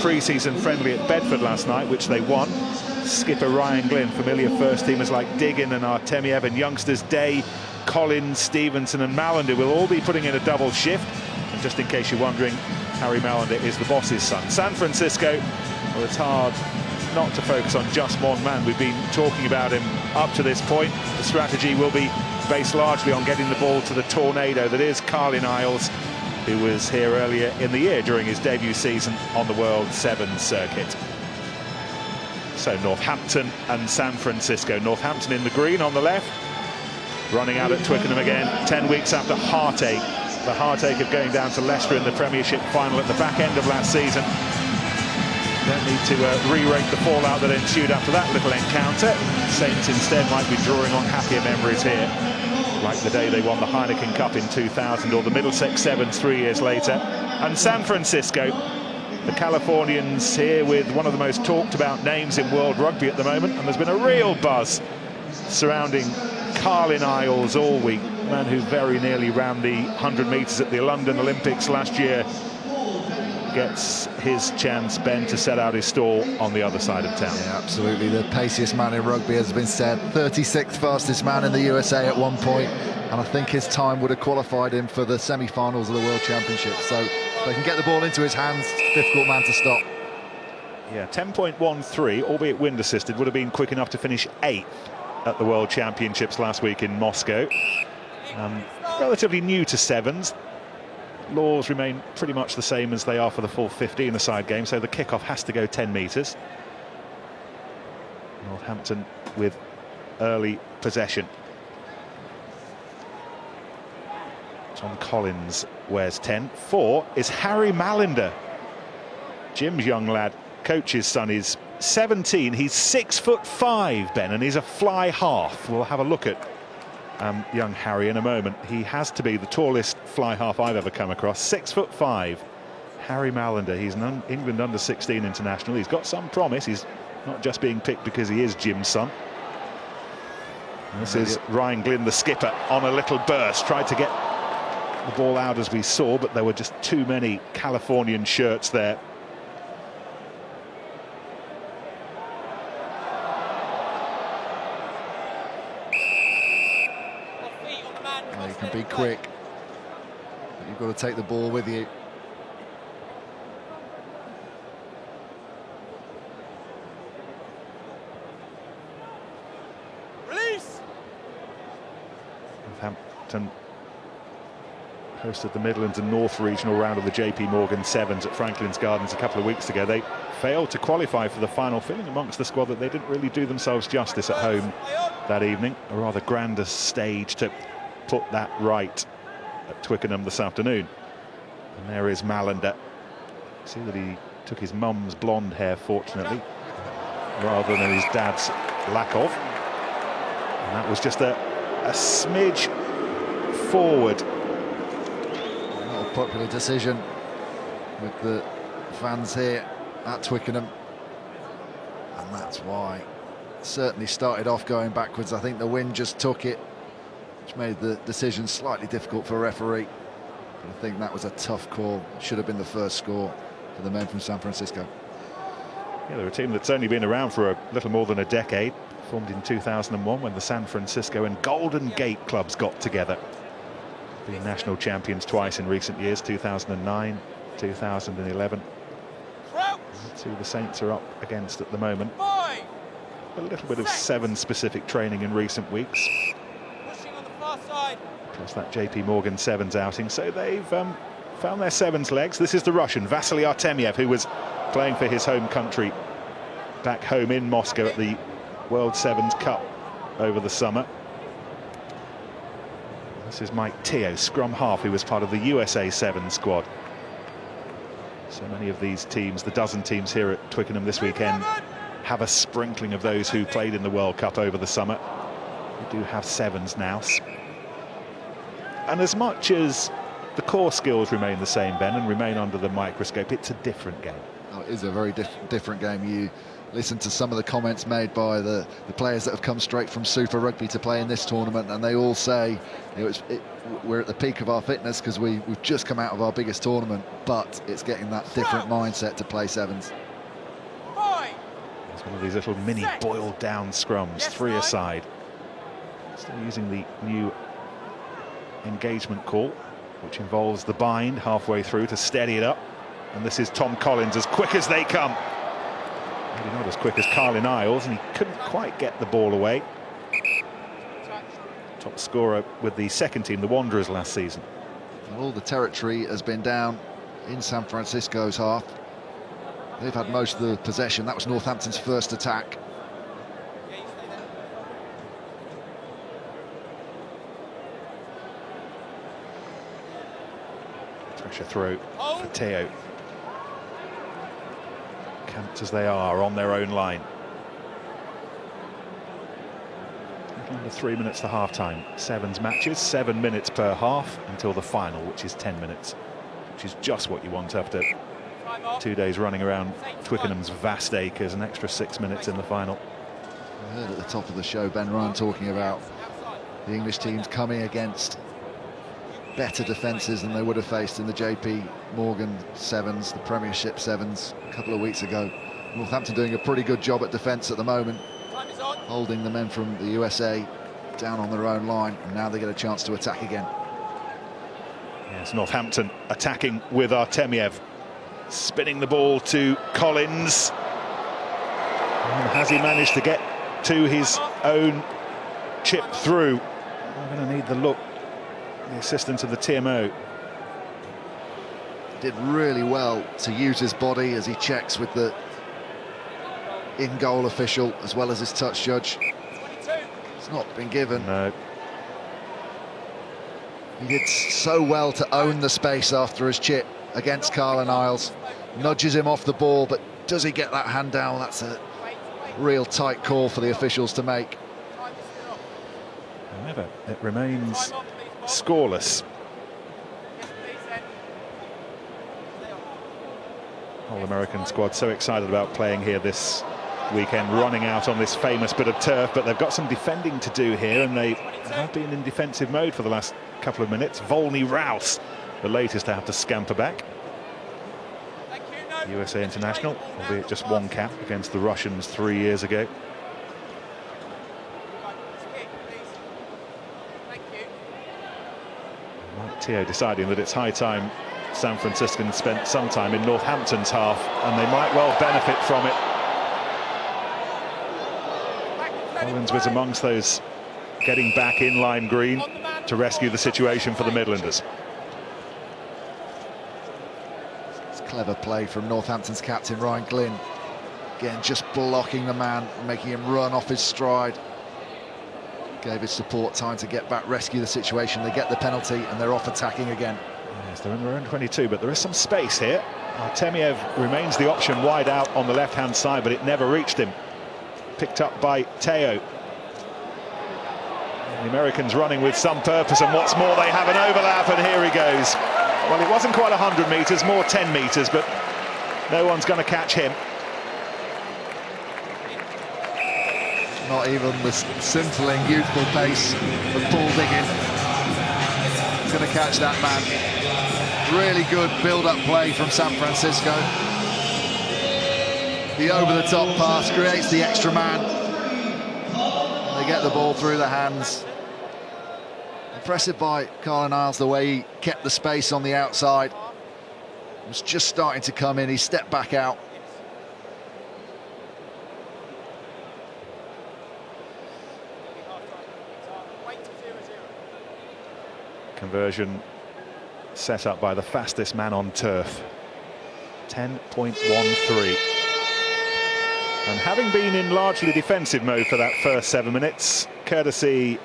pre-season friendly at Bedford last night, which they won. Skipper Ryan Glynn, familiar first teamers like Diggin and Artemiev, and youngsters Day, Collins, Stevenson and Mallender will all be putting in a double shift. And just in case you're wondering, Harry Mallender is the boss's son. San Francisco, well, it's hard not to focus on just one man. We've been talking about him up to this point. The strategy will be based largely on getting the ball to the tornado that is Carlin Isles, who was here earlier in the year during his debut season on the World Sevens circuit. So Northampton and San Francisco. Northampton in the green on the left, running out at Twickenham again, 10 weeks after heartache. The heartache of going down to Leicester in the Premiership final at the back end of last season. Don't need to re-rate the fallout that ensued after that little encounter. Saints instead might be drawing on happier memories here, like the day they won the Heineken Cup in 2000 or the Middlesex Sevens 3 years later. And San Francisco, the Californians here with one of the most talked about names in world rugby at the moment, and there's been a real buzz surrounding Carlin Isles all week, the man who very nearly ran the 100 metres at the London Olympics last year. Gets his chance, Ben, to set out his stall on the other side of town. Yeah, absolutely. The paciest man in rugby, has been said. 36th fastest man in the USA at one point, and I think his time would have qualified him for the semi-finals of the World Championship. So if they can get the ball into his hands, difficult man to stop. Yeah, 10.13, albeit wind assisted, would have been quick enough to finish 8th at the World Championships last week in Moscow. Relatively new to sevens. Laws remain pretty much the same as they are for the full 15-a-side game, so the kickoff has to go 10 metres. Northampton with early possession. Tom Collins wears 10. 4 is Harry Mallender, Jim's young lad, coach's son. Is 17. He's 6'5", Ben, and he's a fly half. We'll have a look at young Harry in a moment. He has to be the tallest fly half I've ever come across. 6'5", Harry Mallender. He's an England under-16 international. He's got some promise. He's not just being picked because he is Jim's son. And this is Ryan Glynn, the skipper, on a little burst. Tried to get the ball out as we saw, but there were just too many Californian shirts there. You can be quick, but you've got to take the ball with you. Release! Northampton hosted the Midlands and North regional round of the JP Morgan Sevens at Franklin's Gardens a couple of weeks ago. They failed to qualify for the final, filling amongst the squad that they didn't really do themselves justice at home that evening. A rather grander stage to put that right at Twickenham this afternoon. And there is Mallender. See that he took his mum's blonde hair, fortunately, rather than his dad's lack of. And that was just a smidge forward. Not a popular decision with the fans here at Twickenham, and that's why it certainly started off going backwards. I think the wind just took it, which made the decision slightly difficult for a referee. But I think that was a tough call. Should have been the first score for the men from San Francisco. Yeah, they're a team that's only been around for a little more than a decade. Formed in 2001 when the San Francisco and Golden Gate clubs got together. Being national champions twice in recent years, 2009, 2011. That's who the Saints are up against at the moment. A little bit of seven-specific training in recent weeks. Plus that JP Morgan Sevens outing, so they've found their sevens legs. This is the Russian, Vasily Artemiev, who was playing for his home country back home in Moscow at the World Sevens Cup over the summer. This is Mike Teo, scrum half, who was part of the USA Sevens squad. So many of these teams, the dozen teams here at Twickenham this weekend, have a sprinkling of those who played in the World Cup over the summer. We do have sevens now. And as much as the core skills remain the same, Ben, and remain under the microscope, it's a different game. Oh, it is a very different game. You listen to some of the comments made by the players that have come straight from Super Rugby to play in this tournament, and they all say we're at the peak of our fitness because we've just come out of our biggest tournament, but it's getting that different mindset to play sevens. It's one of these little mini boiled down scrums, 3 aside. Still using the new engagement call, which involves the bind halfway through to steady it up. And this is Tom Collins, as quick as they come. Maybe not as quick as Carlin Isles, and he couldn't quite get the ball away. Top scorer with the second team, the Wanderers, last season. And all the territory has been down in San Francisco's half. They've had most of the possession. That was Northampton's first attack. Pressure throw for Teo. Camped as they are on their own line. Under 3 minutes to half-time. Sevens matches, 7 minutes per half until the final, which is 10 minutes, which is just what you want after 2 days running around Twickenham's vast acres. An extra 6 minutes in the final. I heard at the top of the show Ben Ryan talking about the English teams coming against better defences than they would have faced in the JP Morgan sevens, the Premiership sevens a couple of weeks ago. Northampton doing a pretty good job at defence at the moment, holding the men from the USA down on their own line, and now they get a chance to attack again. Yes, Northampton attacking with Artemiev, spinning the ball to Collins. And has he managed to get to his own chip through? I'm going to need the look, the assistance of the TMO. Did really well to use his body as he checks with the in-goal official as well as his touch judge. It's not been given. No. He did so well to own the space after his chip against Carlin Isles. Nudges him off the ball, but does he get that hand down? That's a real tight call for the officials to make. However, it remains scoreless. Whole American squad so excited about playing here this weekend, running out on this famous bit of turf, but they've got some defending to do here, and they have been in defensive mode for the last couple of minutes. Volney Rouse, the latest to have to scamper back. USA international, albeit just one cap against the Russians 3 years ago. Mike Teo deciding that it's high time San Franciscans spent some time in Northampton's half, and they might well benefit from it. Collins was amongst those getting back in lime green to rescue the situation for the Midlanders. It's clever play from Northampton's captain Ryan Glynn. Again, just blocking the man, making him run off his stride. Gave his support time to get back, rescue the situation. They get the penalty and they're off attacking again. Yes, they're in their own 22, but there is some space here. Artemiev remains the option wide out on the left-hand side, but it never reached him. Picked up by Teo. The Americans running with some purpose, and what's more, they have an overlap, and here he goes. Well, it wasn't quite 100 metres, more 10 metres, but no one's going to catch him. Not even the simpling, youthful pace of Paul Diggin. He's going to catch that man. Really good build-up play from San Francisco. The over-the-top pass creates the extra man. They get the ball through the hands. Impressive by Carlin Isles, the way he kept the space on the outside. It was just starting to come in, he stepped back out. Conversion set up by the fastest man on turf. 10.13. And having been in largely defensive mode for that first 7 minutes, courtesy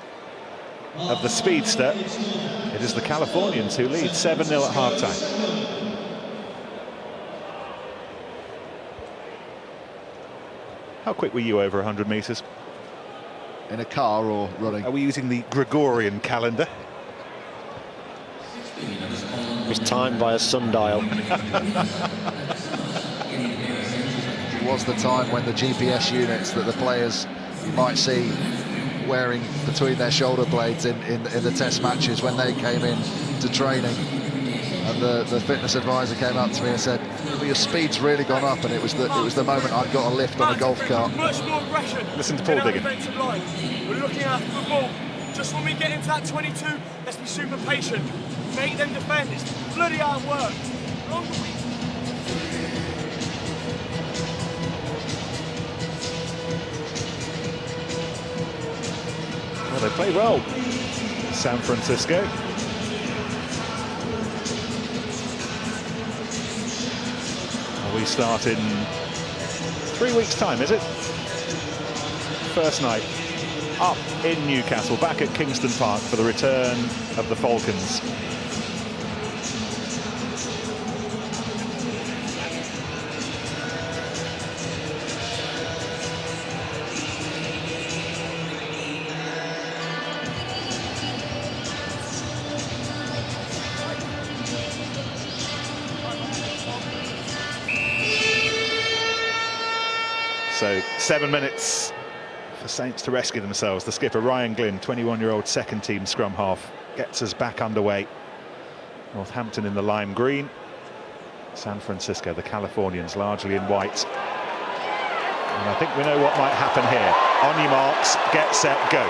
of the speedster, it is the Californians who lead 7-0 at half-time. How quick were you over 100 metres? In a car or running? Are we using the Gregorian calendar? It was timed by a sundial. was the time when the GPS units that the players you might see wearing between their shoulder blades in the test matches, when they came in to training, and the fitness advisor came up to me and said, well, your speed's really gone up, and it was the moment I'd got a lift on a golf cart. Much more aggression. Listen to Paul Diggin. We're looking after the ball. Just when we get into that 22, let's be super patient. Make them defend. It's bloody hard work. Well, they play well, San Francisco. Well, we start in 3 weeks' time, is it? First night up in Newcastle, back at Kingston Park for the return of the Falcons. So 7 minutes for Saints to rescue themselves. The skipper, Ryan Glynn, 21-year-old second team scrum half, gets us back underway. Northampton in the lime green. San Francisco, the Californians, largely in white. And I think we know what might happen here. On your marks, get set, go.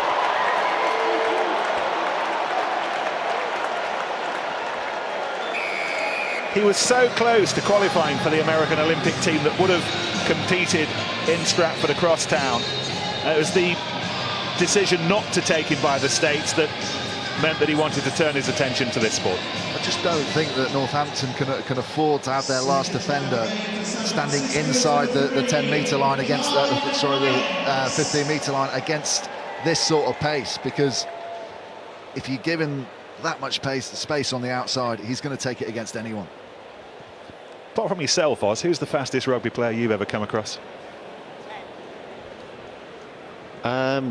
He was so close to qualifying for the American Olympic team that would have competed in Stratford across town. It was the decision not to take him by the States that meant that he wanted to turn his attention to this sport. I just don't think that Northampton can afford to have their last defender standing inside the 10-metre line against the 15-metre line against this sort of pace, because if you give him that much space on the outside, he's going to take it against anyone. Apart from yourself, Oz, who's the fastest rugby player you've ever come across?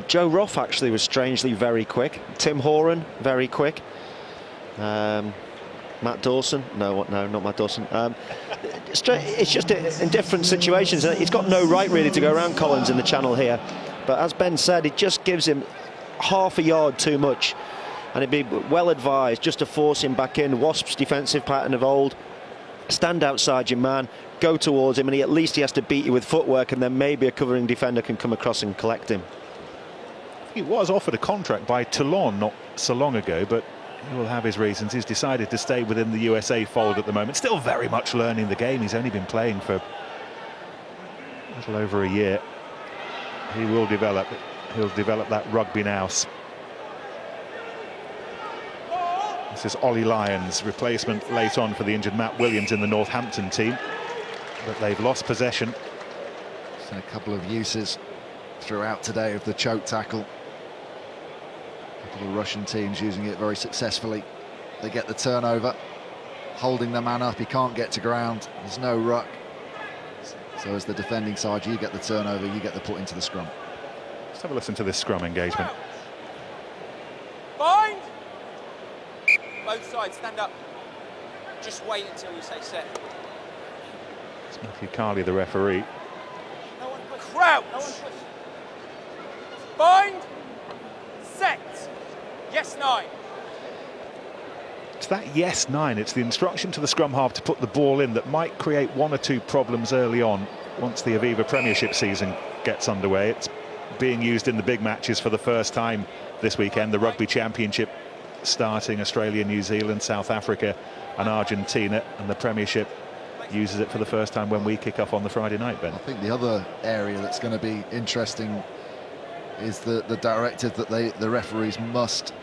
Joe Roth actually was strangely very quick. Tim Horan, very quick. Matt Dawson, no, not Matt Dawson. It's just in different situations. He's got no right really to go around Collins in the channel here, but as Ben said, it just gives him half a yard too much, and it'd be well advised just to force him back in. Wasps' defensive pattern of old: stand outside your man, go towards him, and at least he has to beat you with footwork, and then maybe a covering defender can come across and collect him. He was offered a contract by Toulon not so long ago, but he will have his reasons. He's decided to stay within the USA fold at the moment. Still very much learning the game. He's only been playing for a little over a year. He will develop. He'll develop that rugby now. This is Ollie Lyons, replacement late on for the injured Matt Williams in the Northampton team. But they've lost possession. Seen a couple of uses throughout today of the choke tackle. A couple of Russian teams using it very successfully. They get the turnover, holding the man up. He can't get to ground. There's no ruck. So as the defending side, you get the turnover, you get the put into the scrum. Let's have a listen to this scrum engagement. Bind! Both sides, stand up. Just wait until you say set. It's Matthew Carley, the referee. No one push. Crouch! No one push. Bind! Set! Yes, 9. It's that yes 9. It's the instruction to the scrum half to put the ball in that might create 1 or 2 problems early on once the Aviva Premiership season gets underway. It's being used in the big matches for the first time this weekend. The Rugby Championship starting Australia, New Zealand, South Africa and Argentina, and the Premiership uses it for the first time when we kick off on the Friday night, Ben. I think the other area that's going to be interesting is the directive that the referees must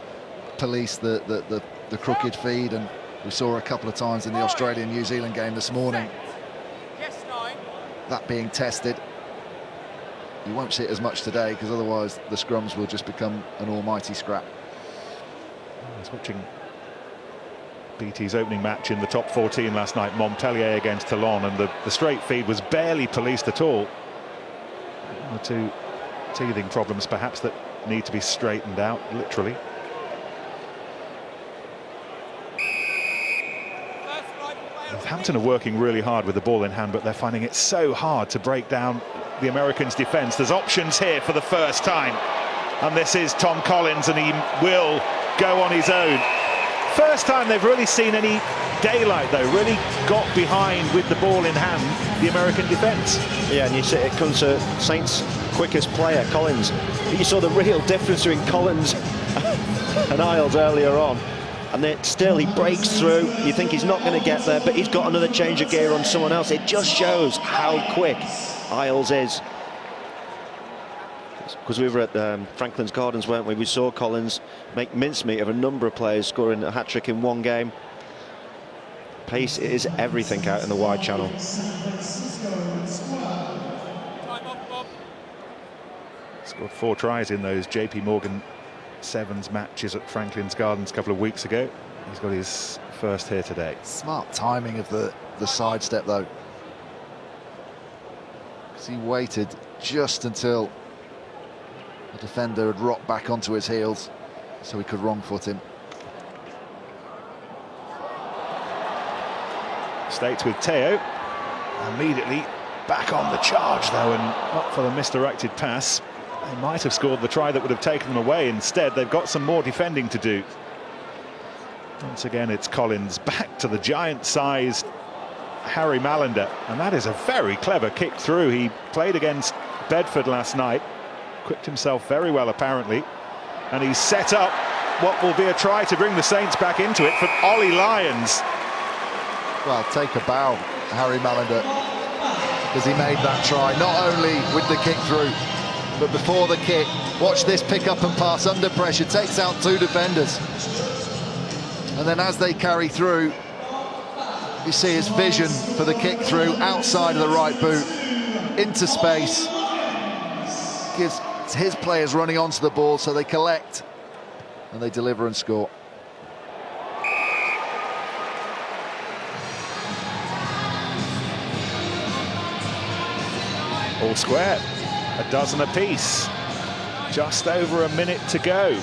police the crooked feed, and we saw a couple of times in the Australia-New Zealand game this morning that being tested. You won't see it as much today because otherwise the scrums will just become an almighty scrap. I was watching BT's opening match in the top 14 last night, Montpellier against Toulon, and the straight feed was barely policed at all. 1 or 2 teething problems perhaps that need to be straightened out, literally. First right Northampton are working really hard with the ball in hand, but they're finding it so hard to break down the Americans' defence. There's options here for the first time, and this is Tom Collins, and he will go on his own. First time they've really seen any daylight, though, really got behind with the ball in hand, the American defence. Yeah, and you see it comes to Saints' quickest player, Collins. But you saw the real difference between Collins and Isles earlier on. And then still he breaks through. You think he's not going to get there, but he's got another change of gear on someone else. It just shows how quick Isles is. Because we were at Franklin's Gardens, weren't we? We saw Collins make mincemeat of a number of players, scoring a hat-trick in one game. Pace is everything out in the wide channel. Scored 4 tries in those JP Morgan Sevens matches at Franklin's Gardens a couple of weeks ago. He's got his first here today. Smart timing of the sidestep, though. Because he waited just until the defender had rocked back onto his heels so he could wrong foot him. States with Teo. Immediately back on the charge, though, and not for the misdirected pass. They might have scored the try that would have taken them away. Instead, they've got some more defending to do. Once again, it's Collins back to the giant-sized Harry Malander, and that is a very clever kick through. He played against Bedford last night, equipped himself very well apparently, and he's set up what will be a try to bring the Saints back into it from Ollie Lyons. Well, take a bow, Harry Malander, because he made that try, not only with the kick through, but before the kick. Watch this pick up and pass under pressure, takes out 2 defenders. And then as they carry through, you see his vision for the kick through, outside of the right boot, into space. Gives his players running onto the ball, so they collect, and they deliver and score. All square, a dozen apiece. Just over a minute to go.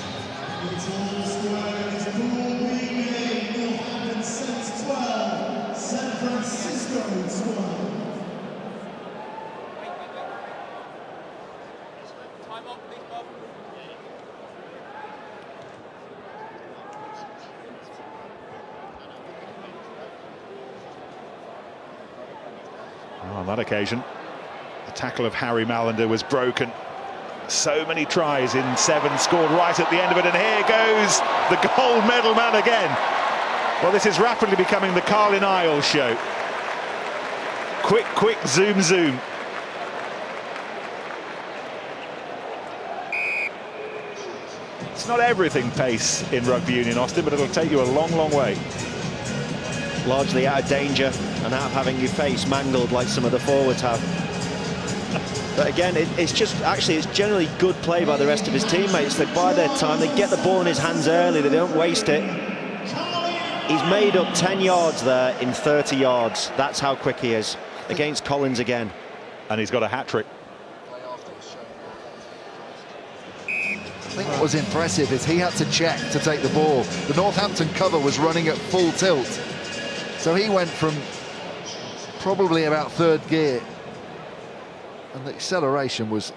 On that occasion, the tackle of Harry Malander was broken. So many tries in 7 scored right at the end of it, and here goes the gold medal man again. Well, this is rapidly becoming the Carlin Isles show. Quick, zoom, zoom. It's not everything pace in rugby union, Austin, but it'll take you a long, long way. Largely out of danger and out of having your face mangled like some of the forwards have. But again, it's generally good play by the rest of his teammates. They buy their time, they get the ball in his hands early, they don't waste it. He's made up 10 yards there in 30 yards. That's how quick he is against Collins again. And he's got a hat-trick. I think what was impressive is he had to check to take the ball. The Northampton cover was running at full tilt, so he went from probably about 3rd gear, and the acceleration was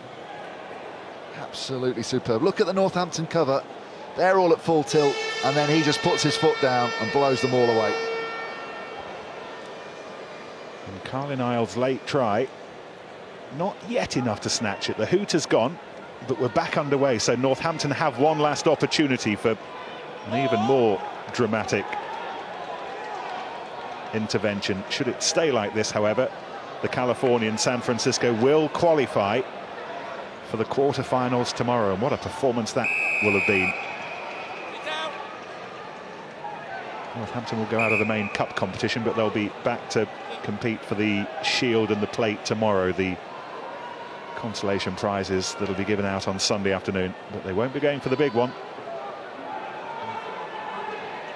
absolutely superb. Look at the Northampton cover, they're all at full tilt, and then he just puts his foot down and blows them all away. And Carlin Isles' late try, not yet enough to snatch it. The hoot has gone, but we're back underway, so Northampton have one last opportunity for an even more dramatic intervention. Should it stay like this, however, the Californian San Francisco will qualify for the quarterfinals tomorrow, and what a performance that will have been. Northampton will go out of the main cup competition, but they'll be back to compete for the shield and the plate tomorrow, the consolation prizes that'll be given out on Sunday afternoon, but they won't be going for the big one.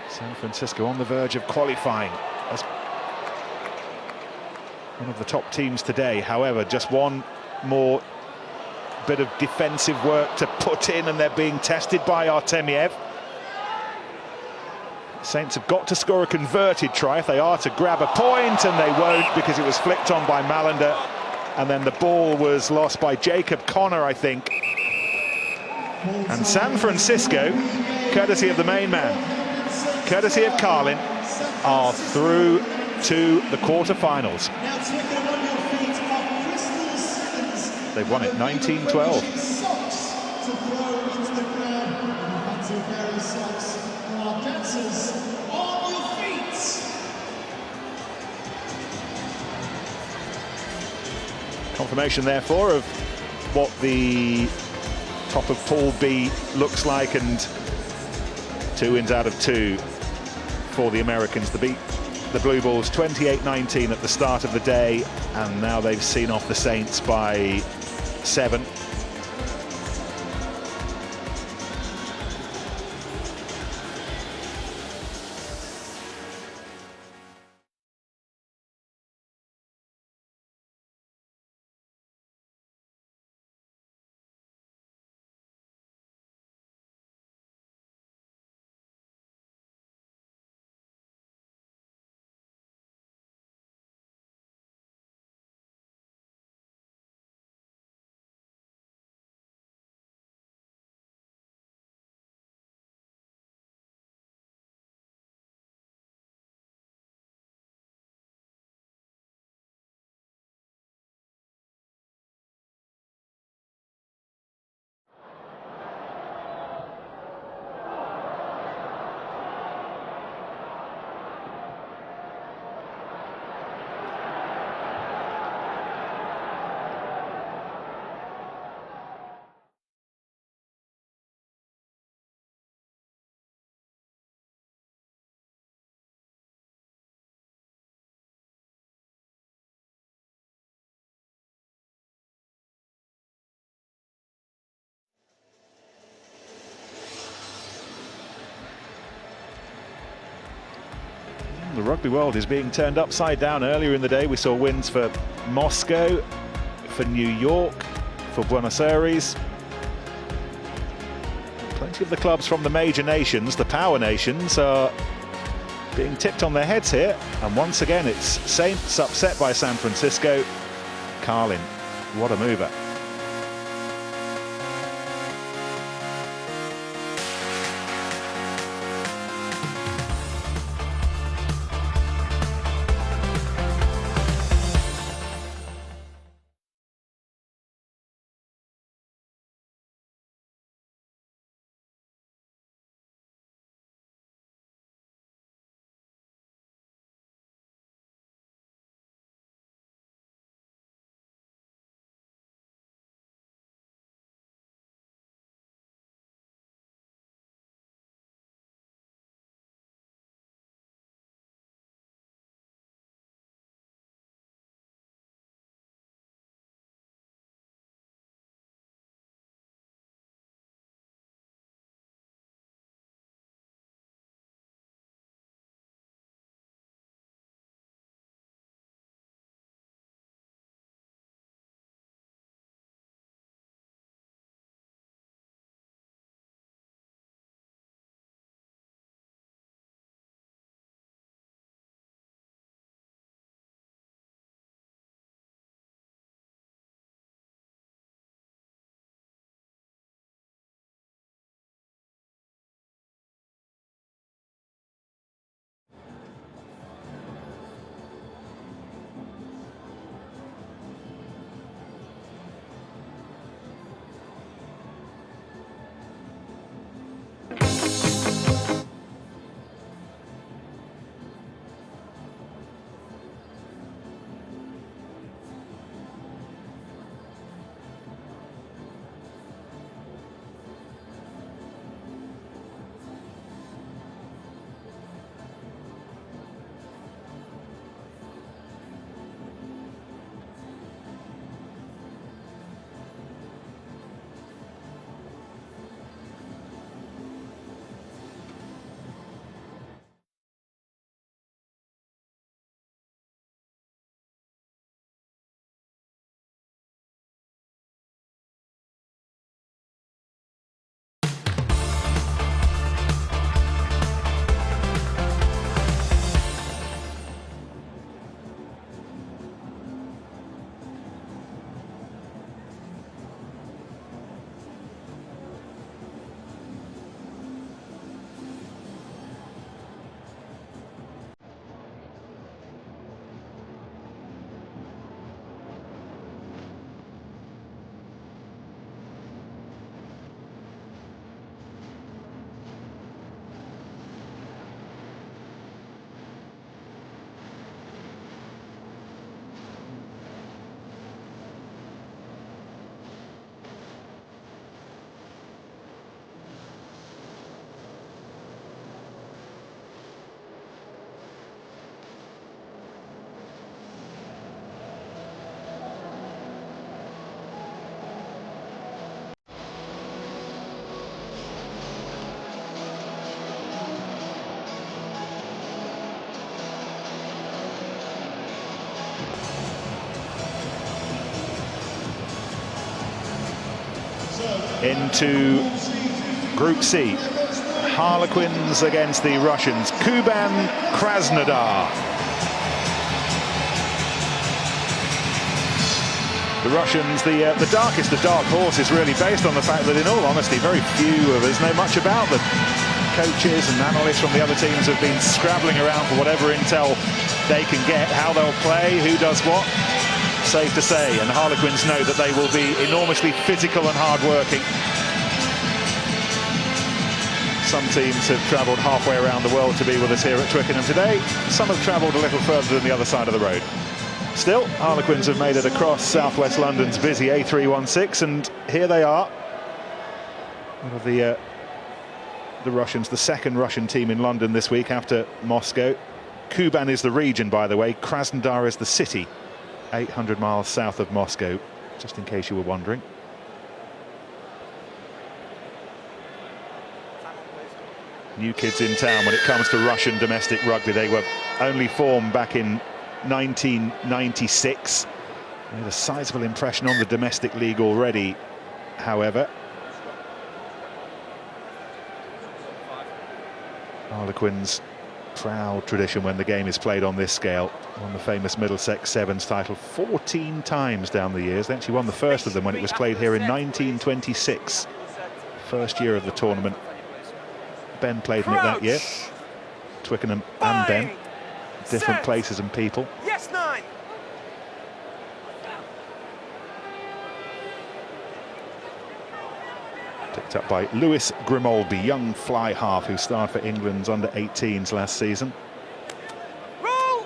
San Francisco on the verge of qualifying as one of the top teams today. However, just one more bit of defensive work to put in, and they're being tested by Artemiev. Saints have got to score a converted try if they are to grab a point, and they won't because it was flicked on by Malander, and then the ball was lost by Jacob Connor, I think. And San Francisco, courtesy of the main man, courtesy of Carlin, are through to the quarter-finals. They've won it 19-12. Confirmation, therefore, of what the top of Pool B looks like, and 2 wins out of 2 for the Americans. They beat the Blue Bulls 28-19 at the start of the day, and now they've seen off the Saints by 7. The rugby world is being turned upside down. Earlier in the day we saw wins for Moscow, for New York, for Buenos Aires. Plenty of the clubs from the major nations, the power nations, are being tipped on their heads here. And once again it's Saints upset by San Francisco. Carlin, what a mover. into Group C. Harlequins against the Russians. Kuban, Krasnodar. The Russians, the darkest of dark horses, really, based on the fact that, in all honesty, very few of us know much about them. Coaches and analysts from the other teams have been scrabbling around for whatever intel they can get, how they'll play, who does what. Safe to say, and the Harlequins know that they will be enormously physical and hard-working. Some teams have travelled halfway around the world to be with us here at Twickenham today. Some have travelled a little further than the other side of the road. Still, Harlequins have made it across southwest London's busy A316, and here they are. One of the Russians, the second Russian team in London this week after Moscow. Kuban is the region, by the way. Krasnodar is the city, 800 miles south of Moscow, just in case you were wondering. New kids in town when it comes to Russian domestic rugby. They were only formed back in 1996. Made a sizable impression on the domestic league already, however. Harlequins' proud tradition when the game is played on this scale. Won the famous Middlesex Sevens title 14 times down the years. They actually won the first of them when it was played here in 1926. First year of the tournament. Ben played in it that year. Twickenham and Ben. Different places and people. Yes, 9. Picked up by Lewis Grimolby, young fly half who starred for England's under-18s last season. Roll!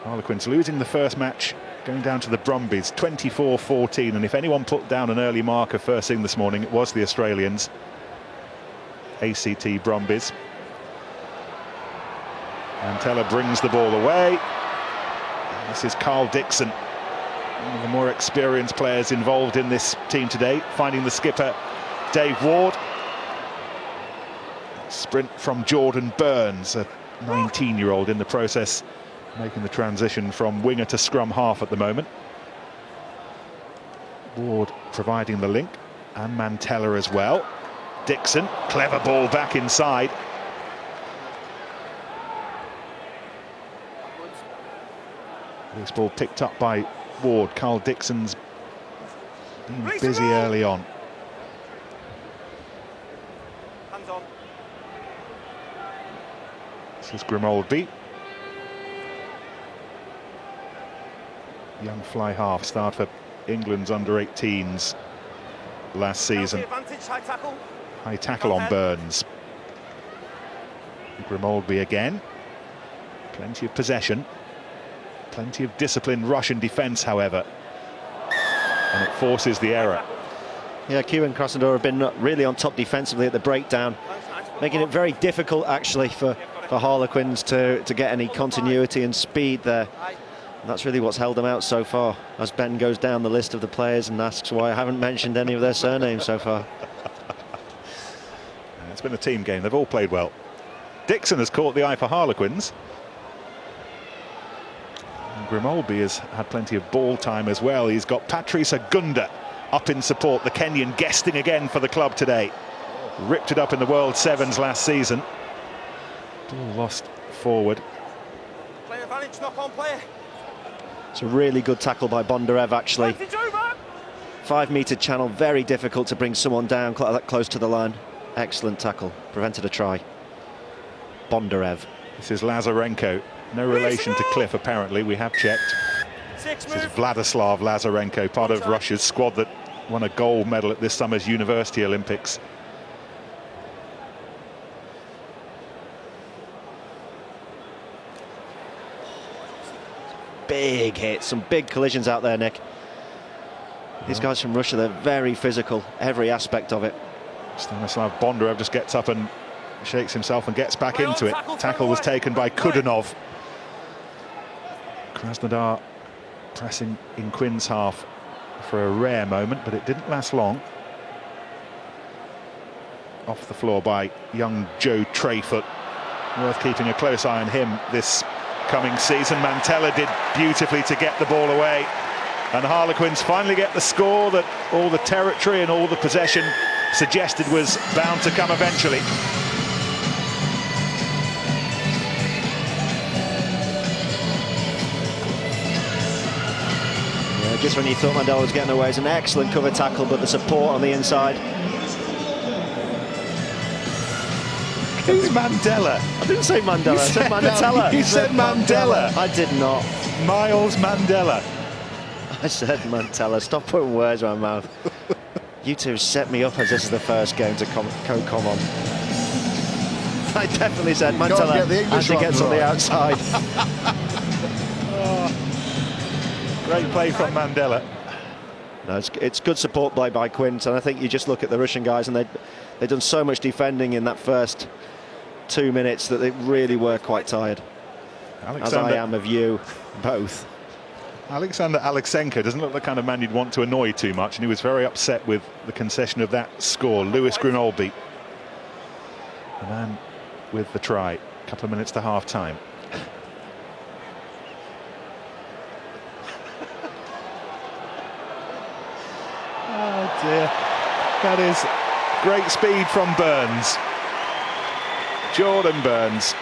Harlequins losing the first match, going down to the Brumbies, 24-14. And if anyone put down an early marker first thing this morning, it was the Australians. ACT Brumbies. Mantella brings the ball away. This is Carl Dixon, one of the more experienced players involved in this team today, finding the skipper Dave Ward. Sprint from Jordan Burns, a 19-year-old in the process, making the transition from winger to scrum half at the moment. Ward providing the link, and Mantella as well. Dixon, clever ball back inside. This ball picked up by Ward. Carl Dixon's been busy early on. Hands on. This is Grimolby. Young fly half, starred for England's under-18s last season. Advantage, high tackle. High tackle on Burns. Grimolby again. Plenty of possession. Plenty of disciplined Russian defence, however. And it forces the error. Yeah, Q and Krasnodar have been really on top defensively at the breakdown, making it very difficult, actually, for Harlequins to get any continuity and speed there. And that's really what's held them out so far, as Ben goes down the list of the players and asks why I haven't mentioned any of their surnames so far. It's been a team game. They've all played well. Dixon has caught the eye for Harlequins. And Grimolby has had plenty of ball time as well. He's got Patrice Agunda up in support. The Kenyan guesting again for the club today. Ripped it up in the World Sevens last season. Ball lost forward. Player advantage, knock on player. It's a really good tackle by Bondarev, actually. Advantage over. 5-metre channel, very difficult to bring someone down that close to the line. Excellent tackle, prevented a try. Bondarev. This is Lazarenko. No relation to Cliff, apparently. We have checked. This is Vladislav Lazarenko, part of Russia's squad that won a gold medal at this summer's University Olympics. Big hit, some big collisions out there, Nick. These guys from Russia, they're very physical, every aspect of it. Stanislav Bondarev just gets up and shakes himself and gets back into it. Tackle was taken by Kudanov. Krasnodar pressing in Quinn's half for a rare moment, but it didn't last long. Off the floor by young Joe Trayfoot. Worth keeping a close eye on him this coming season. Mantella did beautifully to get the ball away. And Harlequins finally get the score that all the territory and all the possession suggested was bound to come eventually. Yeah, just when you thought Mandela was getting away, it's an excellent cover tackle, but the support on the inside. Who's Mandela? I didn't say Mandela, I said Mandela. You said Mandela. I did not. Miles Mandela. I said Mandela. Stop putting words in my mouth. You two set me up as this is the first game to co-com on. I definitely said Mandela as he gets on the outside. Great play from Mandela. No, it's good support play by Quint, and I think you just look at the Russian guys, and they've done so much defending in that first 2 minutes that they really were quite tired. As I am of you both. Alexander Alexenko doesn't look the kind of man you'd want to annoy too much, and he was very upset with the concession of that score. Lewis Grinolby, the man with the try. A couple of minutes to half-time. Oh dear. That is great speed from Burns. Jordan Burns.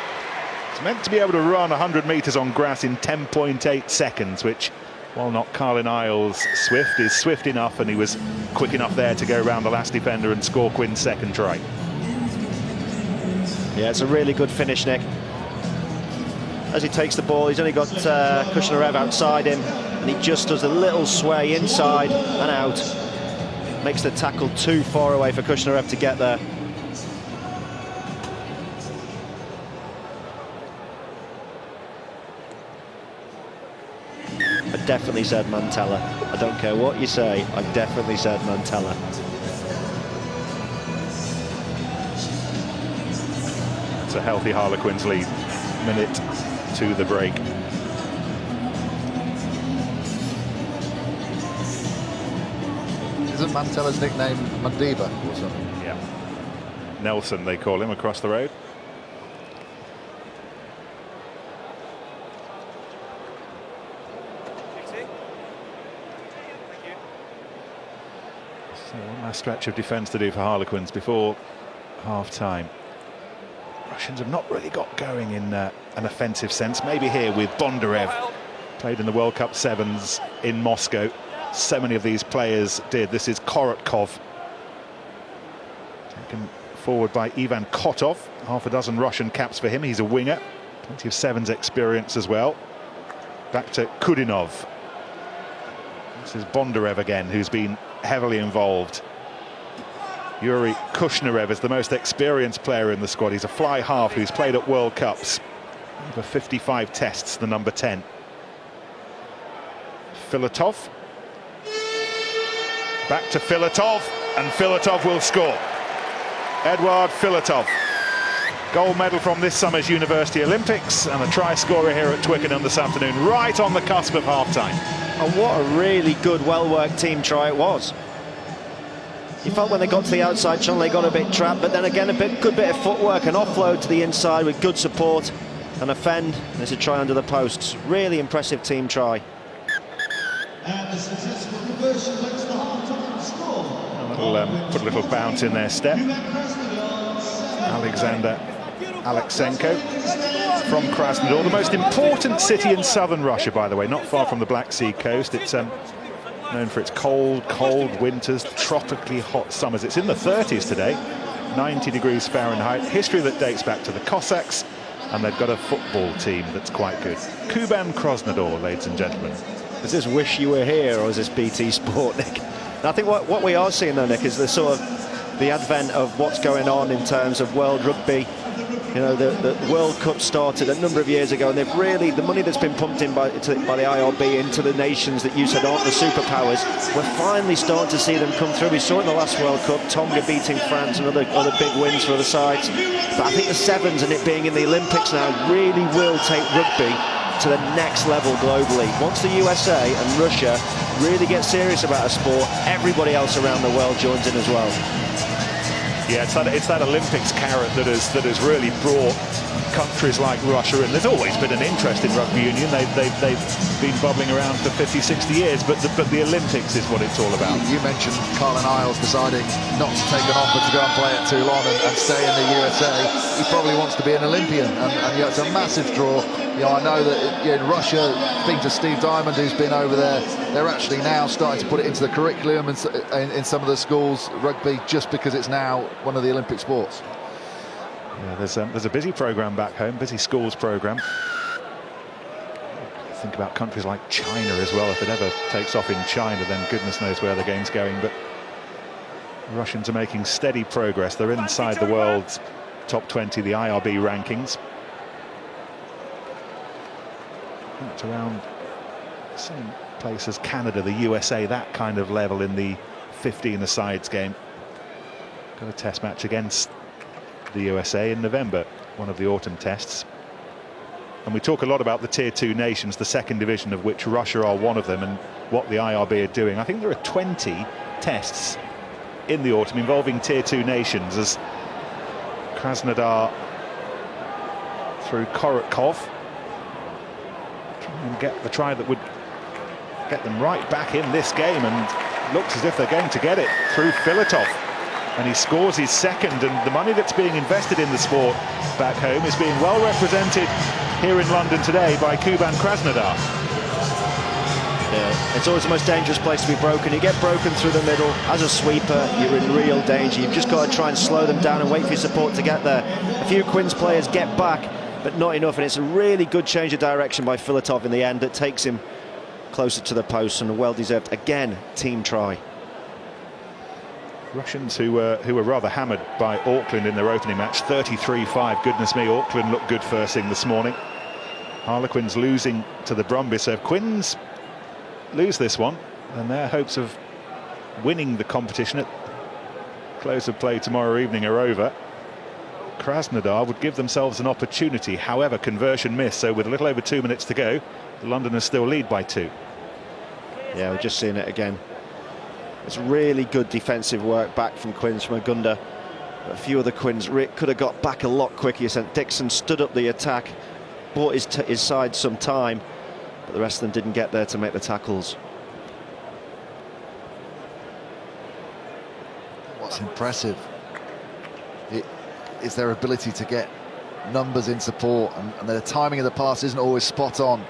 It's meant to be able to run 100 metres on grass in 10.8 seconds, which, while not Carlin Isles swift, is swift enough, and he was quick enough there to go around the last defender and score Quinn's second try. Yeah, it's a really good finish, Nick. As he takes the ball, he's only got Kushnarev outside him, and he just does a little sway inside and out. Makes the tackle too far away for Kushnarev to get there. I definitely said Mantella. I don't care what you say, I definitely said Mantella. It's a healthy Harlequins lead. Minute to the break. Isn't Mantella's nickname Mandiba or something? Yeah. Nelson, they call him, across the road. So one last stretch of defence to do for Harlequins before half-time. Russians have not really got going in an offensive sense. Maybe here with Bondarev, played in the World Cup Sevens in Moscow. So many of these players did. This is Korotkov, taken forward by Ivan Kotov. Half a dozen Russian caps for him. He's a winger, plenty of Sevens experience as well. Back to Kudinov. This is Bondarev again, who's been heavily involved. Yuri Kushnarev is the most experienced player in the squad. He's a fly half who's played at World Cups. Over 55 tests, the number 10. Filatov. Back to Filatov, and Filatov will score. Eduard Filatov. Gold medal from this summer's University Olympics, and a try scorer here at Twickenham this afternoon, right on the cusp of half-time. And what a really good, well-worked team try it was. You felt when they got to the outside channel, they got a bit trapped, but then again, good bit of footwork, an offload to the inside with good support, and a fend. There's a try under the posts. Really impressive team try. And the successful conversion makes the half-time score. Put a little bounce in their step. Alexander Alexenko from Krasnodar, the most important city in southern Russia, by the way, not far from the Black Sea coast. It's known for its cold winters, tropically hot summers. It's in the 30s today, 90 degrees Fahrenheit. History that dates back to the Cossacks, and they've got a football team that's quite good. Kuban Krasnodar, ladies and gentlemen. Is this wish you were here, or is this BT Sport, Nick? And I think what we are seeing though, Nick, is the sort of the advent of what's going on in terms of world rugby. You know, the World Cup started a number of years ago, and they've really, the money that's been pumped in by the IRB into the nations that you said aren't the superpowers, we're finally starting to see them come through. We saw it in the last World Cup, Tonga beating France and other big wins for other sides. But I think the Sevens and it being in the Olympics now really will take rugby to the next level globally. Once the USA and Russia really get serious about a sport, everybody else around the world joins in as well. Yeah, it's that Olympics carrot that has really brought countries like Russia in. There's always been an interest in rugby union. They've been bubbling around for 50, 60 years, but the Olympics is what it's all about. You mentioned Carlin Isles deciding not to take an offer to go and play at Toulon and stay in the USA. He probably wants to be an Olympian, and it's a massive draw. I know that in Russia, speaking to Steve Diamond, who's been over there, they're actually now starting to put it into the curriculum in some of the schools, rugby, just because it's now one of the Olympic sports. Yeah, there's a busy programme back home, busy schools programme. Think about countries like China as well. If it ever takes off in China, then goodness knows where the game's going. But the Russians are making steady progress. They're inside the world's top 20, the IRB rankings. It's around the same place as Canada, the USA, that kind of level in the 15-a-sides game. Got a test match against the USA in November, one of the autumn tests. And we talk a lot about the tier 2 nations, the second division of which Russia are one of them, and what the IRB are doing. I think there are 20 tests in the autumn involving tier 2 nations, as Krasnodar through Korotkov try and get the try that would get them right back in this game, and looks as if they're going to get it through Filatov. And he scores his second, and the money that's being invested in the sport back home is being well represented here in London today by Kuban Krasnodar. Yeah, it's always the most dangerous place to be broken. You get broken through the middle, as a sweeper, you're in real danger. You've just got to try and slow them down and wait for your support to get there. A few Quins players get back, but not enough, and it's a really good change of direction by Filatov in the end that takes him closer to the post, and a well-deserved, again, team try. Russians who were rather hammered by Auckland in their opening match, 33-5. Goodness me, Auckland looked good first thing this morning. Harlequins losing to the Brumbies. So if Quins lose this one, and their hopes of winning the competition at close of play tomorrow evening are over. Krasnodar would give themselves an opportunity, however, conversion miss. So with a little over 2 minutes to go, the Londoners still lead by 2. Yeah, we're just seeing it again. It's really good defensive work back from Quins, from Agunda. A few of the Quins could have got back a lot quicker. St Dixon stood up the attack, bought his side some time, but the rest of them didn't get there to make the tackles. What's impressive is their ability to get numbers in support, and the timing of the pass isn't always spot on,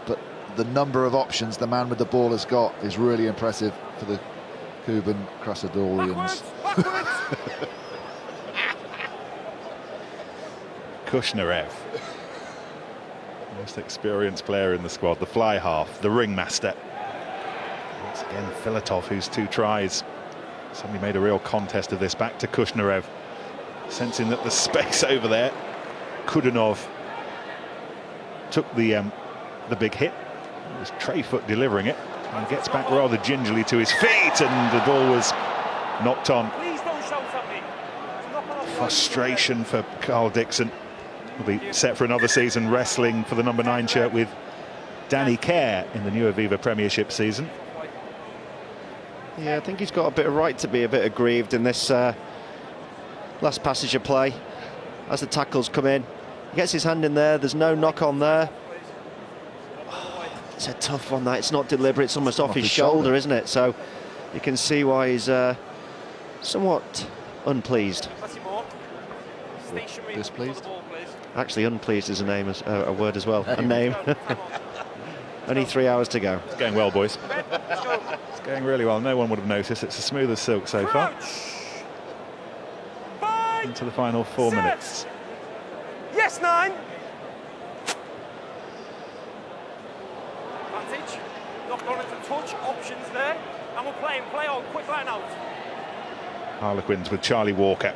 but the number of options the man with the ball has got is really impressive for the Kuban Krasnodarians. Kushnarev, most experienced player in the squad, the fly half, the ringmaster. Once again, Filatov, whose 2 tries suddenly made a real contest of this. Back to Kushnarev, sensing that the space over there. Kudinov took the big hit. It was Treyfoot delivering it. And gets back rather gingerly to his feet, and the ball was knocked on. Frustration for Carl Dixon. Will be set for another season wrestling for the number 9 shirt with Danny Kerr in the new Aviva Premiership season. Yeah, I think he's got a bit of right to be a bit aggrieved in this last passage of play. As the tackles come in, he gets his hand in there, there's no knock on there. It's a tough one, that. It's not deliberate, it's almost off his shoulder, isn't it? So you can see why he's somewhat unpleased. Displeased? Actually, unpleased is a word as well, a name. Only 3 hours to go. It's going well, boys. It's going really well. No one would have noticed. It's as smooth as silk so far. Into the final 4 minutes. Yes, 9. Advantage. Knocked on into touch. Options there. And we're playing. Play on. Quick line out. Harlequins with Charlie Walker,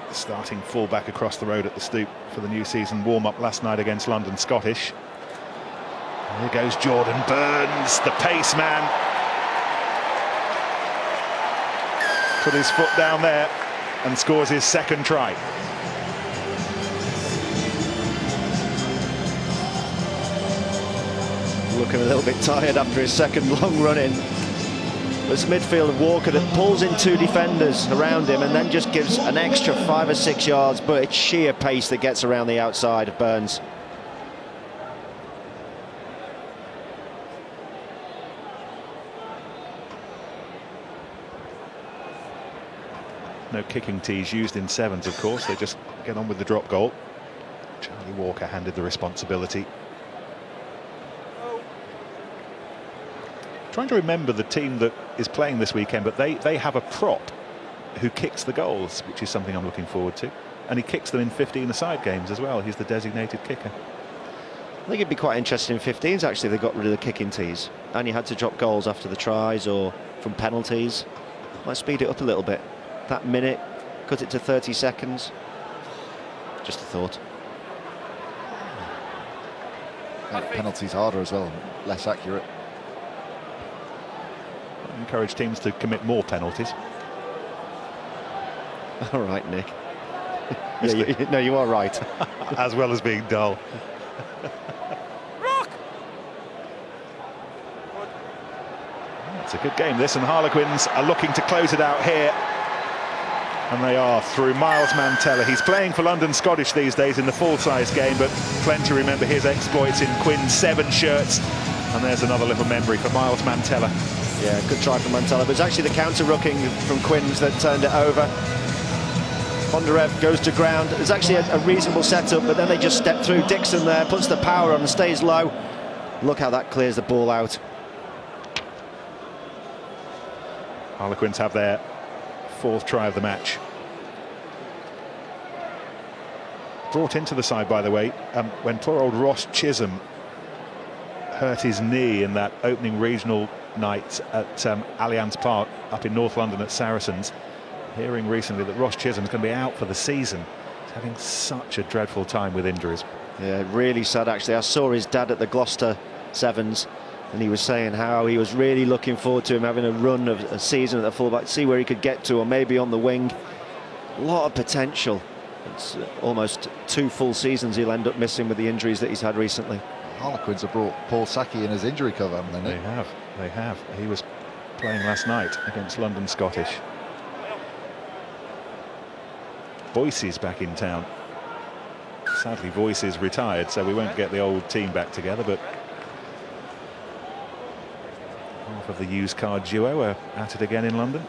the starting fullback across the road at the Stoop for the new season warm-up last night against London Scottish. Here goes Jordan Burns, the pace man. Put his foot down there and scores his second try. Looking a little bit tired after his second long run in. It's midfield of Walker that pulls in 2 defenders around him and then just gives an extra 5 or 6 yards, but it's sheer pace that gets around the outside of Burns. No kicking tees used in sevens, of course. They just get on with the drop goal. Charlie Walker handed the responsibility. Trying to remember the team that is playing this weekend, but they have a prop who kicks the goals, which is something I'm looking forward to. And he kicks them in 15-a-side games as well. He's the designated kicker. I think it'd be quite interesting in 15s, actually, if they got rid of the kicking tees and you had to drop goals after the tries or from penalties. Might speed it up a little bit. That minute, cut it to 30 seconds. Just a thought. Penalties harder as well, less accurate. I encourage teams to commit more penalties. All right, Nick. Yeah, no, you are right. As well as being dull. Rock! It's a good game, this, and Harlequins are looking to close it out here. And they are through Miles Mantella. He's playing for London Scottish these days in the full-size game, but plenty remember his exploits in Quinn's 7 shirts. And there's another little memory for Miles Mantella. Yeah, good try from Mantella, but it's actually the counter-rucking from Quinn's that turned it over. Bondarev goes to ground. There's actually a reasonable setup, but then they just step through. Dixon there puts the power on and stays low. Look how that clears the ball out. Harlequins have their 4th try of the match. Brought into the side, by the way, when poor old Ross Chisholm hurt his knee in that opening regional night at Allianz Park up in North London at Saracens. Hearing recently that Ross Chisholm's going to be out for the season. He's having such a dreadful time with injuries. Yeah, really sad, actually. I saw his dad at the Gloucester Sevens, and he was saying how he was really looking forward to him having a run of a season at the fullback, see where he could get to, or maybe on the wing. A lot of potential. It's almost 2 full seasons he'll end up missing with the injuries that he's had recently. Harlequins have brought Paul Saki in as injury cover, haven't they? They have. He was playing last night against London Scottish. Boyce's back in town. Sadly, Boyce's retired, so we won't get the old team back together, but half of the used car duo are at it again in London.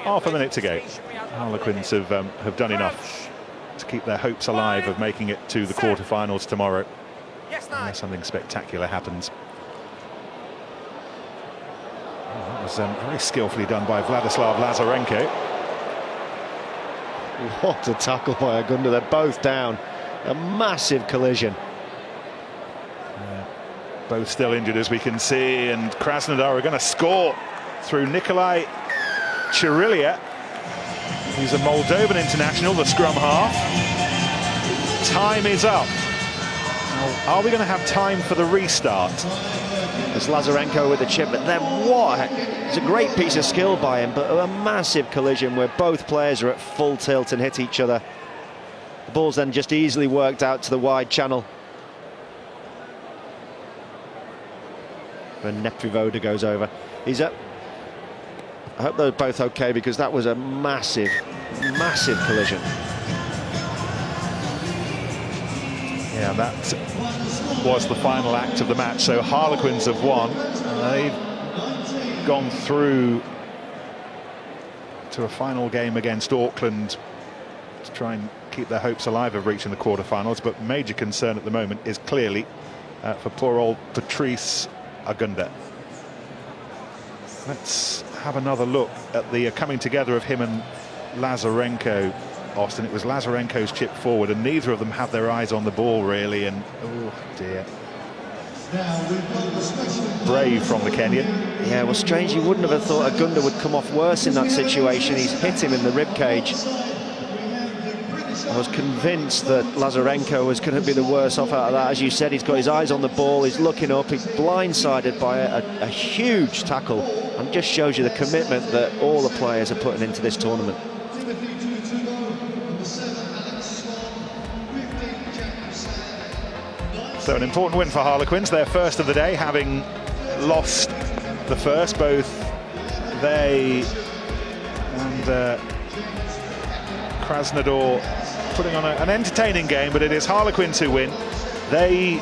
Half a minute to go. Harlequins have done enough to keep their hopes alive of making it to the quarterfinals tomorrow, unless something spectacular happens. That was very skillfully done by Vladislav Lazarenko. What a tackle by Agunda. They're both down. A massive collision. Both still injured, as we can see, and Krasnodar are going to score through Nikolai Chirilia. He's a Moldovan international, the scrum half. Time is up. Now, are we going to have time for the restart? It's Lazarenko with the chip, but then what? It's a great piece of skill by him, but a massive collision where both players are at full tilt and hit each other. The ball's then just easily worked out to the wide channel. When Neprivoda goes over. He's up. I hope they're both okay, because that was a massive, massive collision. Yeah, that was the final act of the match. So Harlequins have won. They've gone through to a final game against Auckland to try and keep their hopes alive of reaching the quarterfinals. But major concern at the moment is clearly for poor old Patrice Agunda. Let's have another look at the coming together of him and Lazarenko. Austin, it was Lazarenko's chip forward, and neither of them have their eyes on the ball really, and oh dear. Brave from the Kenyan. Yeah, well, strange, you wouldn't have thought Agunda would come off worse in that situation. He's hit him in the rib cage. I was convinced that Lazarenko was going to be the worse off out of that. As you said, he's got his eyes on the ball, he's looking up, he's blindsided by a huge tackle, and just shows you the commitment that all the players are putting into this tournament. So an important win for Harlequins, their first of the day, having lost the first. Both they and Krasnodar putting on an entertaining game, but it is Harlequins who win. They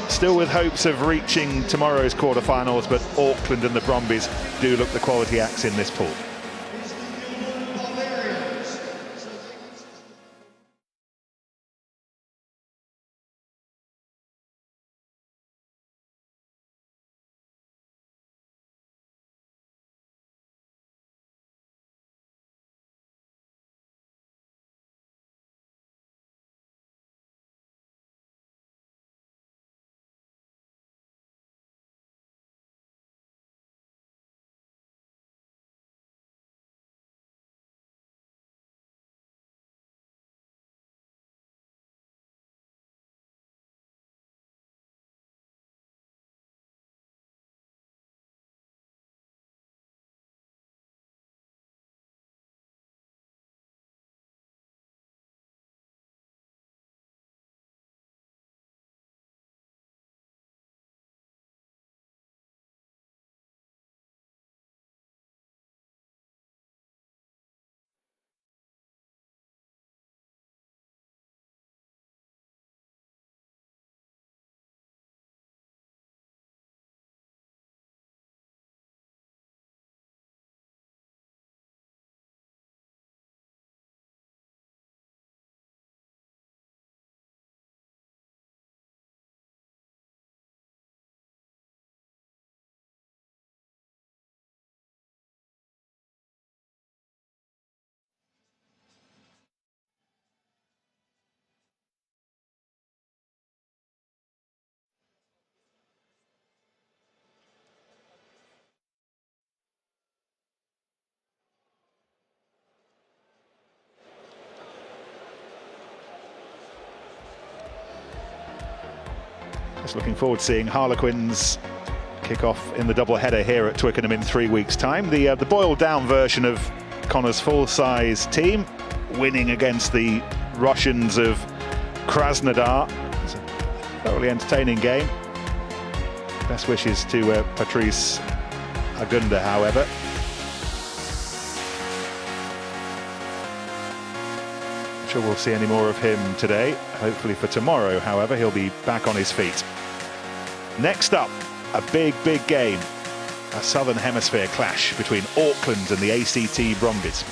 still with hopes of reaching tomorrow's quarterfinals, but Auckland and the Brumbies do look the quality acts in this pool. Just looking forward to seeing Harlequins kick off in the double-header here at Twickenham in 3 weeks' time. The boiled-down version of Connor's full-size team, winning against the Russians of Krasnodar. It's a thoroughly entertaining game. Best wishes to Patrice Agunda, however. Not sure we'll see any more of him today. Hopefully for tomorrow, however, he'll be back on his feet. Next up, a big game. A Southern Hemisphere clash between Auckland and the ACT Brumbies.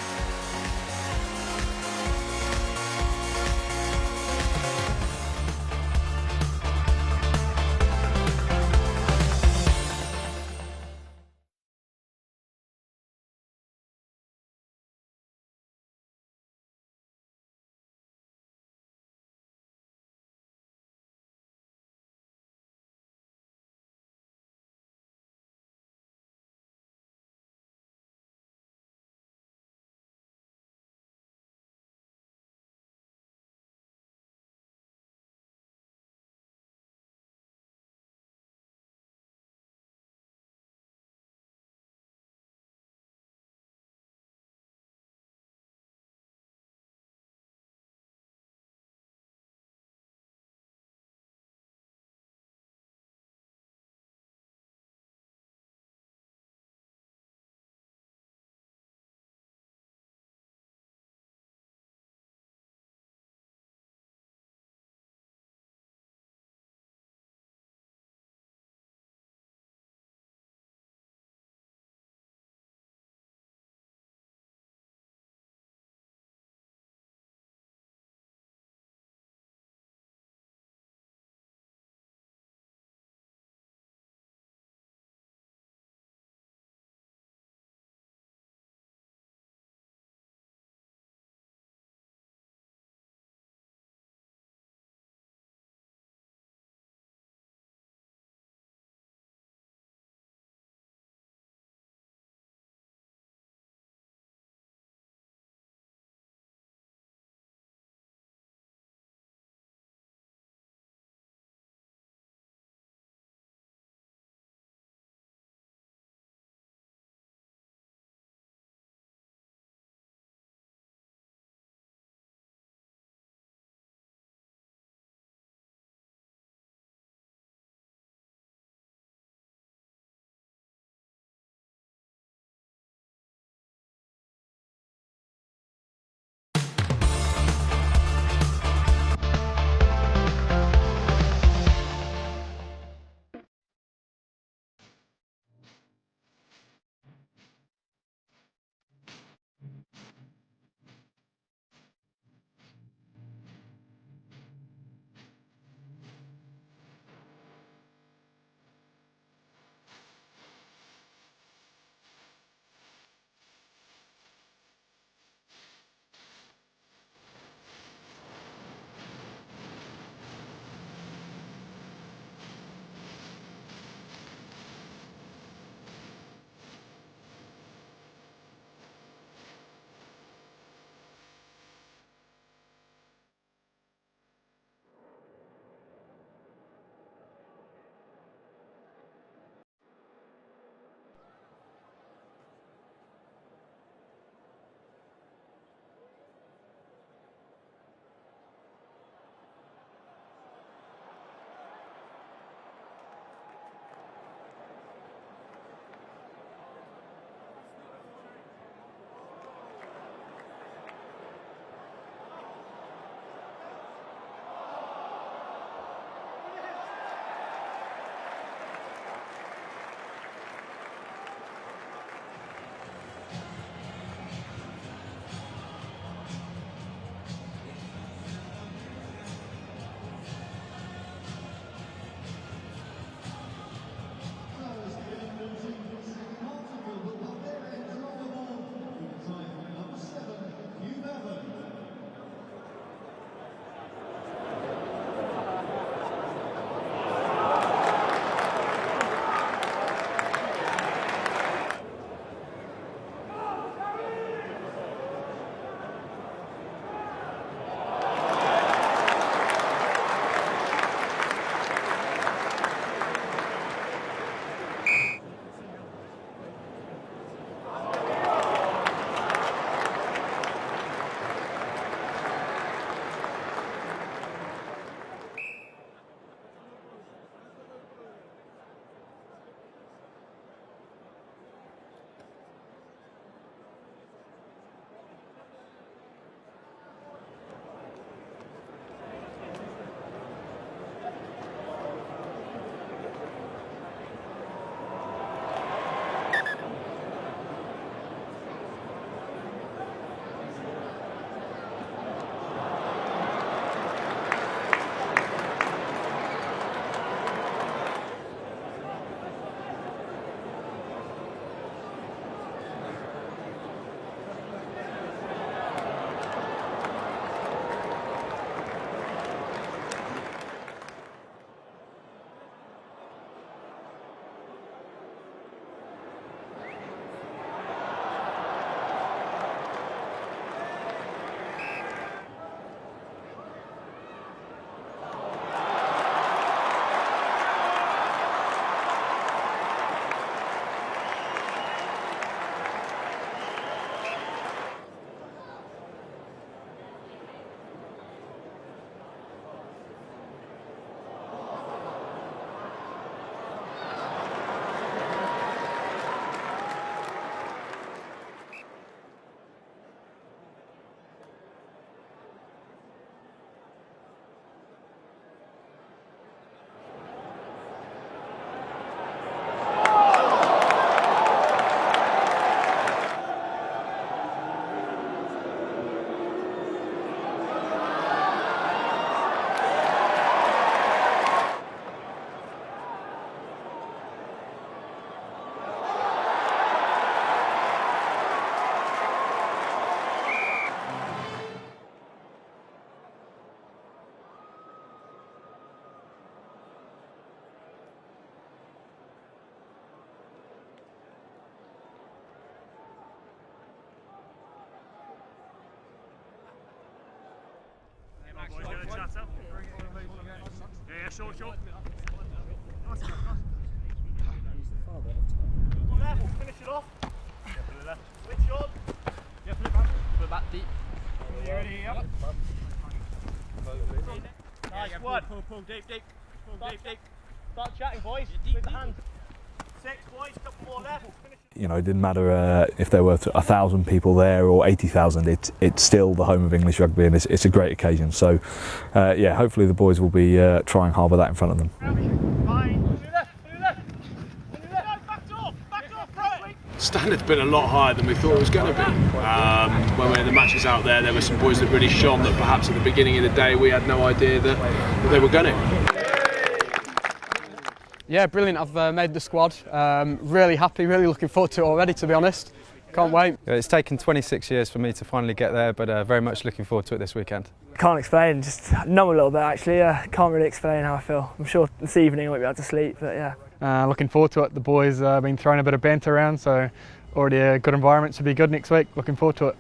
short. Level, finish it off. Switch on. Yeah, put it back deep. You ready? Yep. Nice one. Pull deep. Start chatting, boys. With the hands. 6 boys, couple more levels. You know, it didn't matter if there were 1,000 people there or 80,000. It's still the home of English rugby, and it's a great occasion. So, yeah, hopefully the boys will be trying hard with that in front of them. Standard's been a lot higher than we thought it was going to be. When we had the matches out there were some boys that really shone that perhaps at the beginning of the day we had no idea that they were going to. Yeah, brilliant. I've made the squad. Really happy, really looking forward to it already, to be honest. Can't wait. It's taken 26 years for me to finally get there, but very much looking forward to it this weekend. Can't explain, just numb a little bit actually. Can't really explain how I feel. I'm sure this evening I won't be able to sleep, but yeah. Looking forward to it. The boys have been throwing a bit of banter around, so already a good environment to be good next week. Looking forward to it.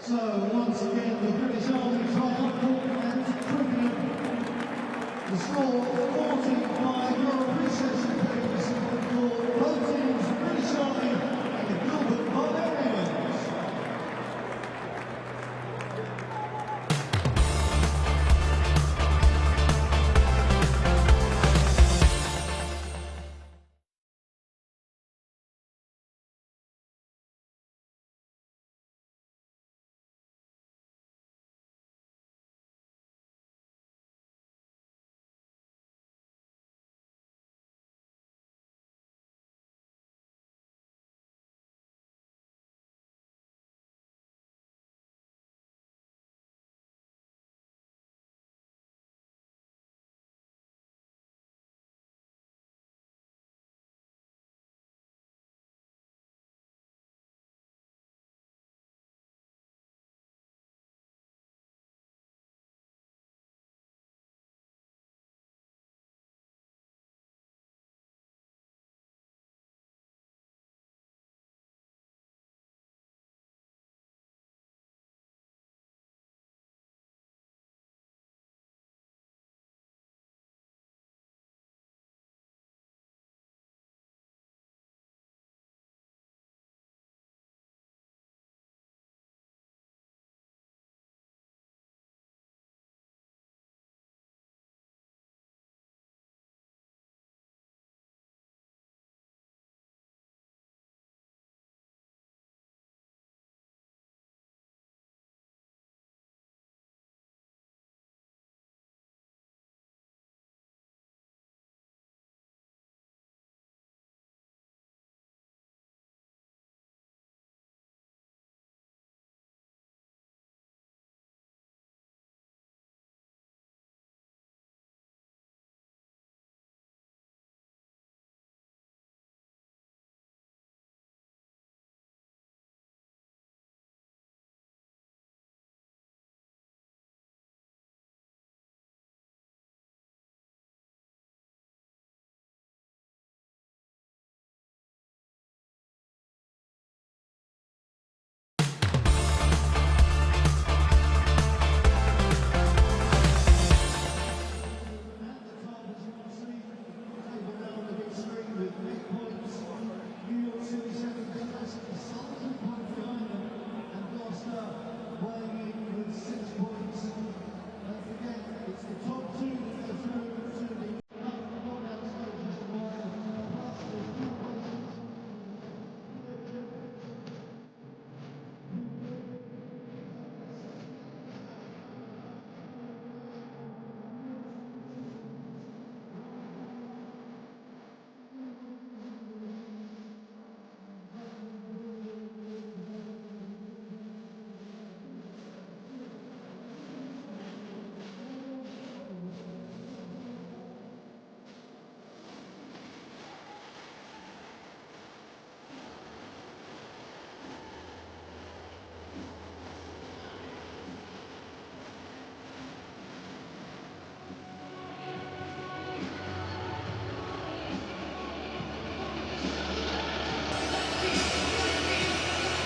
So once again, the British Army triumph at Twickenham. The score 45, your appreciation papers for both teams, British Army and the Gilbert Barbarians.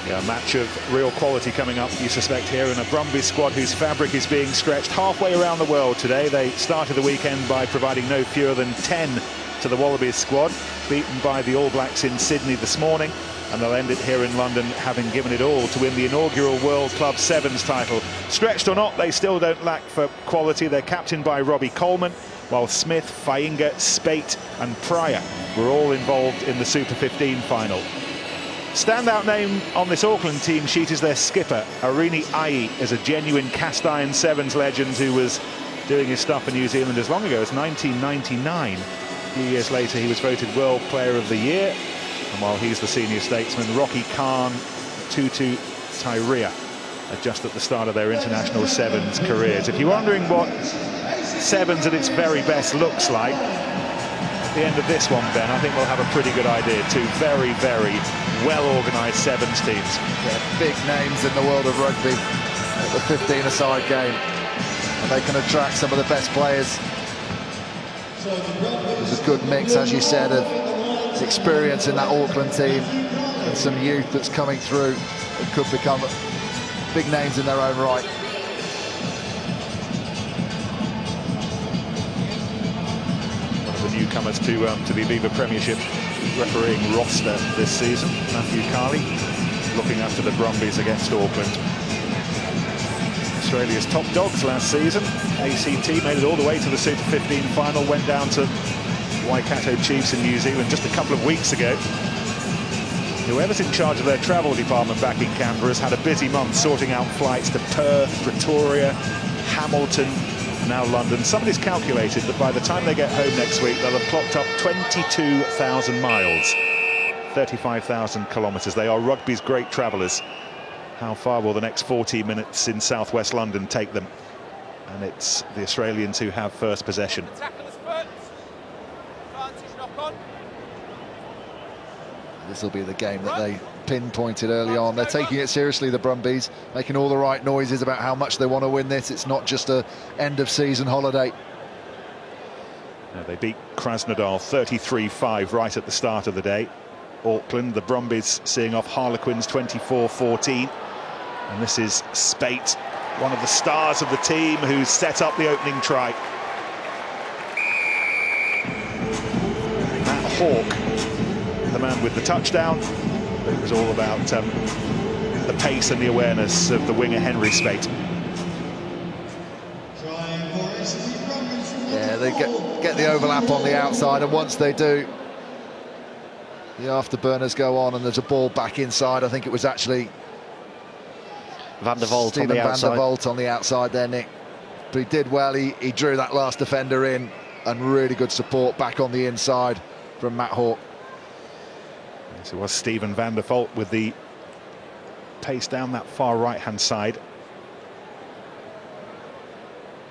Yeah, a match of real quality coming up, you suspect, here in a Brumbies squad whose fabric is being stretched halfway around the world today. They started the weekend by providing no fewer than 10 to the Wallabies squad, beaten by the All Blacks in Sydney this morning, and they'll end it here in London, having given it all to win the inaugural World Club Sevens title. Stretched or not, they still don't lack for quality. They're captained by Robbie Coleman, while Smith, Fainga, Spate and Pryor were all involved in the Super 15 final. Standout name on this Auckland team sheet is their skipper. Arini Ai is a genuine cast iron sevens legend who was doing his stuff in New Zealand as long ago as 1999. A few years later he was voted World Player of the Year, and while he's the senior statesman, Rocky Khan, Tutu Tairia are just at the start of their international sevens careers. If you're wondering what sevens at its very best looks like, at the end of this one, Ben, I think we'll have a pretty good idea. Two very, very well-organised sevens teams. Yeah, big names in the world of rugby at the 15-a-side game. And they can attract some of the best players. There's a good mix, as you said, of experience in that Auckland team and some youth that's coming through that could become big names in their own right. Newcomers to the Aviva Premiership refereeing roster this season, Matthew Carley, looking after the Brumbies against Auckland. Australia's top dogs last season. ACT made it all the way to the Super 15 final, went down to Waikato Chiefs in New Zealand just a couple of weeks ago. Whoever's in charge of their travel department back in Canberra has had a busy month sorting out flights to Perth, Pretoria, Hamilton, now London. Somebody's calculated that by the time they get home next week, they'll have clocked up 22,000 miles, 35,000 kilometres. They are rugby's great travellers. How far will the next 40 minutes in southwest London take them? And it's the Australians who have first possession. This will be the game that they pinpointed early on. They're taking it seriously, the Brumbies, making all the right noises about how much they want to win this. It's not just a end-of-season holiday. Now, they beat Krasnodar 33-5 right at the start of the day. Auckland, the Brumbies seeing off Harlequins 24-14. And this is Spate, one of the stars of the team, who's set up the opening try. Matt Hawke, the man with the touchdown. But it was all about the pace and the awareness of the winger Henry Spate. Yeah, they get the overlap on the outside, and once they do, the afterburners go on, and there's a ball back inside. I think it was actually Van der Vault on the outside. Van der Vault on the outside there, Nick. But he did well. He drew that last defender in, and really good support back on the inside from Matt Hawke. Yes, it was Stephen Van der Vault with the pace down that far right-hand side.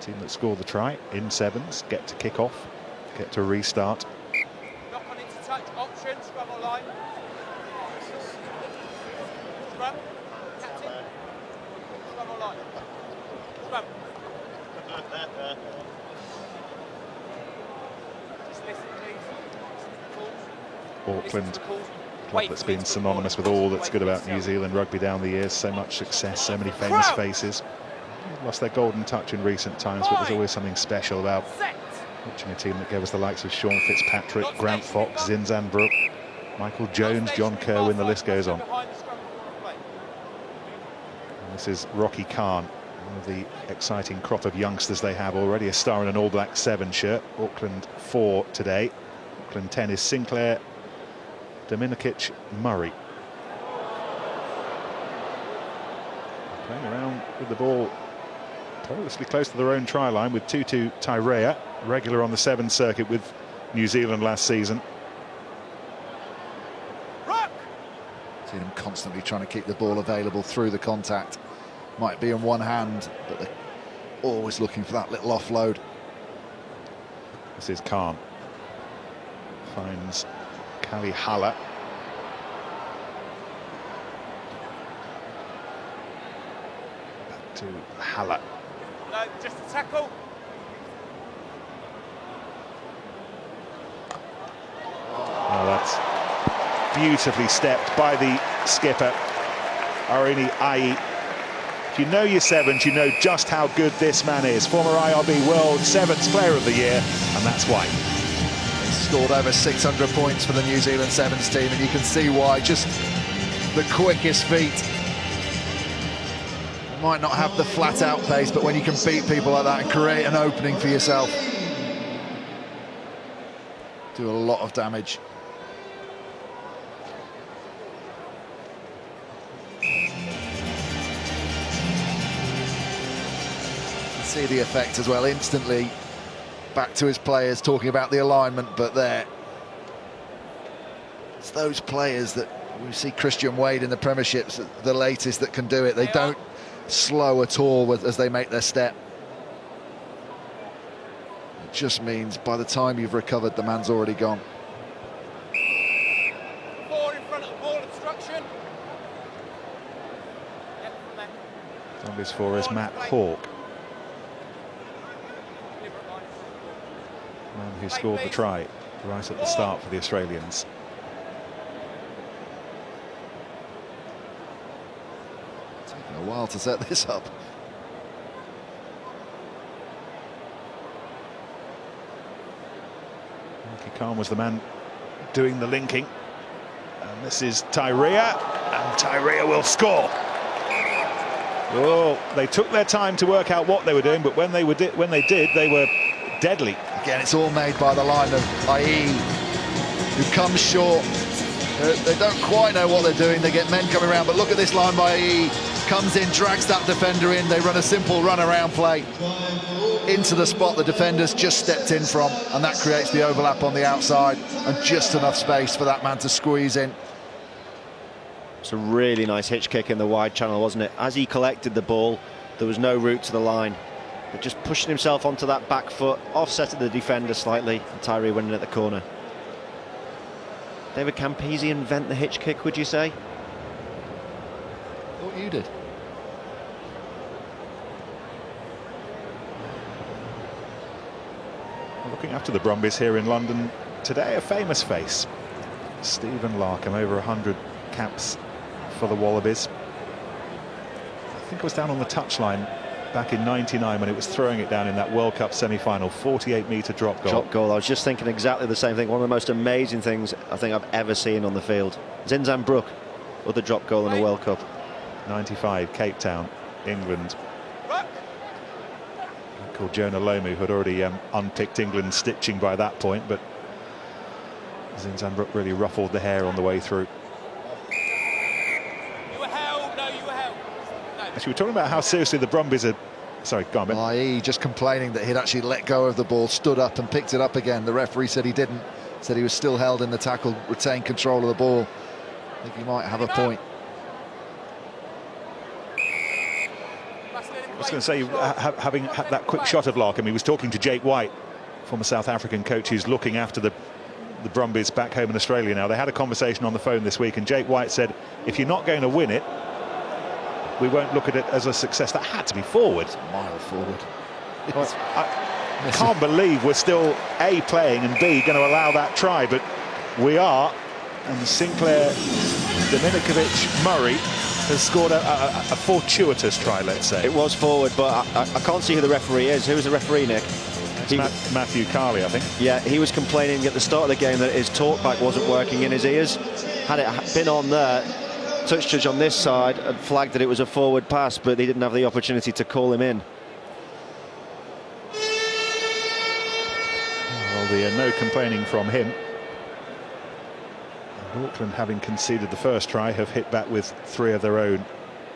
Team that scored the try in sevens get to kick off, get to restart. Knock on into touch, option, scrum or line. Scrum, captain. Scrum or line. Scrum. Just listen, please. Auckland, club that's been synonymous with all that's good about New Zealand rugby down the years. So much success, so many famous faces. Lost their golden touch in recent times, but there's always something special about watching a team that gave us the likes of Sean Fitzpatrick, Grant Fox, Zinzan Brooke, Michael Jones, John Kerwin, the list goes on. And this is Rocky Khan, one of the exciting crop of youngsters they have, already a star in an All Black 7 shirt. Auckland 4 today. Auckland 10 is Sinclair, Dominikic, Murray. Playing around with the ball perilously close to their own try line with Tutu Tairea, regular on the 7 circuit with New Zealand last season. Seen them constantly trying to keep the ball available through the contact. Might be in one hand, but they're always looking for that little offload. This is Khan. Finds Kali Halla. Back to Halla. No, just a tackle. Oh, that's beautifully stepped by the skipper. Arini Ai. If you know your sevens, you know just how good this man is. Former IRB World Sevens Player of the Year, and that's why. He scored over 600 points for the New Zealand Sevens team, and you can see why. Just the quickest feet. You might not have the flat-out pace, but when you can beat people like that and create an opening for yourself, do a lot of damage. See the effect as well, instantly back to his players talking about the alignment, but there it's those players that we see. Christian Wade in the Premierships, the latest, that can do it. They don't slow at all as they make their step. It just means by the time you've recovered, the man's already gone. Forward in front of the ball, obstruction. On this for is Matt Hawke, man who scored the try right at the start for the Australians. Taking a while to set this up. Mikey Khan was the man doing the linking, and this is Tyria, and Tyria will score. Oh, they took their time to work out what they were doing, but when they did, they were deadly. Again, it's all made by the line of IE, who comes short. They don't quite know what they're doing. They get men coming around, but look at this line by IE. Comes in, drags that defender in. They run a simple run-around play into the spot the defender's just stepped in from, and that creates the overlap on the outside and just enough space for that man to squeeze in. It's a really nice hitch kick in the wide channel, wasn't it? As he collected the ball, there was no route to the line. But just pushing himself onto that back foot, offsetting the defender slightly, and Tyree winning at the corner. David Campese invent the hitch kick, would you say? Thought you did. Looking after the Brumbies here in London today, a famous face. Stephen Larkham, over 100 caps for the Wallabies. I think it was down on the touchline back in '99 when it was throwing it down in that World Cup semi-final, 48-metre drop goal. Drop goal, I was just thinking exactly the same thing. One of the most amazing things I think I've ever seen on the field. Zinzan Brook, other drop goal in a World Cup. 95, Cape Town, England. Called Jonah Lomu, who had already unpicked England's stitching by that point, but Zinzan Brook really ruffled the hair on the way through. You were held, no, you were held. No. Actually, we're talking about how seriously the Brumbies are... Sorry, go on, Ben. IE just complaining that he'd actually let go of the ball, stood up and picked it up again. The referee said he didn't, said he was still held in the tackle, retained control of the ball. I think he might have a point. I was going to say, having had that quick shot of Larkham, he was talking to Jake White, former South African coach who's looking after the Brumbies back home in Australia now. They had a conversation on the phone this week, and Jake White said, if you're not going to win it, we won't look at it as a success. That had to be forward. It's a mile forward. I can't believe we're still A, playing, and B, going to allow that try, but we are. And Sinclair Dominicovic-Murray has scored a fortuitous try, let's say. It was forward, but I can't see who the referee is. Who was the referee, Nick? Matthew Carley, I think. Yeah, he was complaining at the start of the game that his talkback wasn't working in his ears. Had it been on there, touch judge on this side had flagged that it was a forward pass, but he didn't have the opportunity to call him in. Well, no complaining from him. And Auckland, having conceded the first try, have hit back with 3 of their own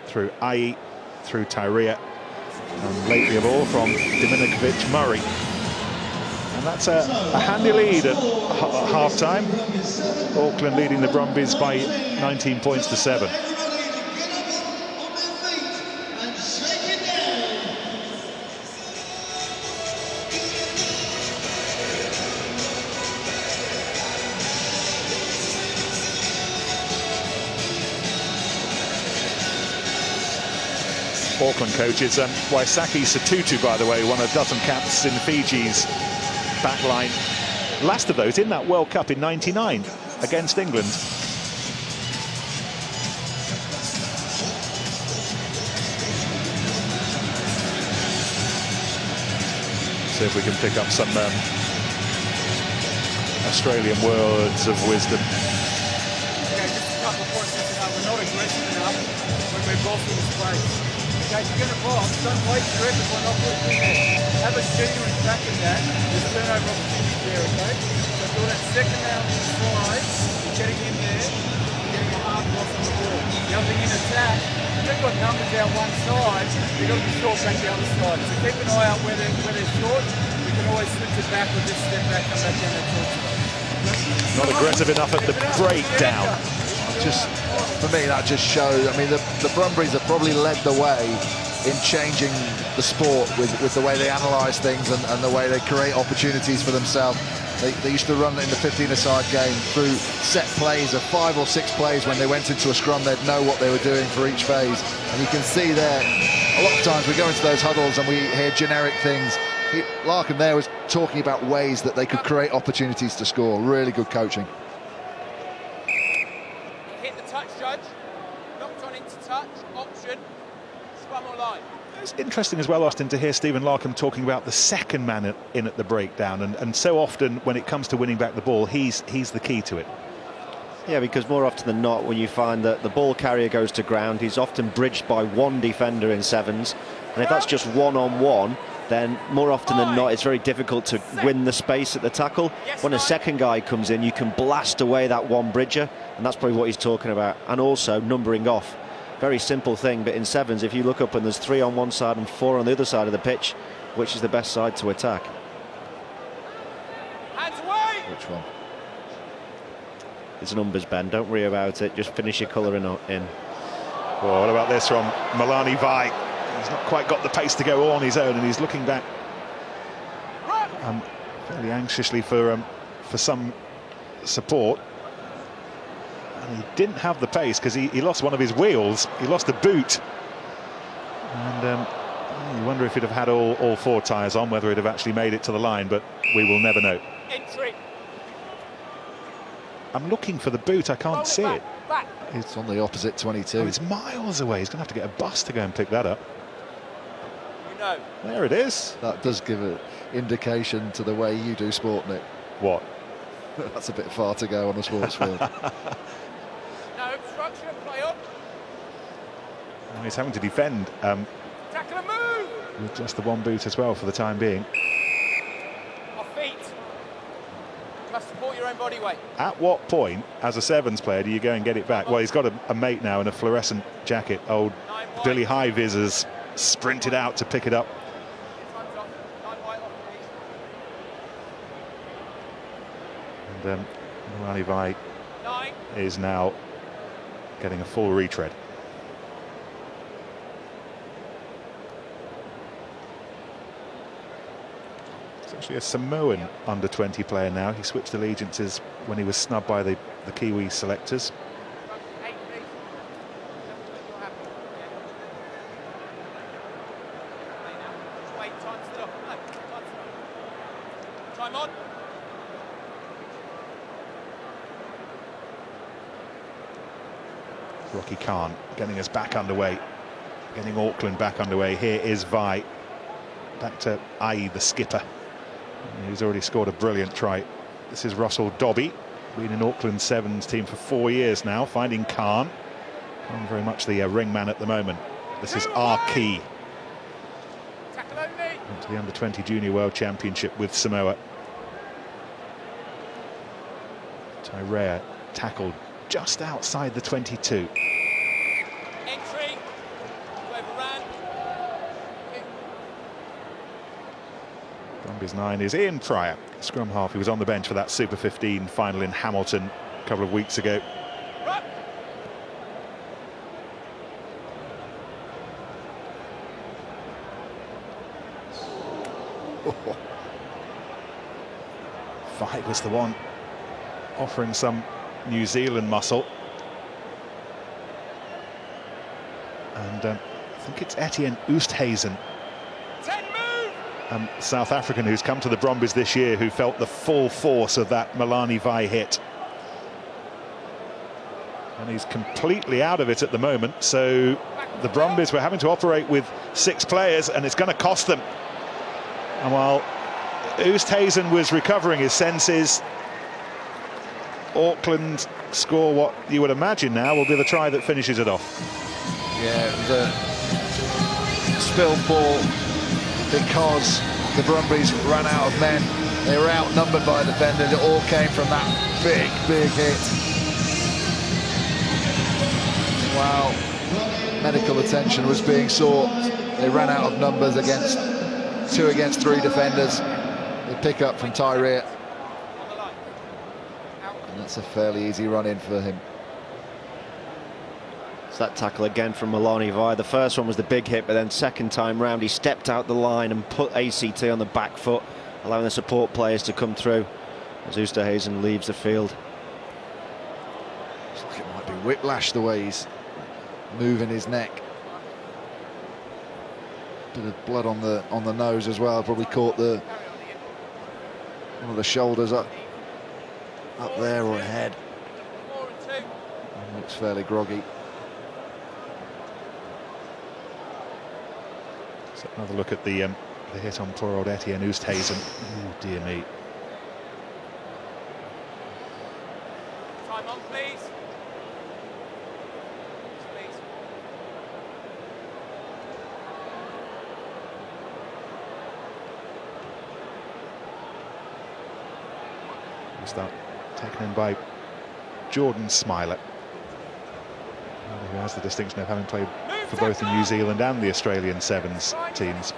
through IE, through Tyria, and lately of all from Dominicovic-Murray. And that's a handy lead at half-time. Auckland leading the Brumbies by 19 points to 7. Auckland coaches, Waisaki Satutu, by the way, won a dozen caps in Fiji's back line. Last of those in that World Cup in '99 against England. See if we can pick up some Australian words of wisdom. Okay, just a couple of points into that. We're not aggressive enough when we're both in this place. Okay, if you're going to box, don't waste your effort by not putting in there. Have a genuine crack in that. There's turnover opportunities there, okay? So do that second down on the side, you're getting in there, you're getting a hard loss on the ball. The other thing in attack, if they've got numbers down one side, they've got to be short back the other side. So keep an eye out where they're short. We can always switch it back with this step back, come back down that short side. Not aggressive enough at the breakdown. Just, for me, that just shows, I mean, the Brumbies have probably led the way in changing the sport with the way they analyse things and the way they create opportunities for themselves. They used to run in the 15-a-side game through set plays of 5 or 6 plays. When they went into a scrum, they'd know what they were doing for each phase. And you can see there, a lot of times we go into those huddles and we hear generic things. Larkham there was talking about ways that they could create opportunities to score. Really good coaching. Hit the touch, Judge. Knocked on into touch. Option. Scrum or line. It's interesting as well, Austin, to hear Stephen Larkham talking about the second man in at the breakdown, and so often when it comes to winning back the ball, he's the key to it. Yeah, because more often than not, when you find that the ball carrier goes to ground, he's often bridged by one defender in sevens, and if that's just one-on-one, then more often than not it's very difficult to win the space at the tackle. When a second guy comes in, you can blast away that one bridger, and that's probably what he's talking about. And also numbering off. Very simple thing, but in sevens, if you look up and there's 3 on one side and 4 on the other side of the pitch, which is the best side to attack? Hands away! Which one? It's numbers, Ben. Don't worry about it. Just finish your colouring in. Well, what about this from Milani Vai? He's not quite got the pace to go on his own, and he's looking back fairly anxiously for some support. And he didn't have the pace because he lost one of his wheels. He lost a boot. And you wonder if he'd have had all 4 tyres on, whether he'd have actually made it to the line, but we will never know. Entry. I'm looking for the boot, I can't see it. Back. It's on the opposite 22. Oh, it's miles away. He's going to have to get a bus to go and pick that up. You know. There it is. That does give an indication to the way you do sport, Nick. What? That's a bit far to go on a sports field. No obstruction, play up. And he's having to defend Tackle and move. with just the one boot as well for the time being. Off feet. You must support your own body weight. At what point, as a sevens player, do you go and get it back? Well, he's got a mate now in a fluorescent jacket. Old Billy High-Vis has sprinted out to pick it up. And Milani Vai is now getting a full retread. It's actually a Samoan under-20 player now. He switched allegiances when he was snubbed by the Kiwi selectors. Time on. Rocky Khan getting us back underway, getting Auckland back underway. Here is Vai, back to Ai, the skipper. He's already scored a brilliant try. This is Russell Dobbie, been in Auckland Sevens team for 4 years now, finding Khan. Khan very much the ring man at the moment. This is Arki. Into the under-20 Junior World Championship with Samoa. Tyrea tackled just outside the 22. Entry. Overran. Brumbies 9 is Ian Pryor, scrum half. He was on the bench for that Super 15 final in Hamilton a couple of weeks ago. Fight was the one offering some New Zealand muscle, and I think it's Etienne Oosthuizen, South African, who's come to the Brumbies this year, who felt the full force of that Milani Vai hit, and he's completely out of it at the moment. So the Brumbies were having to operate with 6 players, and it's going to cost them. And while Oosthuizen was recovering his senses. Auckland score what you would imagine now will be the try that finishes it off. Yeah, it was a spilled ball because the Brumbies ran out of men. They were outnumbered by defenders. It all came from that big hit. Wow. Medical attention was being sought. They ran out of numbers against 2 against 3 defenders. They pick up from Tyree. And that's a fairly easy run in for him. So that tackle again from Milani Vai. The first one was the big hit, but then second time round he stepped out the line and put ACT on the back foot, allowing the support players to come through as Oosthuizen leaves the field. Looks like it might be whiplash the way he's moving his neck. Bit of blood on the nose as well. Probably caught one of the shoulders up there or head. Looks fairly groggy. So another look at the hit on poor old Etienne Oosthuizen. Oh dear me. Time on, please. We start taken in by Jordan Smiler, who has the distinction of having played for both the New Zealand and the Australian Sevens teams.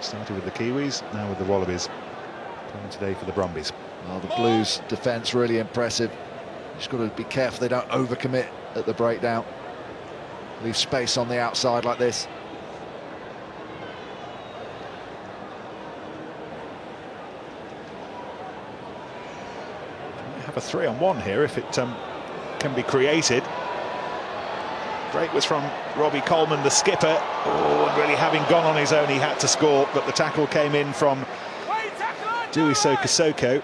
Started with the Kiwis, now with the Wallabies, playing today for the Brumbies. Well, the Blues' defence really impressive. Just got to be careful they don't overcommit at the breakdown. Leave space on the outside like this. We have a 3-on-1 here if it can be created. Break was from Robbie Coleman, the skipper. Oh, and really having gone on his own, he had to score, but the tackle came in from Duiso Kosoko.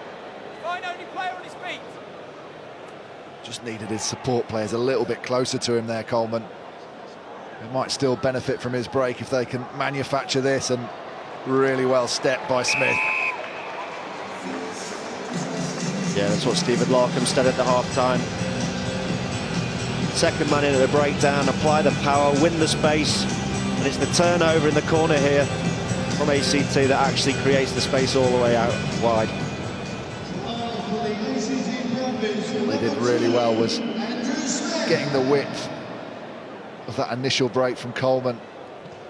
Just needed his support players a little bit closer to him there, Coleman. He might still benefit from his break if they can manufacture this, and really well stepped by Smith. Yeah, that's what Stephen Larkham said at the half-time. Second man in at the breakdown, apply the power, win the space, and it's the turnover in the corner here from ACT that actually creates the space all the way out wide. What they did really well was getting the width of that initial break from Coleman.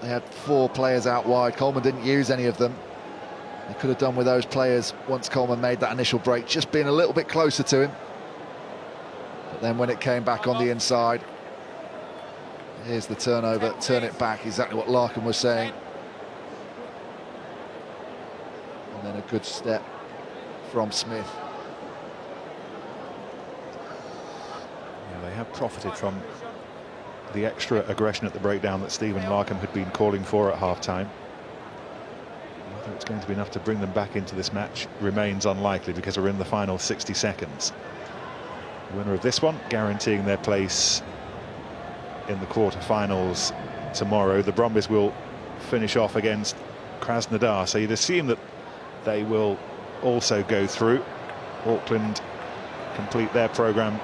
They had 4 players out wide. Coleman didn't use any of them. They could have done with those players once Coleman made that initial break, just being a little bit closer to him. But then when it came back on the inside, here's the turnover, turn it back, exactly what Larkham was saying. And then a good step from Smith. Yeah, they have profited from the extra aggression at the breakdown that Stephen Larkham had been calling for at half-time. Whether it's going to be enough to bring them back into this match remains unlikely, because we're in the final 60 seconds. The winner of this one guaranteeing their place in the quarter-finals tomorrow. The Brumbies will finish off against Krasnodar, so you'd assume that they will also go through. Auckland complete their programme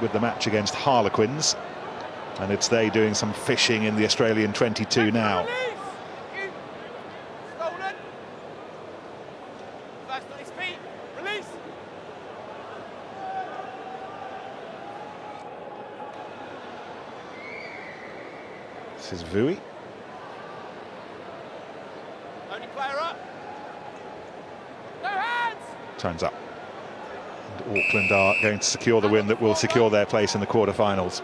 with the match against Harlequins, and it's they doing some fishing in the Australian 22 now. This is Vui. Only player up. No hands. Time's up. And Auckland are going to secure the win that will secure their place in the quarter-finals.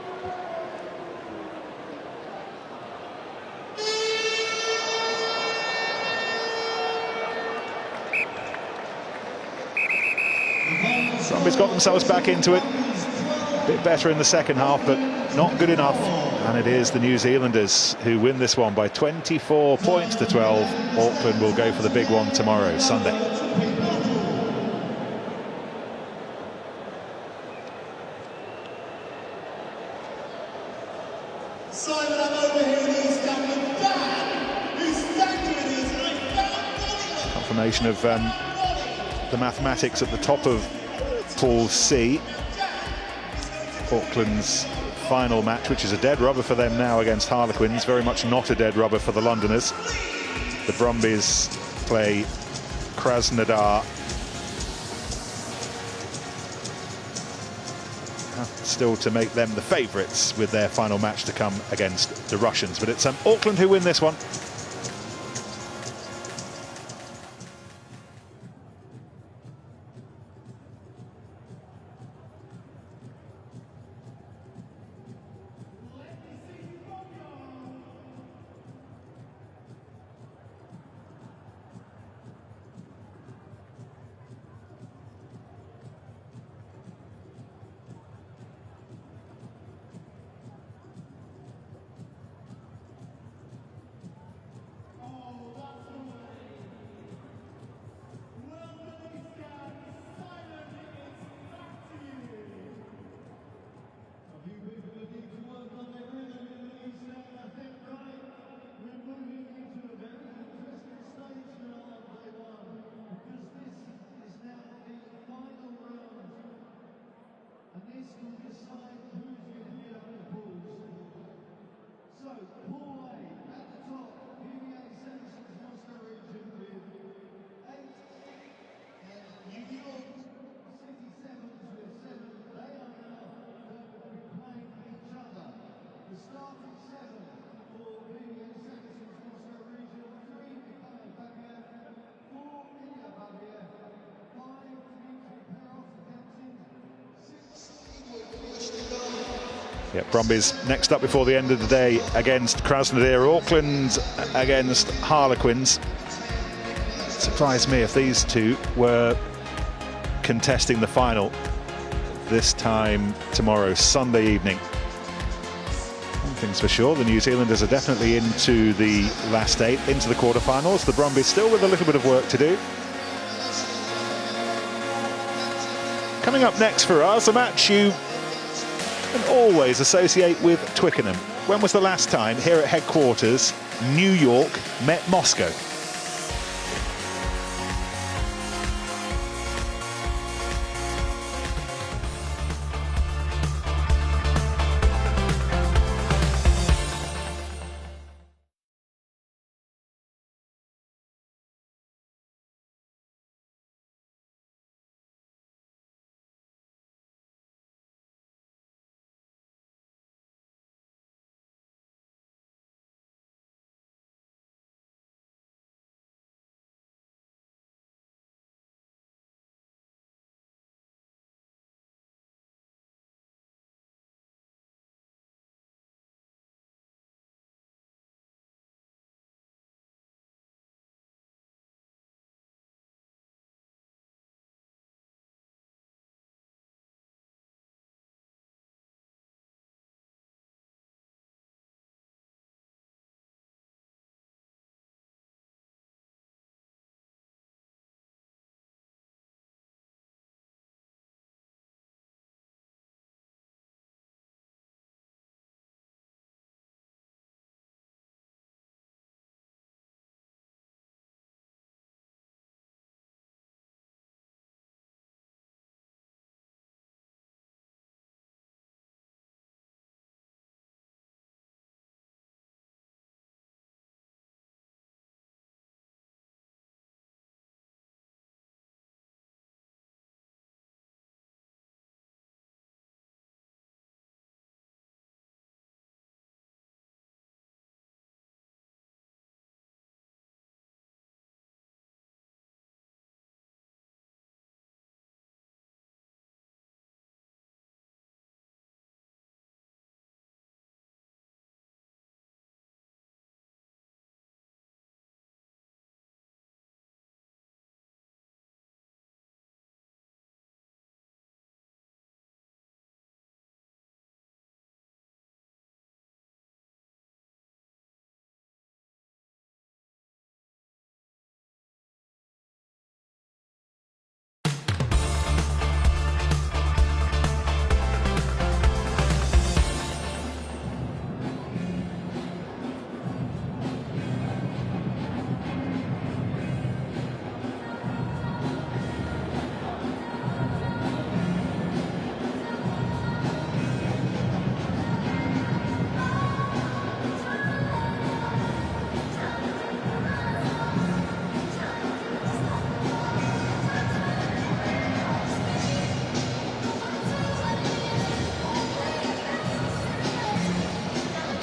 Brumbies got themselves back into it. A bit better in the second half, but not good enough. And it is the New Zealanders who win this one by 24 points to 12. Auckland will go for the big one tomorrow, Sunday. Simon, I'm over here with his captain, Dan, who's standing with his right. Confirmation of the mathematics at the top of Pool C. Auckland's final match, which is a dead rubber for them now against Harlequins, very much not a dead rubber for the Londoners. The Brumbies play Krasnodar. Still to make them the favourites with their final match to come against the Russians, but it's Auckland who win this one. Yeah, Brumbies next up before the end of the day against Krasnodar. Auckland against Harlequins. It surprised me if these two were contesting the final this time tomorrow, Sunday evening. One thing's for sure, the New Zealanders are definitely into the last 8, into the quarterfinals. The Brumbies still with a little bit of work to do. Coming up next for us, a match you can always associate with Twickenham. When was the last time here at headquarters New York met Moscow?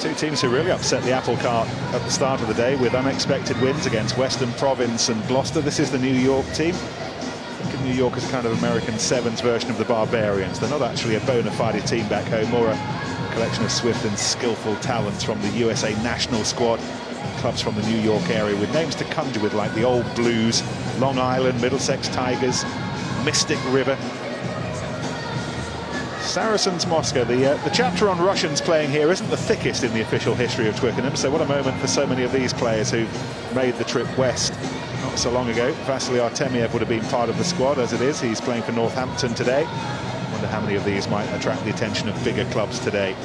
Two teams who really upset the apple cart at the start of the day with unexpected wins against Western Province and Gloucester. This is the New York team. I think of New York as a kind of American Sevens version of the Barbarians. They're not actually a bona fide team back home, or a collection of swift and skillful talents from the USA national squad. Clubs from the New York area with names to conjure with, like the Old Blues, Long Island, Middlesex Tigers, Mystic River. Saracens Moscow. The chapter on Russians playing here isn't the thickest in the official history of Twickenham, so what a moment for so many of these players who've made the trip west not so long ago. Vasily Artemiev would have been part of the squad. As it is, he's playing for Northampton today. Wonder how many of these might attract the attention of bigger clubs today.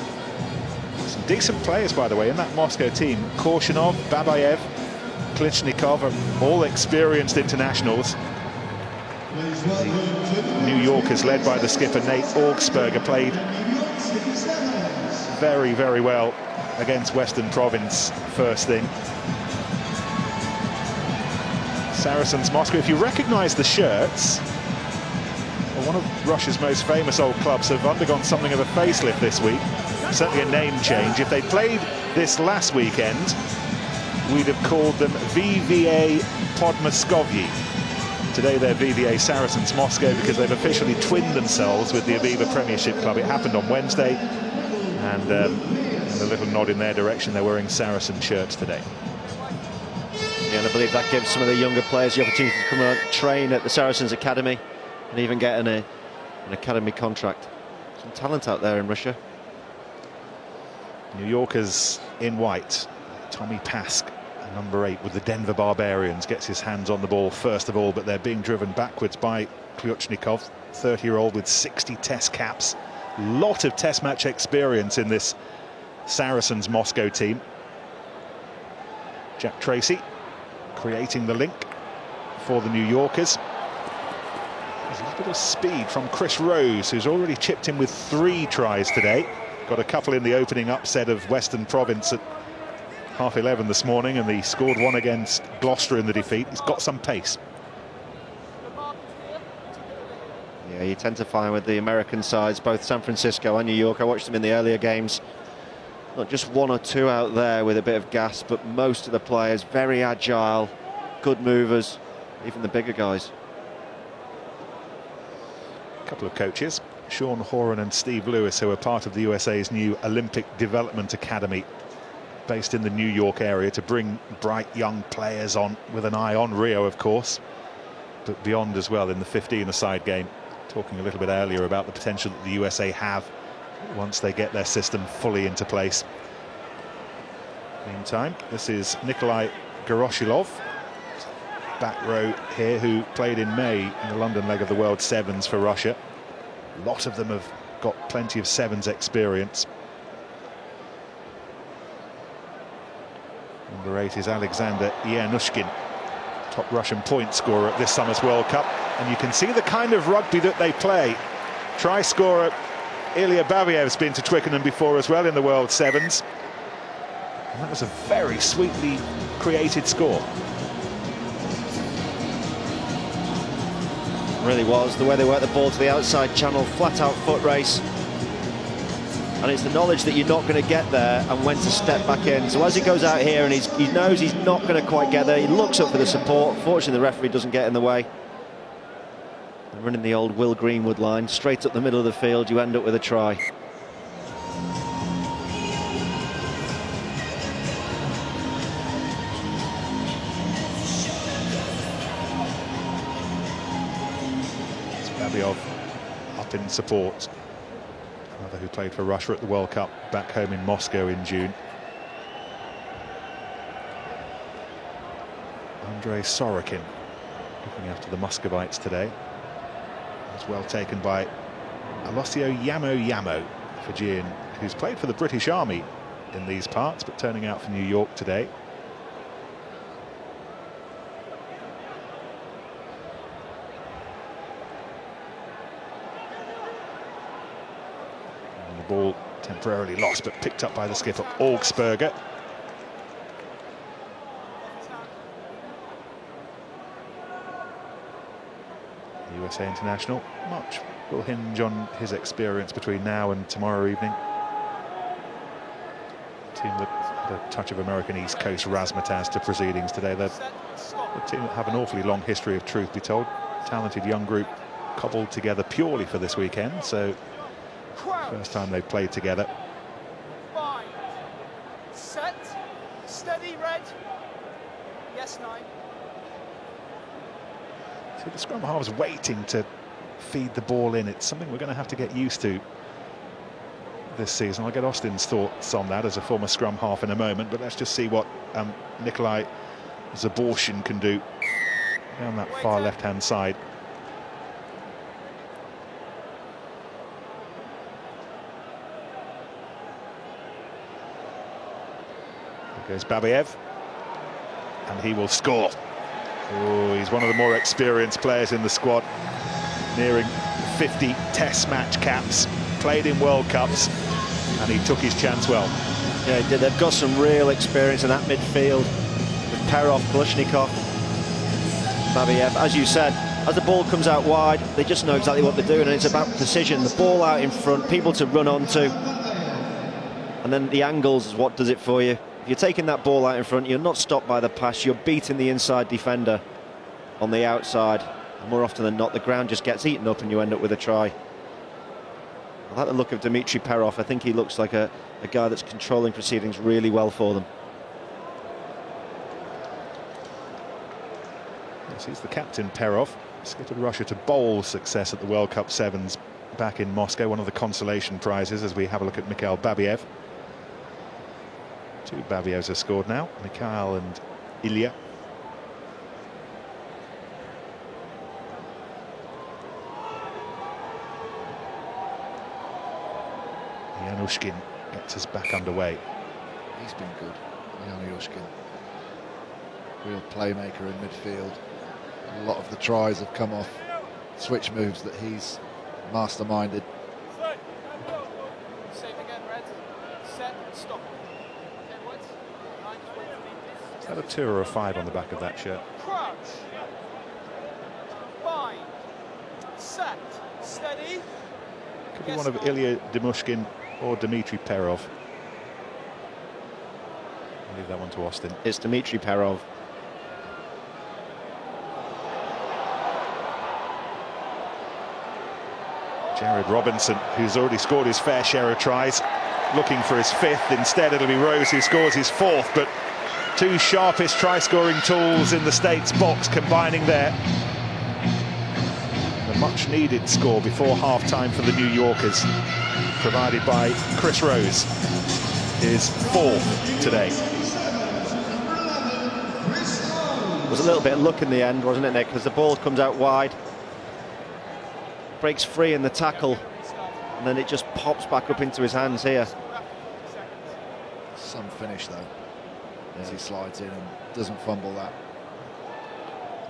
Some decent players, by the way, in that Moscow team. Korshinov, Babayev, Klitschnikov are all experienced internationals. The New Yorkers, led by the skipper Nate Augsburger, played very, very well against Western Province first thing. Saracens Moscow, if you recognise the shirts, one of Russia's most famous old clubs have undergone something of a facelift this week. Certainly a name change. If they played this last weekend, we'd have called them VVA Podmoskovyi. Today they're VVA Saracens Moscow because they've officially twinned themselves with the Aviva Premiership Club. It happened on Wednesday, and a little nod in their direction, they're wearing Saracen shirts today. Yeah, and I believe that gives some of the younger players the opportunity to come and train at the Saracens Academy and even get an academy contract. Some talent out there in Russia. New Yorkers in white. Tommy Pask, number 8 with the Denver Barbarians, gets his hands on the ball first of all, but they're being driven backwards by Klitschnikov, 30-year-old with 60 test caps. Lot of test match experience in this Saracens Moscow team. Jack Tracy creating the link for the New Yorkers. There's a little bit of speed from Chris Rose, who's already chipped in with 3 tries today. Got a couple in the opening upset of Western Province at 11:30 this morning, and he scored one against Gloucester in the defeat. He's got some pace. Yeah, you tend to find with the American sides, both San Francisco and New York, I watched them in the earlier games, not just 1 or 2 out there with a bit of gas, but most of the players very agile, good movers, even the bigger guys. A couple of coaches, Sean Horan and Steve Lewis, who are part of the USA's new Olympic Development Academy, based in the New York area, to bring bright young players on with an eye on Rio, of course, but beyond as well in the 15-a-side game. Talking a little bit earlier about the potential that the USA have once they get their system fully into place. Meantime, this is Nikolai Goroshilov, back row here, who played in May in the London leg of the World Sevens for Russia. A lot of them have got plenty of Sevens experience. Number 8 is Alexander Yanushkin, top Russian point scorer at this summer's World Cup. And you can see the kind of rugby that they play. Try scorer Ilya Babayev's been to Twickenham before as well in the World Sevens. And that was a very sweetly created score. Really was. The way they worked the ball to the outside channel, flat out foot race. And it's the knowledge that you're not going to get there and when to step back in. So as he goes out here and he knows he's not going to quite get there, he looks up for the support. Fortunately, the referee doesn't get in the way. And running the old Will Greenwood line, straight up the middle of the field, you end up with a try. It's Babayov up in support. Another who played for Russia at the World Cup back home in Moscow in June. Andrei Sorokin looking after the Muscovites today. It's well taken by Alosio Yamo, Fijian, who's played for the British Army in these parts, but turning out for New York today. Ball temporarily lost, but picked up by the skipper Augsburger. The USA international, much will hinge on his experience between now and tomorrow evening. team that had a touch of American East Coast razzmatazz to proceedings today. They're a team that have an awfully long history of truth be told. Talented young group cobbled together purely for this weekend, so first time they've played together. Fine. Set. Steady, red. Yes, 9. So the scrum halves waiting to feed the ball in. It's something we're going to have to get used to this season. I'll get Austin's thoughts on that as a former scrum half in a moment, but let's just see what Nikolai Zaborshin can do down that far left-hand side. There goes Babiev, and he will score. Oh, he's one of the more experienced players in the squad, nearing 50 test match caps, played in World Cups, and he took his chance well. Yeah, he did. They've got some real experience in that midfield with Perov, Kalashnikov, Babiev. As you said, as the ball comes out wide, they just know exactly what they're doing, and it's about precision. The ball out in front, people to run onto, and then the angles is what does it for you. If you're taking that ball out in front, you're not stopped by the pass, you're beating the inside defender on the outside. And more often than not, the ground just gets eaten up and you end up with a try. I like the look of Dmitry Perov. I think he looks like a guy that's controlling proceedings really well for them. Yes, he's the captain, Perov. Skittered Russia to bowl success at the World Cup Sevens back in Moscow, one of the consolation prizes as we have a look at Mikhail Babiev. 2 Babievs have scored now, Mikhail and Ilya. Yanushkin gets us back underway. He's been good, Yanushkin. Real playmaker in midfield. A lot of the tries have come off switch moves that he's masterminded. Save again, red. Set. Stop. Is that a 2 or a 5 on the back of that shirt? Crouch. Bind. Set. Steady. Could be one of Ilya Demushkin or Dmitry Perov. I'll leave that one to Austin. It's Dmitry Perov. Jared Robinson, who's already scored his fair share of tries, looking for his 5th. Instead, it'll be Rose who scores his 4th, but 2 sharpest try-scoring tools in the States box combining there. The much-needed score before half-time for the New Yorkers, provided by Chris Rose, his 4th today. It was a little bit of luck in the end, wasn't it, Nick? Because the ball comes out wide, breaks free in the tackle, and then it just pops back up into his hands here. Some finish though, as he slides in and doesn't fumble that.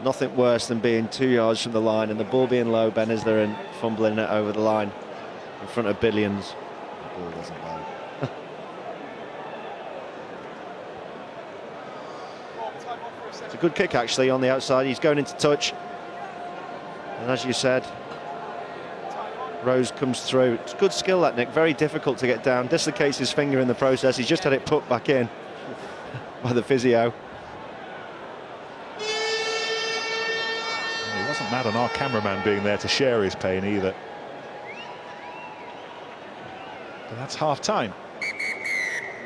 Nothing worse than being 2 yards from the line and the ball being low, Ben Isler, and fumbling it over the line in front of billions. The ball wasn't low. It's a good kick actually on the outside. He's going into touch, and as you said, Rose comes through. It's good skill that, Nick. Very difficult to get down. Dislocates his finger in the process. He's just had it put back in by the physio. He wasn't mad on our cameraman being there to share his pain either. But that's half-time.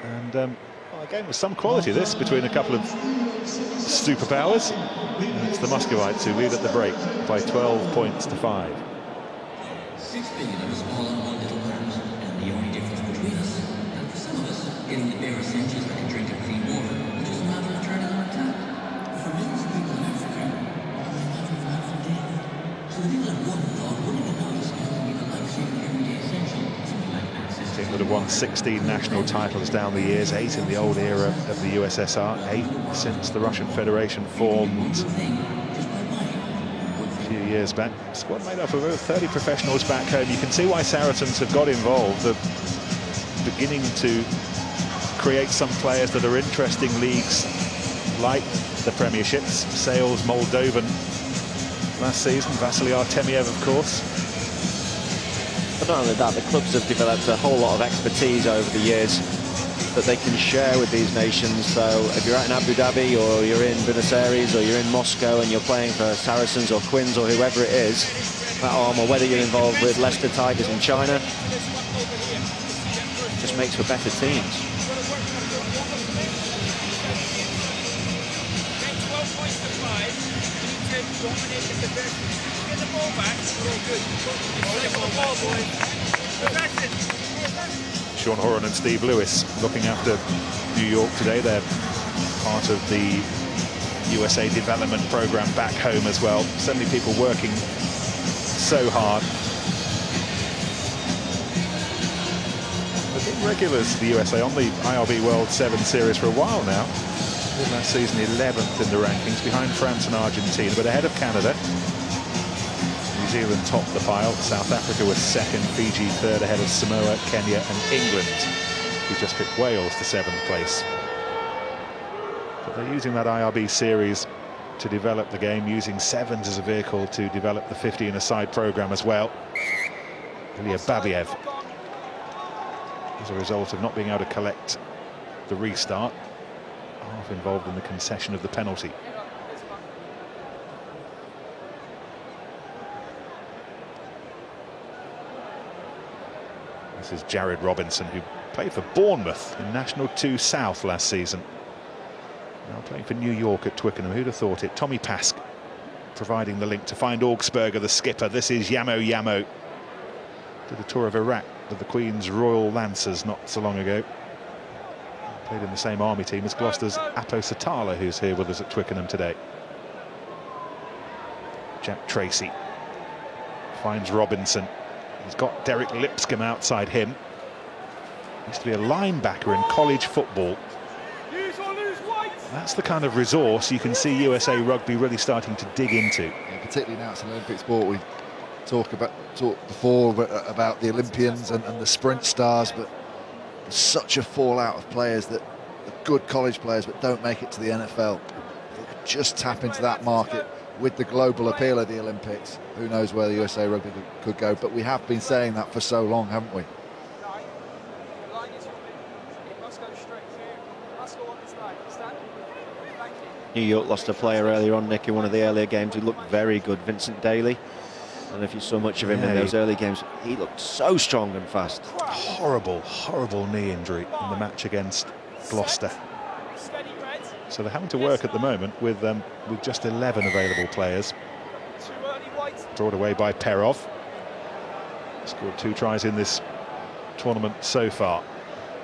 And well, again, with some quality this between a couple of superpowers. And it's the Muscovites who lead at the break by 12 points to 5. 6 billion of us all on one little planet, and the only difference between us, and for some of us, getting the bare essentials like a drink of clean water, which is a matter of turning on a tap. For millions of people in Africa, all they matter of life and death. So the people at one thought, wouldn't it be nice to have a life-saving everyday essential, something like access to... Team that have won 16 national titles down the years, 8 in the old era of the USSR, 8 since the Russian Federation formed a few years back. Squad made up of over 30 professionals back home. You can see why Saracens have got involved. They're beginning to create some players that are interesting leagues like the Premierships. Sales Moldovan last season, Vasily Artemiev of course. But not only that, the clubs have developed a whole lot of expertise over the years. that they can share with these nations. So if you're out in Abu Dhabi or you're in Buenos Aires or you're in Moscow and you're playing for Saracens or Quins or whoever it is, that arm, or whether you're involved with Leicester Tigers in China, it just makes for better teams. Sean Horan and Steve Lewis looking after New York today. They're part of the USA development program back home as well. So many people working so hard. They've been regulars for the USA on the IRB World 7 Series for a while now. Last season 11th in the rankings, behind France and Argentina, but ahead of Canada. New Zealand topped the pile. South Africa was second, Fiji third, ahead of Samoa, Kenya and England, who just picked Wales to 7th place. But they're using that IRB series to develop the game, using sevens as a vehicle to develop the 50-a-side program as well. Ilya Babiev, as a result of not being able to collect the restart, half involved in the concession of the penalty. This is Jared Robinson, who played for Bournemouth in National 2 South last season. Now playing for New York at Twickenham. Who'd have thought it? Tommy Pask providing the link to find Augsburger, the skipper. This is Yamo Yamo. Did a tour of Iraq with the Queen's Royal Lancers not so long ago. Played in the same army team as Gloucester's Apo Satala, who's here with us at Twickenham today. Jack Tracy finds Robinson. He's got Derek Lipscomb outside him. Used to be a linebacker in college football. That's the kind of resource you can see USA Rugby really starting to dig into. Yeah, particularly now it's an Olympic sport. We talked before about the Olympians and the sprint stars, but there's such a fallout of players that are good college players but don't make it to the NFL. If they could just tap into that market with the global appeal of the Olympics, who knows where the USA Rugby could go. But we have been saying that for so long, haven't we? New York lost a player earlier on, Nick, in one of the earlier games who looked very good, Vincent Daly. I don't know if you saw much of him in those early games. He looked so strong and fast. Horrible, horrible knee injury in the match against Gloucester. So they're having to work at the moment with just 11 available players. Brought away by Perov. Scored 2 tries in this tournament so far.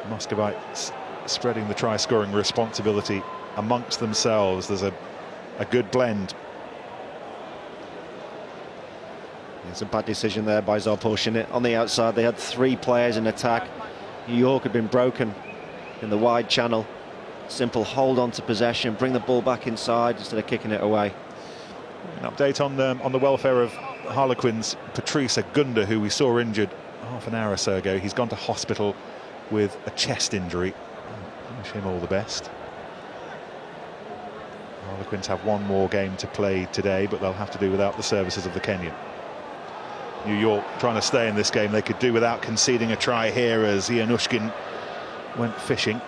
Muscovites spreading the try-scoring responsibility amongst themselves. There's a good blend. It's a bad decision there by Zorportionit. On the outside, they had 3 players in attack. New York had been broken in the wide channel. Simple hold on to possession, bring the ball back inside instead of kicking it away. An update on the welfare of Harlequins' Patrice Agunda, who we saw injured half an hour or so ago. He's gone to hospital with a chest injury. I wish him all the best. Harlequins have one more game to play today, but they'll have to do without the services of the Kenyan. New York trying to stay in this game. They could do without conceding a try here as Ianushkin went fishing.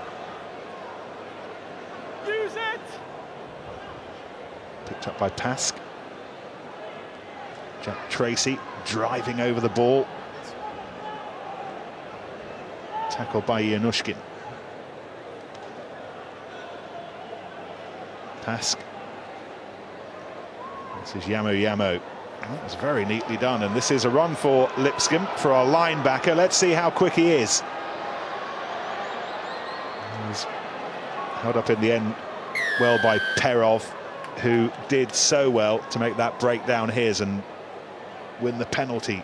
Picked up by Pask. Jack Tracy driving over the ball. Tackled by Ianushkin. Pask. This is Yamo Yamo. That was very neatly done, and this is a run for Lipscomb, for our linebacker. Let's see how quick he is. He's held up in the end well by Perov, who did so well to make that breakdown his and win the penalty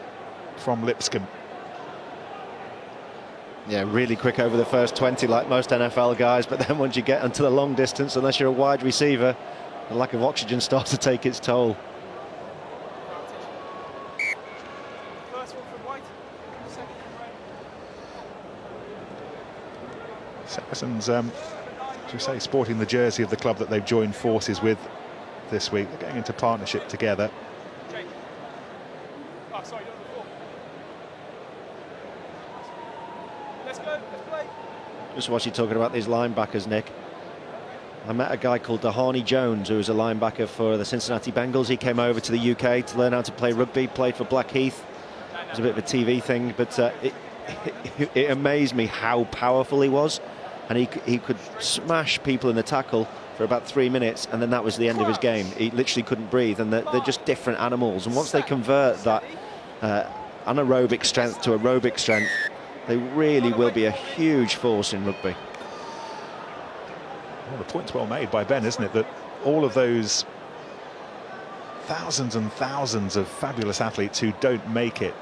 from Lipscomb. Yeah, really quick over the first 20 like most NFL guys, but then once you get onto the long distance, unless you're a wide receiver, the lack of oxygen starts to take its toll. Saracens, to say, sporting the jersey of the club that they've joined forces with this week. They're going into partnership together. Just whilst you're talking about these linebackers, Nick, I met a guy called Dahani Jones, who was a linebacker for the Cincinnati Bengals. He came over to the UK to learn how to play rugby, played for Blackheath. It was a bit of a TV thing, but it amazed me how powerful he was. And he could smash people in the tackle for about 3 minutes, and then that was the end of his game. He literally couldn't breathe, and they're just different animals. And once they convert that anaerobic strength to aerobic strength, they really will be a huge force in rugby. Well, the point's well made by Ben, isn't it, that all of those thousands and thousands of fabulous athletes who don't make it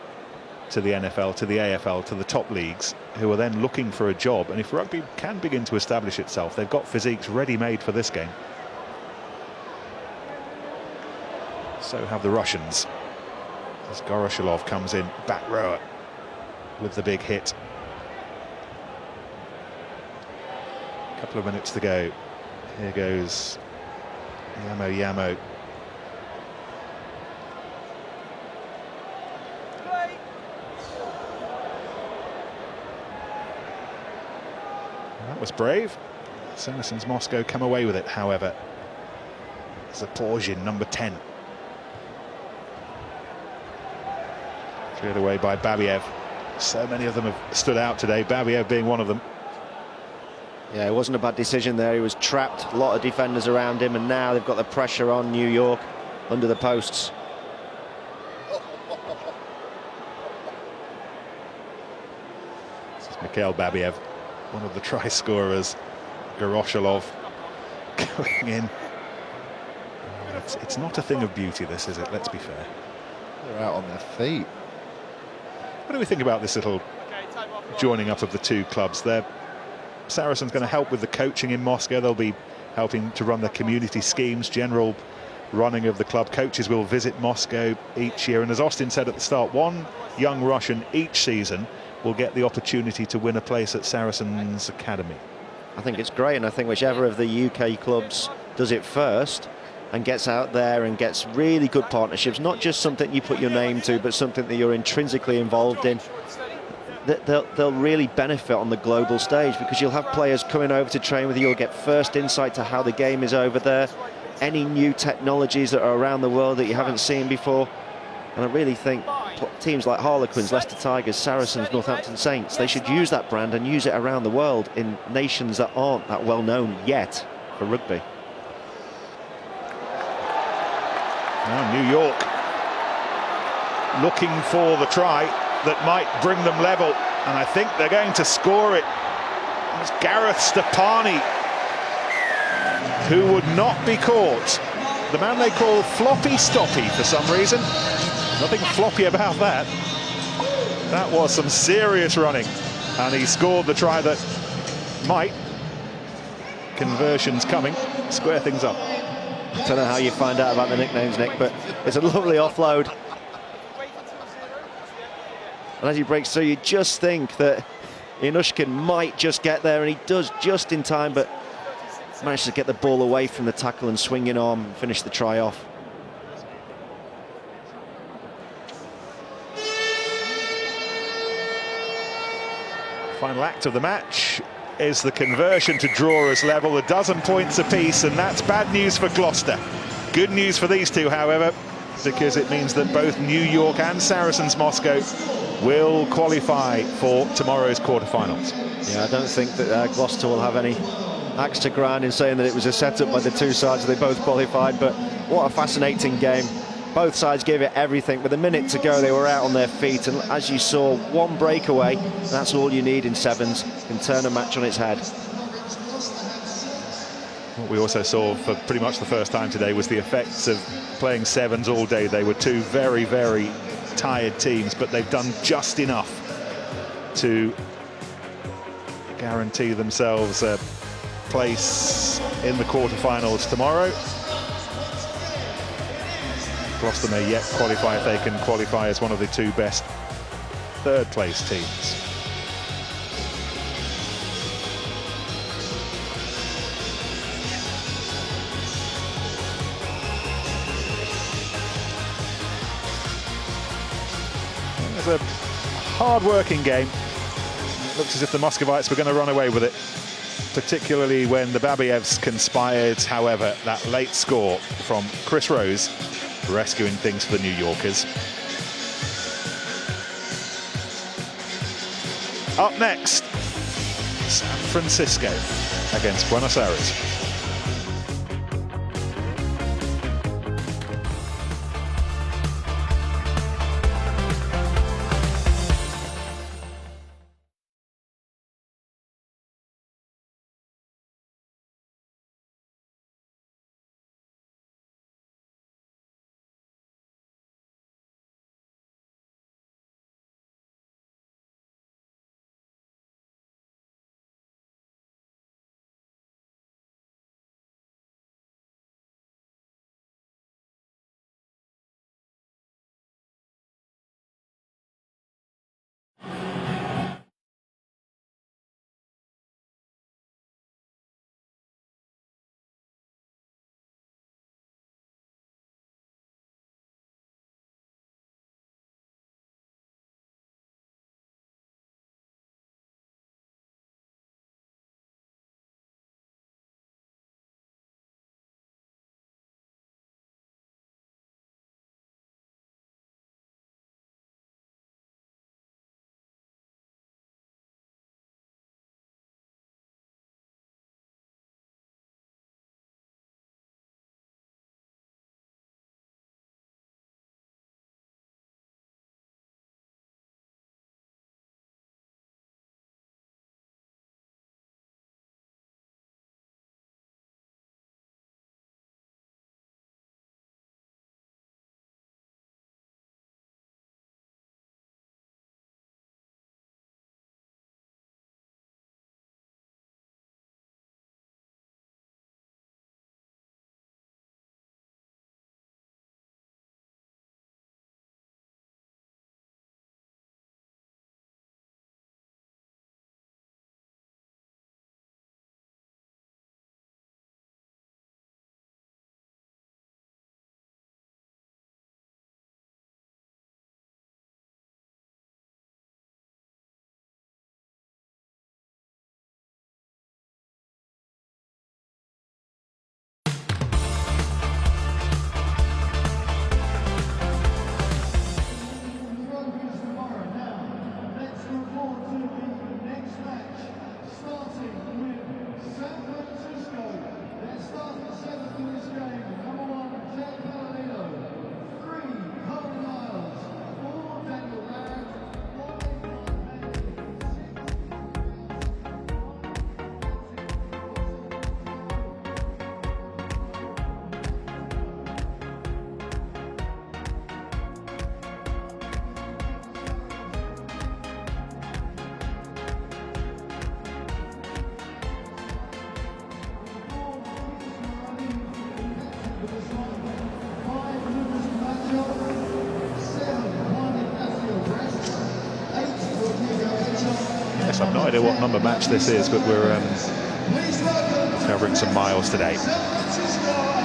to the NFL, to the AFL, to the top leagues, who are then looking for a job, and if rugby can begin to establish itself, they've got physiques ready-made for this game. So have the Russians, as Goroshilov comes in, back rower, with the big hit. A couple of minutes to go. Here goes Yamo. That was brave. Saracens Moscow come away with it, however. Zaporzhin, number 10. Cleared away by Babiev. So many of them have stood out today, Babiev being one of them. Yeah, it wasn't a bad decision there. He was trapped, a lot of defenders around him, and now they've got the pressure on New York under the posts. This is Mikhail Babiev, one of the try scorers. Goroshilov going in. It's not a thing of beauty, this, is it? Let's be fair. They're out on their feet. What do we think about this little joining up of the two clubs? Saracens going to help with the coaching in Moscow. They'll be helping to run the community schemes, general running of the club. Coaches will visit Moscow each year, and as Austin said at the start, one young Russian each season will get the opportunity to win a place at Saracens Academy. I think it's great, and I think whichever of the UK clubs does it first and gets out there and gets really good partnerships, not just something you put your name to, but something that you're intrinsically involved in, they'll really benefit on the global stage, because you'll have players coming over to train with you. You'll get first insight to how the game is over there, any new technologies that are around the world that you haven't seen before. And I really think teams like Harlequins, Leicester Tigers, Saracens, Northampton Saints, they should use that brand and use it around the world in nations that aren't that well known yet for rugby. Now New York looking for the try that might bring them level, and I think they're going to score it. It's Gareth Stepani, who would not be caught. The man they call Floppy Stoppy for some reason. Nothing floppy about that. That was some serious running, and he scored the try that might, conversions coming, square things up. I don't know how you find out about the nicknames, Nick, but it's a lovely offload. And as he breaks through, you just think that Inushkin might just get there, and he does just in time, but managed to get the ball away from the tackle and swinging arm and finish the try off. Final act of the match is the conversion to draw us level, a dozen points apiece, and that's bad news for Gloucester. Good news for these two, however, because it means that both New York and Saracens Moscow will qualify for tomorrow's quarterfinals. Yeah, I don't think that Gloucester will have any axe to grind in saying that it was a setup by the two sides. They both qualified, but what a fascinating game. Both sides gave it everything. With a minute to go, they were out on their feet, and as you saw, one breakaway, that's all you need in sevens, can turn a match on its head. What we also saw for pretty much the first time today was the effects of playing sevens all day. They were two very, very tired teams, but they've done just enough to guarantee themselves a place in the quarterfinals tomorrow. Gloucester may yet qualify if they can qualify as one of the two best third-place teams. It's a hard-working game. Looks as if the Muscovites were going to run away with it, particularly when the Babievs conspired. However, that late score from Chris Rose rescuing things for the New Yorkers. Up next, San Francisco against Buenos Aires. I've no idea what number match this is, but we're covering some miles today.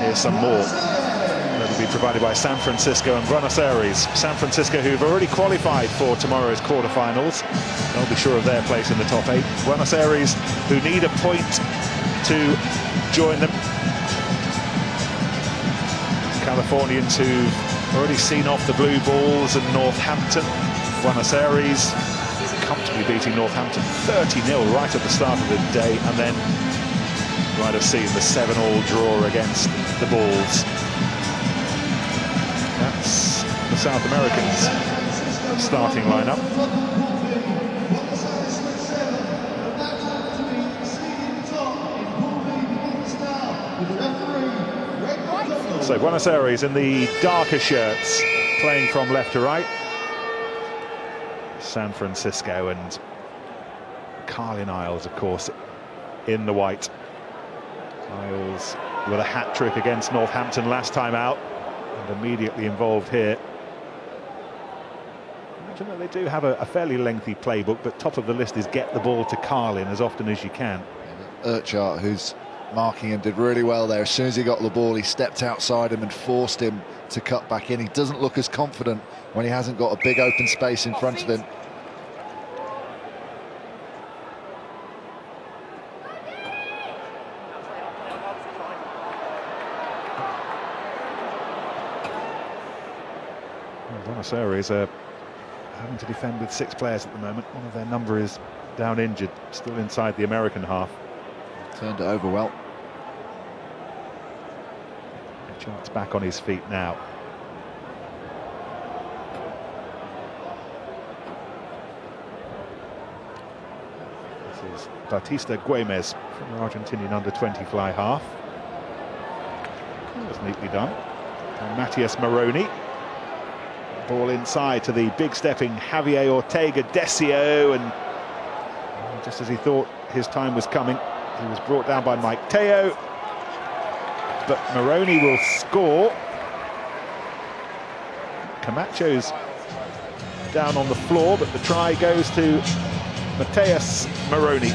Here's some more that will be provided by San Francisco and Buenos Aires. San Francisco, who've already qualified for tomorrow's quarterfinals, they'll be sure of their place in the top 8. Buenos Aires, who need a point to join them. Californians who've already seen off the Blue Balls and Northampton. Buenos Aires comfortably beating Northampton 30-0 right at the start of the day, and then you might have seen the 7-all draw against the Balls. That's the South Americans starting lineup. So Buenos Aires in the darker shirts, playing from left to right. San Francisco and Carlin Isles, of course, in the white. Isles with a hat-trick against Northampton last time out, and immediately involved here. Imagine that they do have a fairly lengthy playbook, but top of the list is get the ball to Carlin as often as you can. Urquhart, who's marking him, did really well there. As soon as he got the ball, he stepped outside him and forced him to cut back in. He doesn't look as confident when he hasn't got a big open space in front of him. Buenos Aires are having to defend with 6 players at the moment. One of their number is down injured, still inside the American half. Turned it over well. Chart's back on his feet now. This is Batista Güemes from the Argentinian under-20 fly half. That was neatly done. And Matias Moroni. Ball inside to the big stepping Javier Ortega Decio, and just as he thought his time was coming, he was brought down by Mike Teo. But Moroni will score. Camacho's down on the floor, but the try goes to Matias Moroni.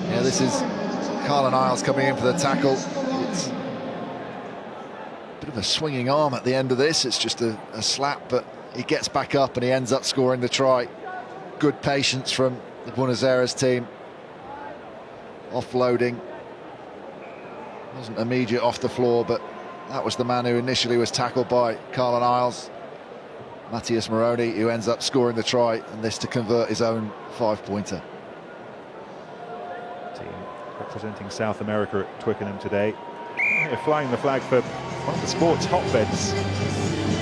Yeah, this is Carlin Isles coming in for the tackle. It's a bit of a swinging arm at the end of this. It's just a slap, but he gets back up and he ends up scoring the try. Good patience from the Buenos Aires team. Offloading. Wasn't immediate off the floor, but that was the man who initially was tackled by Carlin Isles. Matias Moroni, who ends up scoring the try, and this to convert his own 5-pointer. Team representing South America at Twickenham today. They're flying the flag for one of the sports hotbeds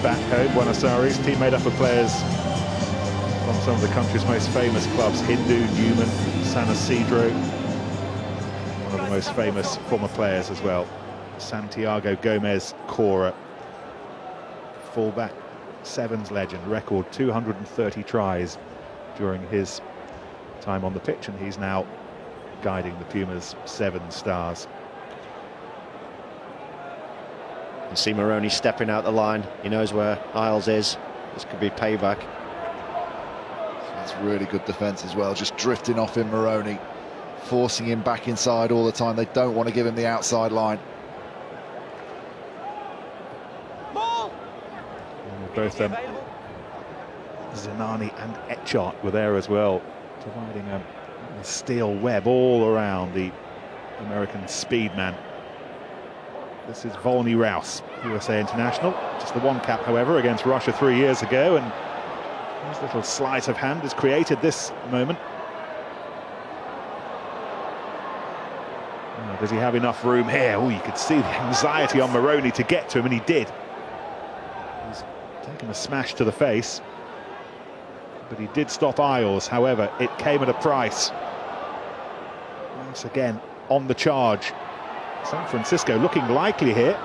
back home, Buenos Aires. Team made up of players from some of the country's most famous clubs: Hindu, Newman, San Isidro. One of the most famous former players as well, Santiago Gomez Cora, fullback, Sevens legend, record 230 tries during his time on the pitch, and he's now guiding the Pumas 7 stars. You see Moroni stepping out the line. He knows where Isles is. This could be payback. That's really good defence as well, just drifting off in Moroni, forcing him back inside all the time. They don't want to give him the outside line. Both Zinani and Etchart were there as well, providing a steel web all around the American speed man. This is Volney Rouse, USA international. Just the one cap, however, against Russia 3 years ago, and his little sleight of hand has created this moment. Oh, does he have enough room here? Oh, you could see the anxiety on Moroni to get to him, and he did. He's taken a smash to the face, but he did stop Isles. However, it came at a price. Once again, on the charge. San Francisco looking likely here.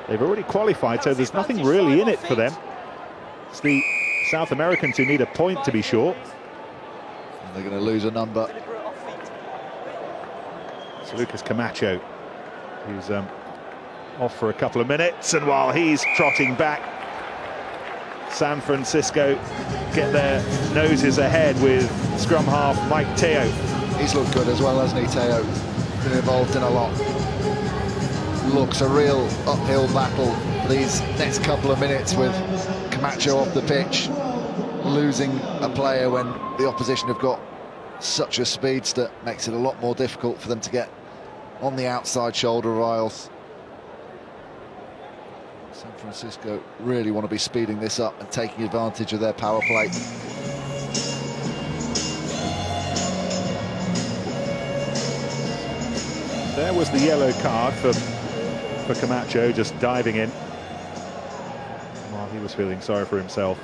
They've already qualified, so there's nothing really in it for them. It's the South Americans who need a point, to be sure. And they're going to lose a number. It's Lucas Camacho, who's off for a couple of minutes, and while he's trotting back, San Francisco get their noses ahead with scrum half Mike Teo. He's looked good as well, hasn't he, Teo? Been involved in a lot. Looks a real uphill battle for these next couple of minutes with Camacho off the pitch, losing a player when the opposition have got such a speedster. Makes it a lot more difficult for them to get on the outside shoulder of Isles. San Francisco really want to be speeding this up and taking advantage of their power play. There was the yellow card for Camacho, just diving in while he was feeling sorry for himself.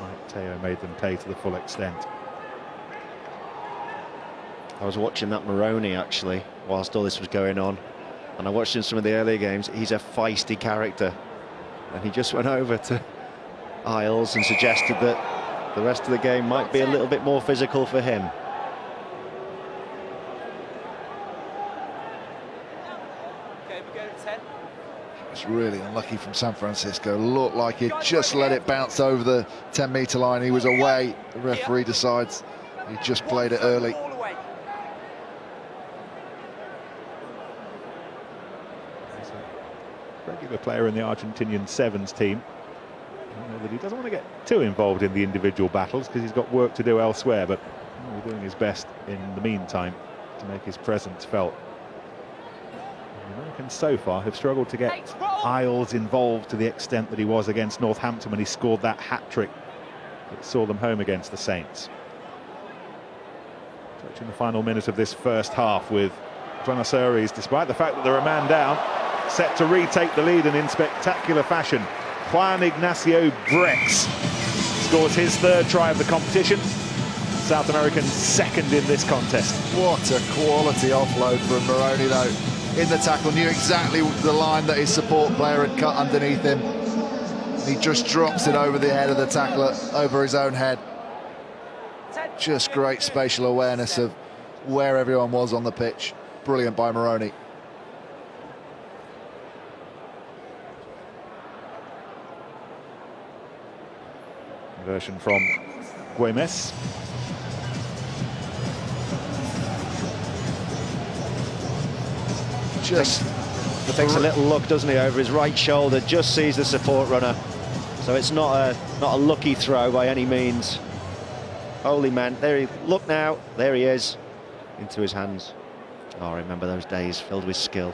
Mike Teo made them pay to the full extent. I was watching that Moroni actually whilst all this was going on, and I watched him some of the earlier games. He's a feisty character, and he just went over to Isles and suggested that the rest of the game might be a little bit more physical for him. It's really unlucky from San Francisco. Looked like he just let it bounce over the 10-metre line. He was away. The referee decides he just played it early. He's a regular player in the Argentinian Sevens team. I know that he doesn't want to get too involved in the individual battles because he's got work to do elsewhere, but he's doing his best in the meantime to make his presence felt The Americans so far have struggled to get Isles involved to the extent that he was against Northampton when he scored that hat-trick that saw them home against the Saints. Touching the final minute of this first half with Buenos Aires, despite the fact that they're a man down, set to retake the lead, and in spectacular fashion Juan Ignacio Brex scores his third try of the competition. South Americans second in this contest. What a quality offload from Moroni though. In the tackle, knew exactly the line that his support player had cut underneath him. He just drops it over the head of the tackler, over his own head. Just great spatial awareness of where everyone was on the pitch. Brilliant by Moroni. Version from Güemes. Just takes a little look, doesn't he, over his right shoulder, just sees the support runner. So it's not a lucky throw by any means. Holy man, there he, look now, there he is, into his hands. Oh, I remember those days filled with skill.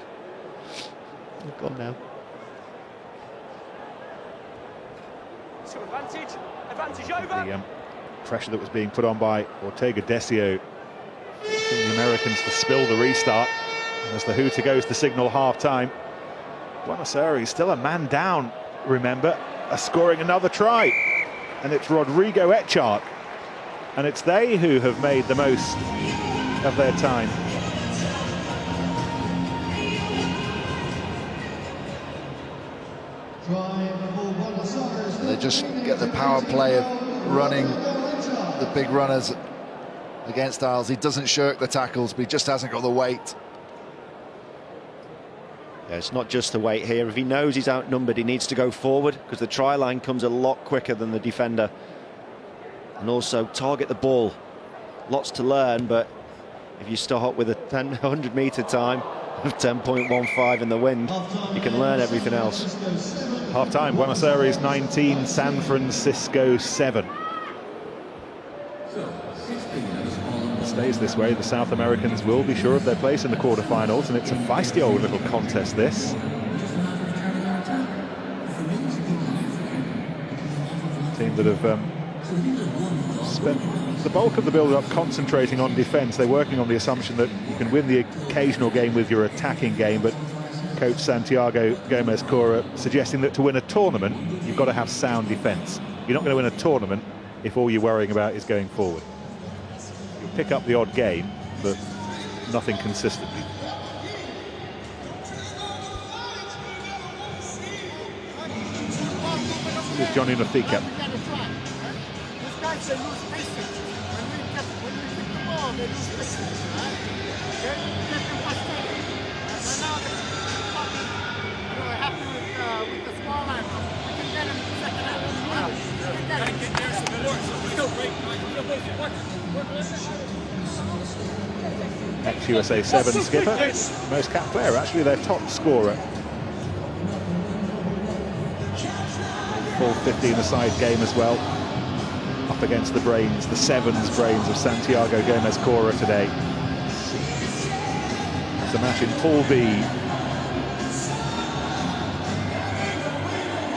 Gone now. So advantage over. The pressure that was being put on by Ortega Decio, forcing the Americans to spill the restart. As the hooter goes to signal half-time. Buenos Aires still a man down, remember, are scoring another try. And it's Rodrigo Echart. And it's they who have made the most of their time. They just get the power play of running the big runners against Isles. He doesn't shirk the tackles, but he just hasn't got the weight. Yeah, it's not just the weight here. If he knows he's outnumbered, he needs to go forward, because the try line comes a lot quicker than the defender. And also target the ball. Lots to learn, but if you start with a 100-metre time of 10.15 in the wind, you can learn everything else. Half-time, Buenos Aires 19, San Francisco 7. It stays this way, the South Americans will be sure of their place in the quarterfinals, and it's a feisty old little contest, this. Team that have spent the bulk of the build-up concentrating on defence. They're working on the assumption that you can win the occasional game with your attacking game, but coach Santiago Gomez-Cora suggesting that to win a tournament, you've got to have sound defence. You're not going to win a tournament if all you're worrying about is going forward. You'll pick up the odd game, but nothing consistently. This is Johnny Nothika. Ex-USA 7 skipper, most capped player, actually their top scorer. Full 15-a-side game as well, up against the brains, the sevens brains of Santiago Gomez-Cora today. It's a match in Pool B.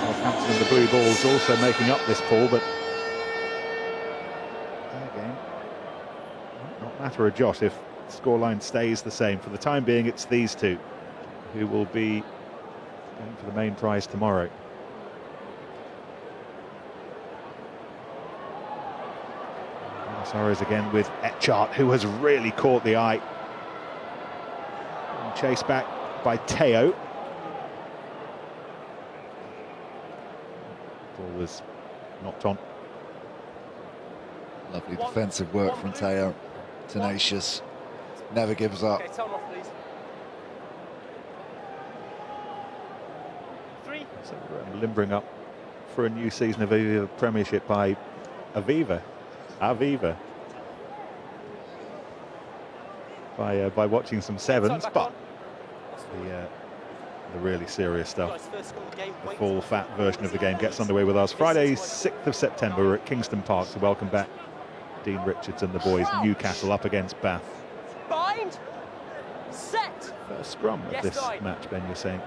Northampton and the Blue Bulls also making up this pool, but again, not matter a jot if the scoreline stays the same. For the time being, it's these two who will be going for the main prize tomorrow. Buenos Aires again with Echart, who has really caught the eye. And chased back by Teo. Ball was knocked on. Lovely defensive work from Teo. Tenacious, never gives up. So we're limbering up for a new season of Aviva Premiership by Aviva. By watching some sevens, but the really serious stuff, the full fat version of the game gets underway with us Friday 6th of September. We're at Kingston Park to welcome back Dean Richards and the boys. Newcastle up against Bath. Bind, set. First scrum of this match, Ben, you're saying.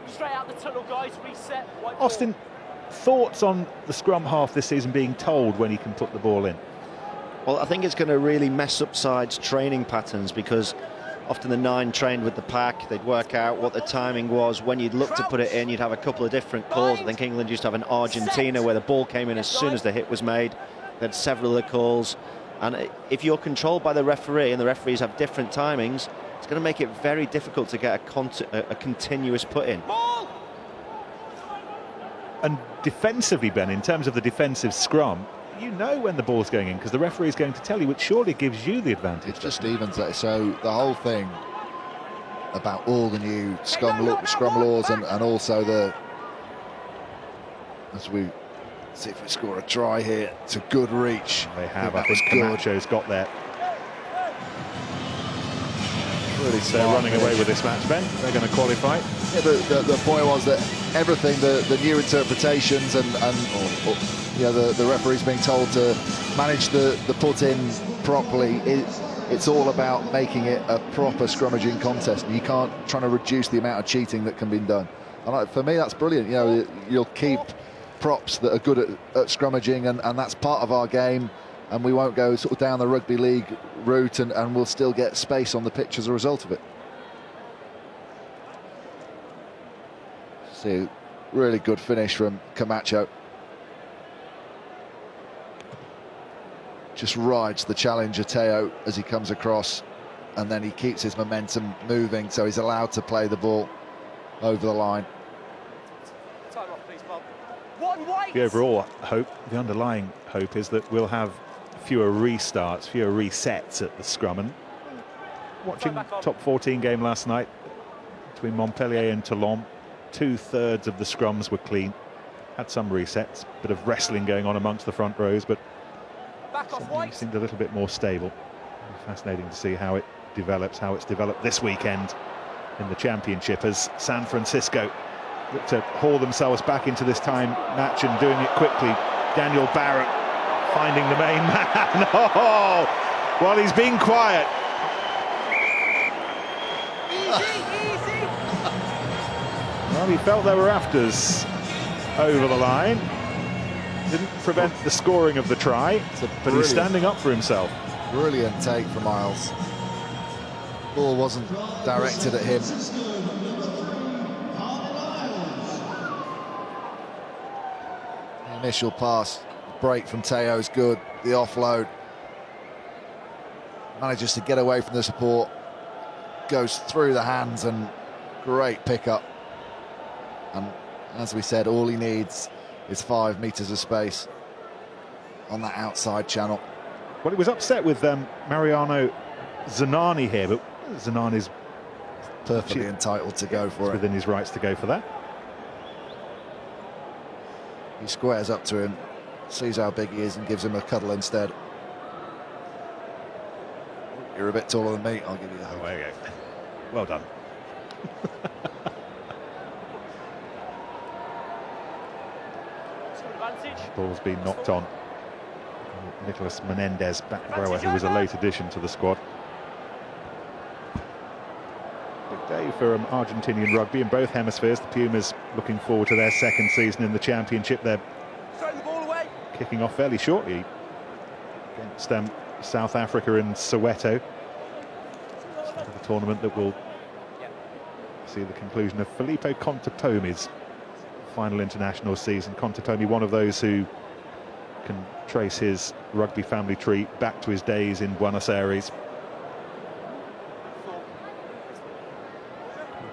Straight out the tunnel, guys, reset. Austin, thoughts on the scrum half this season being told when he can put the ball in? Well, I think it's going to really mess up sides' training patterns, because often the 9 trained with the pack, they'd work out what the timing was. When you'd look to put it in, you'd have a couple of different calls. I think England used to have an Argentina where the ball came in as soon as the hit was made. They had several of the calls. And if you're controlled by the referee and the referees have different timings, it's going to make it very difficult to get a continuous put in. And defensively, Ben, in terms of the defensive scrum, you know when the ball's going in because the referee is going to tell you, which surely gives you the advantage. It just evens it. So the whole thing about all the new scrum laws and also the, as we see if we score a try here, it's a good reach. They have. I think Camacho's got there. Really they're running away with this match, Ben. They're going to qualify. Yeah, the point was that everything, the new interpretations and the referees being told to manage the put in properly, it's all about making it a proper scrummaging contest. You can't try to reduce the amount of cheating that can be done. And for me, that's brilliant. You know, you'll keep props that are good at scrummaging, and that's part of our game. And we won't go sort of down the rugby league route, and we'll still get space on the pitch as a result of it. See, really good finish from Camacho. Just rides the challenger Teo as he comes across, and then he keeps his momentum moving, so he's allowed to play the ball over the line. The overall hope, the underlying hope, is that we'll have fewer restarts, fewer resets at the scrum. And watching top 14 game last night between Montpellier and Toulon, 2/3 of the scrums were clean. Had some resets, bit of wrestling going on amongst the front rows, but something seemed a little bit more stable. Fascinating to see how it develops, how it's developed this weekend in the championship, as San Francisco look to haul themselves back into this time match and doing it quickly. Daniel Barrett finding the main man. Oh, well, he's been quiet. Easy. Well, he felt there were afters over the line. Didn't prevent the scoring of the try, but he's standing up for himself. Brilliant take from Miles. Ball wasn't directed at him. The initial pass, break from Teo is good. The offload. Manages to get away from the support. Goes through the hands, and great pickup. And as we said, all he needs is 5 meters of space on that outside channel. Well, he was upset with Mariano Zanani here, but Zanani's perfectly entitled to go for it. Within his rights to go for that. He squares up to him, sees how big he is, and gives him a cuddle instead. You're a bit taller than me, I'll give you the hug. Oh, there you go. Well done. Ball's been knocked on. Nicolas Menendez, back rower, who was a late addition to the squad. Big day for Argentinian rugby in both hemispheres. The Pumas looking forward to their second season in the championship. They're kicking off fairly shortly against South Africa in Soweto. The tournament that will see the conclusion of Filippo Contepomi's final international season. Contepomi, one of those who can trace his rugby family tree back to his days in Buenos Aires.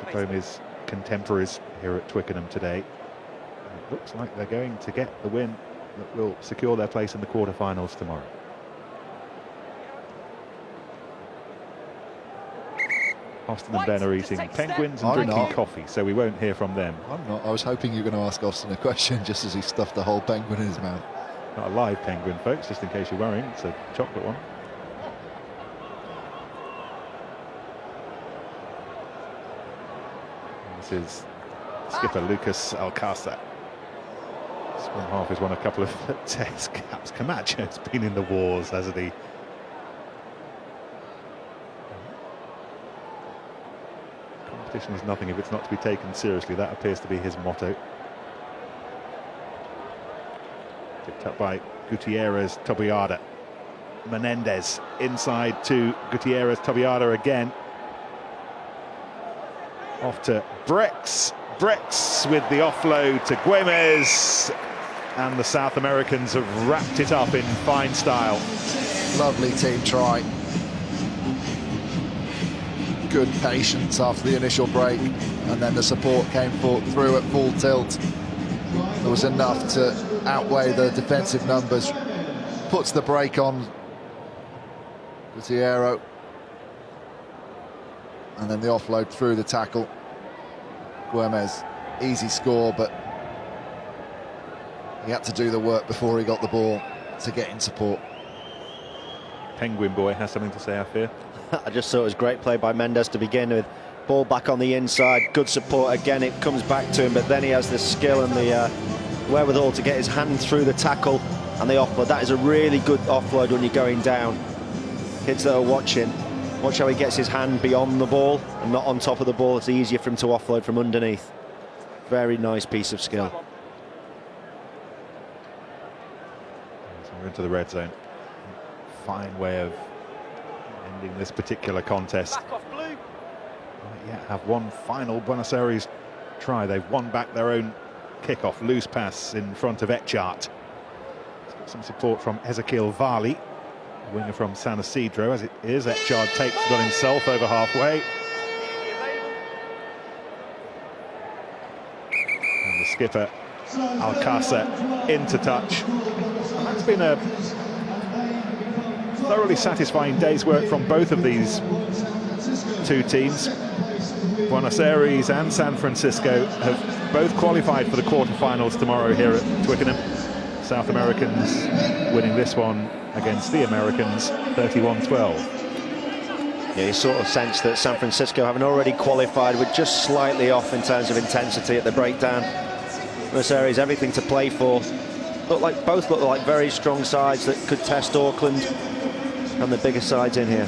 Contepomi's contemporaries here at Twickenham today. And it looks like they're going to get the win that will secure their place in the quarterfinals tomorrow. Austin and Ben are eating penguins and drinking coffee, so we won't hear from them. I'm not. I was hoping you were going to ask Austin a question just as he stuffed the whole penguin in his mouth. Not a live penguin, folks, just in case you're worrying. It's a chocolate one. And this is skipper Lucas Alcázar. Scrum half has won a couple of test caps. Camacho's been in the wars, hasn't he? Competition is nothing if it's not to be taken seriously. That appears to be his motto. Picked up by Gutierrez, Tobiada. Menendez inside to Gutierrez, Tobiada again. Off to Brex. Brex with the offload to Güemes. And the South Americans have wrapped it up in fine style. Lovely team try. Good patience after the initial break, and then the support came through at full tilt. There was enough to outweigh the defensive numbers. Puts the break on Gutierrez, and then the offload through the tackle. Güemes, easy score, but he had to do the work before he got the ball to get in support. Penguin boy has something to say, I fear. I just thought it was great play by Mendes to begin with. Ball back on the inside, good support again, it comes back to him, but then he has the skill and the wherewithal to get his hand through the tackle and the offload. That is a really good offload when you're going down. Kids that are watching, watch how he gets his hand beyond the ball and not on top of the ball. It's easier for him to offload from underneath. Very nice piece of skill. So we're into the red zone. Fine way of ending this particular contest. Back off blue. Might yet have one final Buenos Aires try. They've won back their own kickoff. Loose pass in front of Etchart. It's got some support from Ezequiel Varley, winger from San Isidro, as it is. Etchart takes it on himself over halfway. And the skipper, Alcácer, into touch. And that's been a thoroughly satisfying day's work from both of these two teams. Buenos Aires and San Francisco have both qualified for the quarterfinals tomorrow here at Twickenham. South Americans winning this one against the Americans 31-12. Yeah, you sort of sense that San Francisco, having already qualified, were just slightly off in terms of intensity at the breakdown. Buenos Aires, everything to play for. Both look like very strong sides that could test Auckland and the bigger sides in here.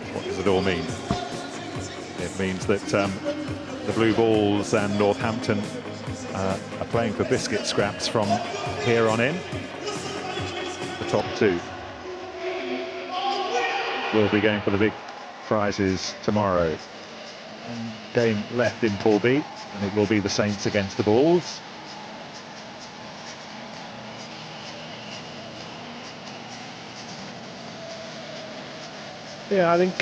What does it all mean? It means that the Blue Bulls and Northampton are playing for biscuit scraps from here on in. The top two will be going for the big prizes tomorrow. Game left in Pool B, and it will be the Saints against the Bulls. Yeah, I think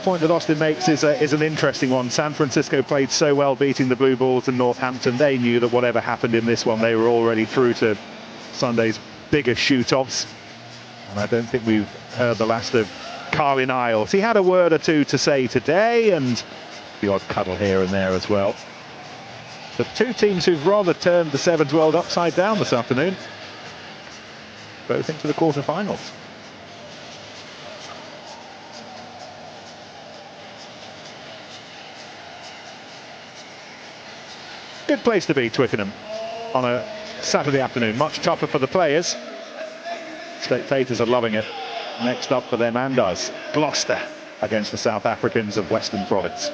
point that Austin makes is an interesting one. San Francisco played so well beating the Blue Bulls and Northampton. They knew that whatever happened in this one, they were already through to Sunday's bigger shoot-offs. And I don't think we've heard the last of Carlin Isles. He had a word or two to say today, and the odd cuddle here and there as well. But two teams who've rather turned the Sevens world upside down this afternoon. Both into the quarterfinals. Good place to be, Twickenham, on a Saturday afternoon. Much tougher for the players. Spectators are loving it. Next up for them and us, Gloucester against the South Africans of Western Province.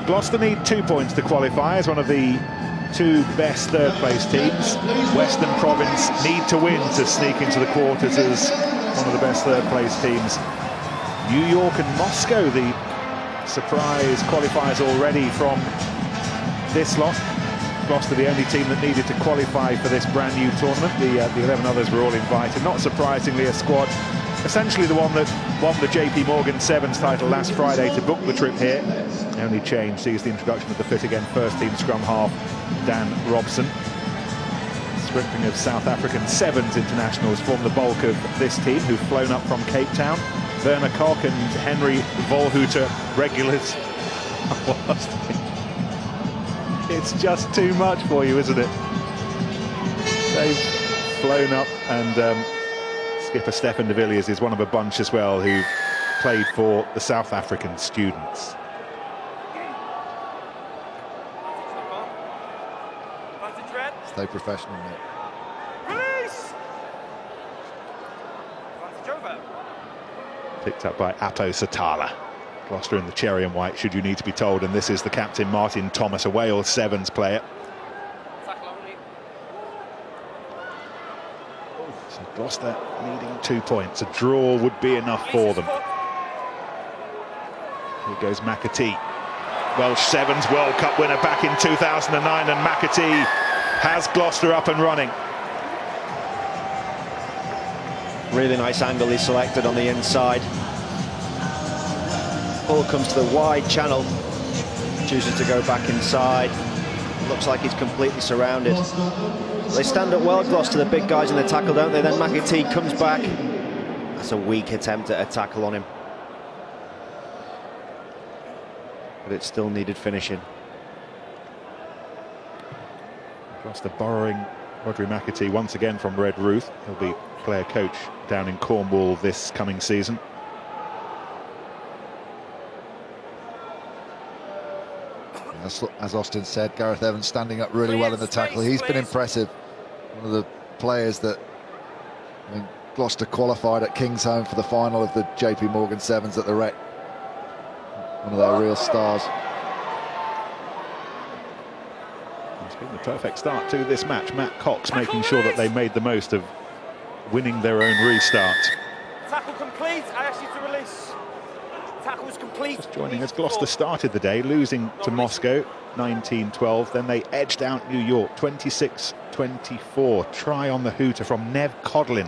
Gloucester need 2 points to qualify as one of the 2 best third-place teams. Western Province need to win to sneak into the quarters as one of the best third-place teams. New York and Moscow, the surprise qualifiers already from this lot. Gloucester, the only team that needed to qualify for this brand new tournament. The 11 others were all invited. Not surprisingly, a squad, essentially the one that won the JP Morgan Sevens title last Friday to book the trip here. Only change sees the introduction of the fit again first team scrum half Dan Robson. Sprinkling of South African Sevens internationals form the bulk of this team, who've flown up from Cape Town. Werner Koch and Henry Volhuter, regulars. It's just too much for you, isn't it? They've flown up, and skipper Stefan de Villiers is one of a bunch as well who played for the South African students. Stay professional, mate. Release! Picked up by Apo Satala. Gloucester in the cherry and white, should you need to be told, and this is the captain Martin Thomas, a Wales Sevens player. So Gloucester needing 2 points. A draw would be enough for them. Here goes McAtee, Welsh Sevens World Cup winner back in 2009, and McAtee has Gloucester up and running. Really nice angle he selected on the inside. Ball comes to the wide channel, chooses to go back inside. Looks like he's completely surrounded. They stand up well, Gloucester, the big guys in the tackle, don't they? Then McAtee comes back. That's a weak attempt at a tackle on him, but it still needed finishing. Gloucester borrowing Rodri McAtee once again from Red Ruth. He'll be player coach down in Cornwall this coming season. As Austin said, Gareth Evans standing up really well in the tackle. He's been impressive. One of the players that, I mean, Gloucester qualified at Kingsholm for the final of the JP Morgan Sevens at the Rec. One of their real stars. It's been the perfect start to this match. Matt Cox making sure that they made the most of winning their own restart. Tackle complete. I ask you to release. Tackle was complete. Just joining us, Gloucester started the day losing to Moscow 19-12. Then they edged out New York 26-24. Try on the hooter from Nev Codlin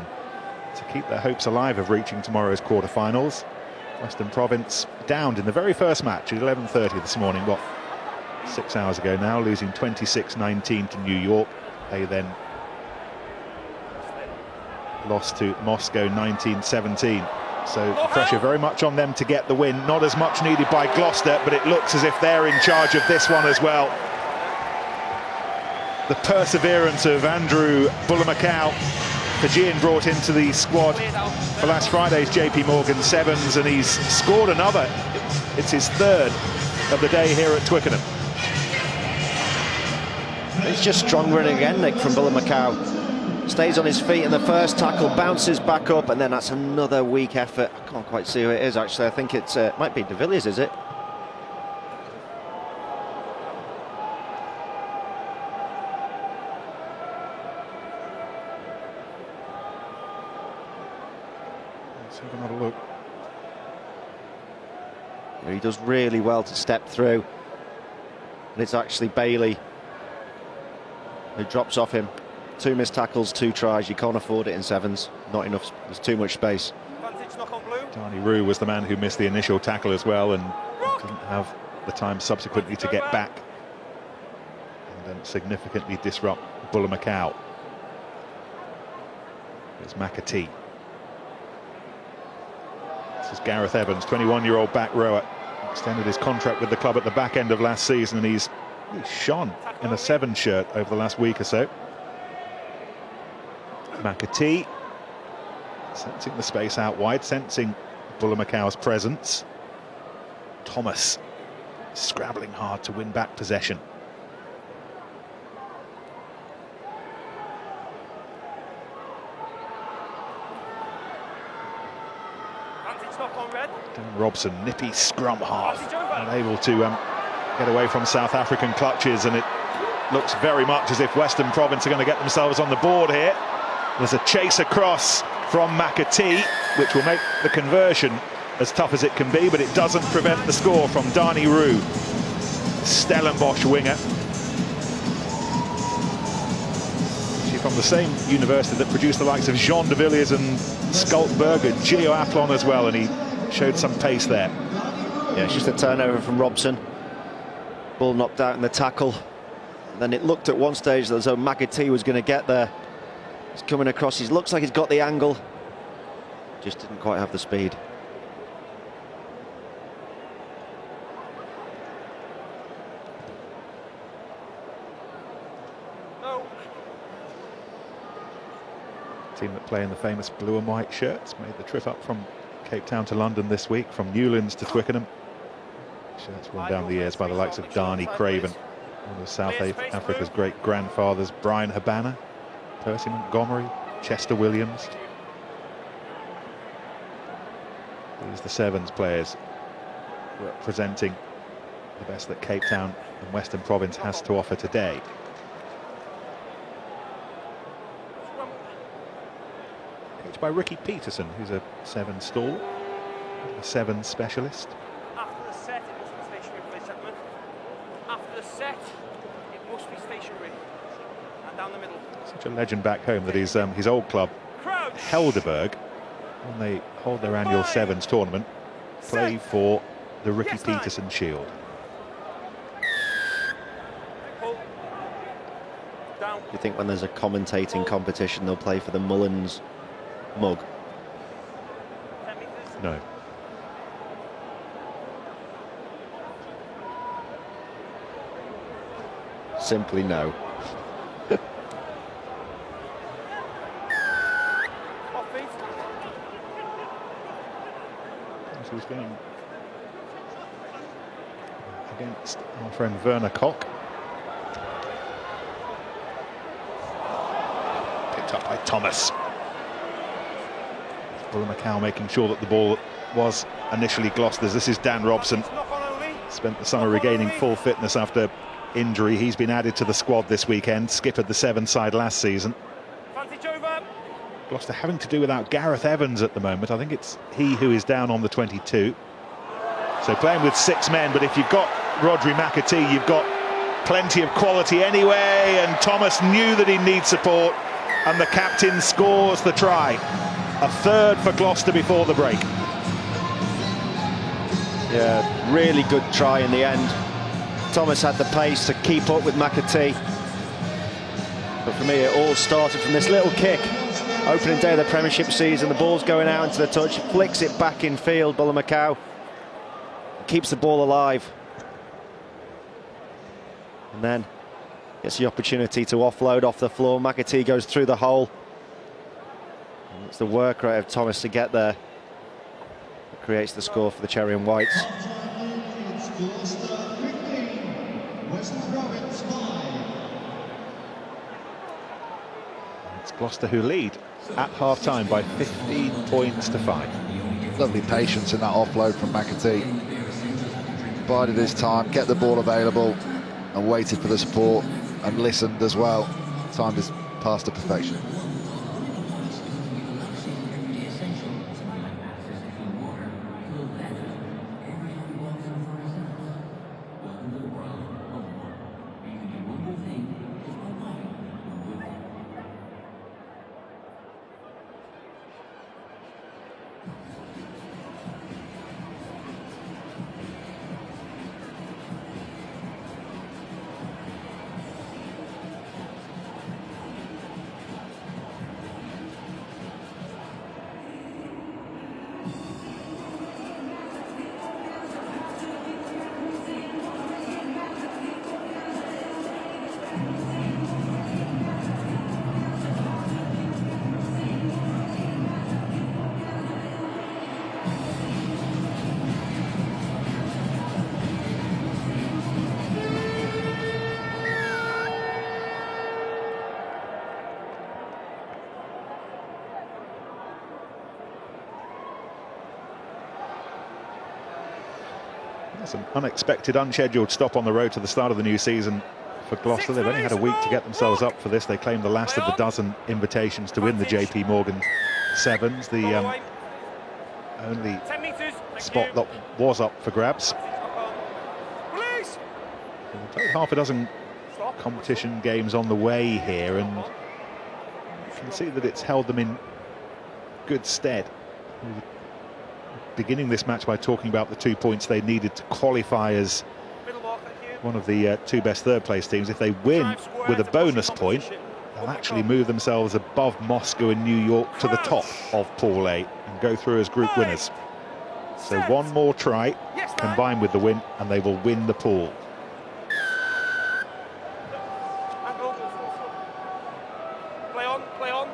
to keep their hopes alive of reaching tomorrow's quarterfinals. Western Province downed in the very first match at 11:30 this morning, 6 hours ago now, losing 26-19 to New York. They then lost to Moscow 19-17. So the pressure very much on them to get the win. Not as much needed by Gloucester, but it looks as if they're in charge of this one as well. The perseverance of Andrew Bullamacau, Fijian, brought into the squad for last Friday's JP Morgan Sevens, and he's scored another. It's his third of the day here at Twickenham. It's just strong running again, Nick, from Bullamacau. Stays on his feet in the first tackle, bounces back up, and then that's another weak effort. I can't quite see who it is, actually. I think it might be de Villiers, is it? Let's have another look. He does really well to step through. And it's actually Bailey who drops off him. 2 missed tackles, 2 tries. You can't afford it in sevens. Not enough. There's too much space. Danny Rue was the man who missed the initial tackle as well, and didn't have the time subsequently to get back and then significantly disrupt Bullamacau. It's McAtee. This is Gareth Evans, 21-year-old back rower. Extended his contract with the club at the back end of last season, and he's shone in a Sevens shirt over the last week or so. McAtee sensing the space out wide, sensing Bullamacau's presence. Thomas scrabbling hard to win back possession. Dan Robson, nippy scrum half, unable to get away from South African clutches, and it looks very much as if Western Province are going to get themselves on the board here. There's a chase across from McAtee, which will make the conversion as tough as it can be, but it doesn't prevent the score from Dani Roux, Stellenbosch winger. She's from the same university that produced the likes of Jean de Villiers and Skultberg, and geoathlon as well, and he showed some pace there. Yeah, it's just a turnover from Robson. Ball knocked out in the tackle. Then it looked at one stage as though McAtee was going to get there. He's coming across, he looks like he's got the angle. Just didn't quite have the speed. Team that play in the famous blue and white shirts made the trip up from Cape Town to London this week, from Newlands to Twickenham. Shirts worn down the years by the likes of Darnie Craven, one of South Africa's great grandfathers, Brian Habana, Percy Montgomery, Chester Williams. These are the Sevens players representing the best that Cape Town and Western Province has to offer today. Coached by Ricky Peterson, who's a Sevens stalwart, a Sevens specialist. After the set, it must be stationary, please, gentlemen. After the set, it must be stationary. And down the middle. Such a legend back home that his old club, Helderberg, when they hold their annual Sevens tournament, play for the Ricky Peterson Shield. Do you think when there's a commentating competition they'll play for the Mullins mug? No. Simply no. So he's going against our friend Werner Koch. Picked up by Thomas. Bullamacow making sure that the ball was initially Gloucester's. This is Dan Robson. Spent the summer regaining full fitness after injury. He's been added to the squad this weekend. Skippered the Sevens side last season. Gloucester having to do without Gareth Evans at the moment. I think it's he who is down on the 22. So playing with 6 men, but if you've got Rodri McAtee, you've got plenty of quality anyway, and Thomas knew that he needs support, and the captain scores the try. A third for Gloucester before the break. Yeah, really good try in the end. Thomas had the pace to keep up with McAtee. But for me, it all started from this little kick. Opening day of the Premiership season, the ball's going out into the touch, flicks it back in field, Bullamacow keeps the ball alive. And then gets the opportunity to offload off the floor. McAtee goes through the hole. And it's the work rate of Thomas to get there that creates the score for the Cherry and Whites. It's Gloucester who lead at half-time by 15 points to 5. Lovely patience in that offload from McAtee. Bided his time, kept the ball available and waited for the support and listened as well. Timed his pass to perfection. That's an unexpected, unscheduled stop on the road to the start of the new season for Gloucester. They've only had a week to get themselves up for this. They claimed the last of the dozen invitations to win the JP Morgan Sevens. The only spot that was up for grabs. Half a dozen competition games on the way here, and you can see that it's held them in good stead. Beginning this match by talking about the 2 points they needed to qualify as one of the two best third place teams. If they win with a bonus point, they'll actually move themselves above Moscow and New York to the top of Pool A and go through as group winners. So one more try combined with the win and they will win the pool. Play on.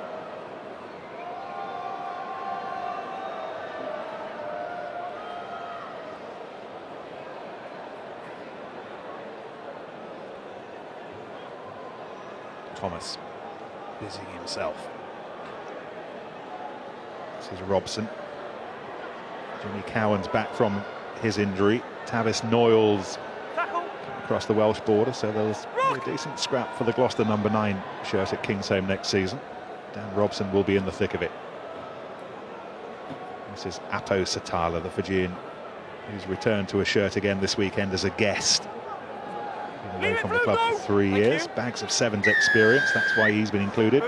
Thomas busying himself. This is Robson. Jimmy Cowan's back from his injury. Tavis Noyles across the Welsh border, so there's a decent scrap for the Gloucester number 9 shirt at Kingsholm next season. Dan Robson will be in the thick of it. This is Apo Satala, the Fijian, who's returned to a shirt again this weekend as a guest. Been away from the club for 3 years. Bags of sevens experience, that's why he's been included.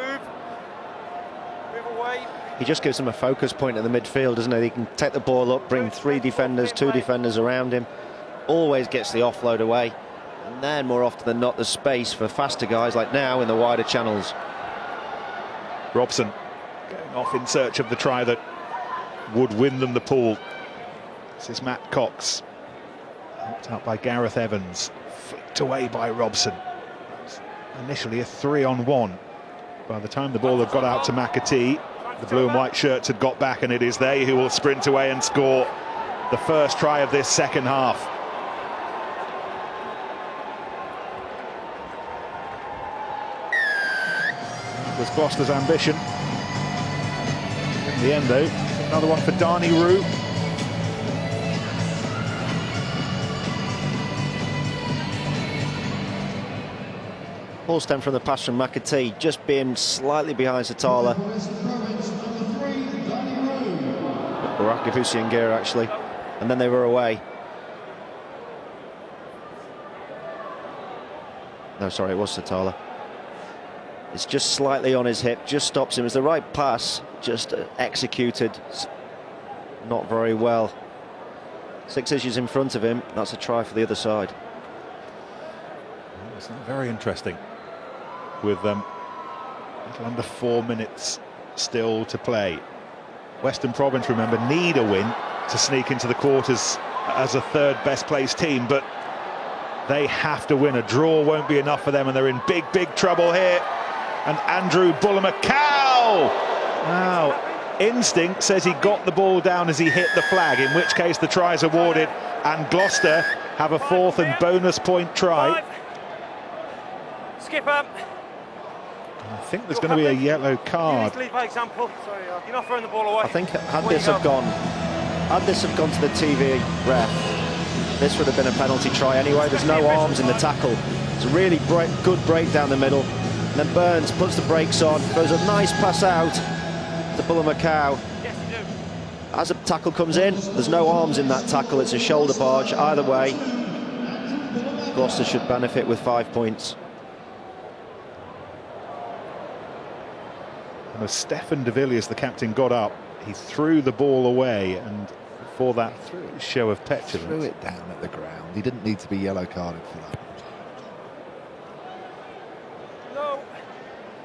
He just gives them a focus point in the midfield, doesn't he? He can take the ball up, bring 3 defenders, 2 defenders around him. Always gets the offload away. And then more often than not, there's space for faster guys like now in the wider channels. Robson going off in search of the try that would win them the pool. This is Matt Cox. Helped out by Gareth Evans. Flicked away by Robson. Initially a 3-on-1. By the time the ball had got out to McAtee, the blue and white shirts had got back, and it is they who will sprint away and score the first try of this second half. It was Gloucester's ambition. In the end, though, another one for Darnie Roux. Ball stem from the pass from McAtee, just being slightly behind Satala. Or Akabusi actually. And then they were away. No, sorry, it was Satala. It's just slightly on his hip, just stops him. It's the right pass, just executed not very well. 6 inches in front of him, that's a try for the other side. It's very interesting. With a little under 4 minutes still to play. Western Province, remember, need a win to sneak into the quarters as a third best placed team, but they have to win. A draw won't be enough for them, and they're in big trouble here. And Andrew Bullimacau, now instinct says he got the ball down as he hit the flag, in which case the try is awarded, and Gloucester have a 4th and bonus point try. Skipper. I think there's going to be a yellow card. Lead by example. Sorry, you're not throwing the ball away. I think had this have gone to the TV ref, this would have been a penalty try anyway. There's no arms in the tackle. It's a really good break down the middle. And then Burns puts the brakes on, throws a nice pass out to Bullimacau. Yes, you do. As a tackle comes in, there's no arms in that tackle. It's a shoulder barge. Either way, Gloucester should benefit with 5 points. And as Stefan de Villiers, the captain, got up, he threw the ball away, and for that show of petulance, threw it down at the ground. He didn't need to be yellow carded for that. No,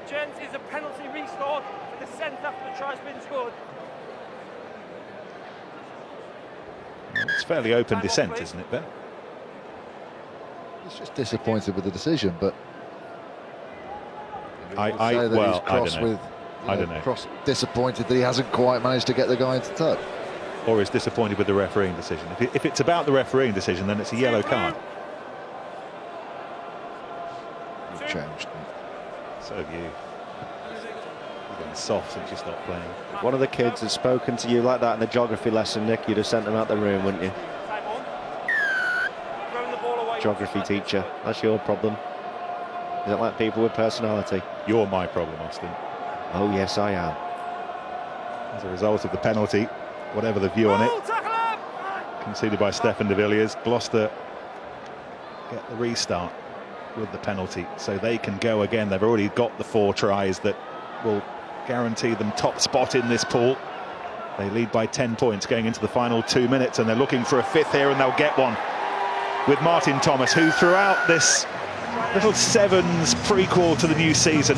gents, is a penalty restored for the 10th after the try's been scored. it's fairly open dissent, isn't it, Ben? He's just disappointed with the decision, but I don't know. I don't know. Disappointed that he hasn't quite managed to get the guy into touch. Or is disappointed with the refereeing decision. If it's about the refereeing decision, then it's a yellow card. You've changed. So have you. You're getting soft since you stopped playing. If one of the kids had spoken to you like that in the geography lesson, Nick, you'd have sent them out the room, wouldn't you? geography teacher. That's your problem. You don't like people with personality. You're my problem, Austin. Oh, yes, I am. As a result of the penalty, whatever the view on it, conceded by Stefan de Villiers, Gloucester get the restart with the penalty, so they can go again. They've already got the 4 tries that will guarantee them top spot in this pool. They lead by 10 points going into the final 2 minutes, and they're looking for a 5th here, and they'll get one with Martin Thomas, who throughout this little Sevens prequel to the new season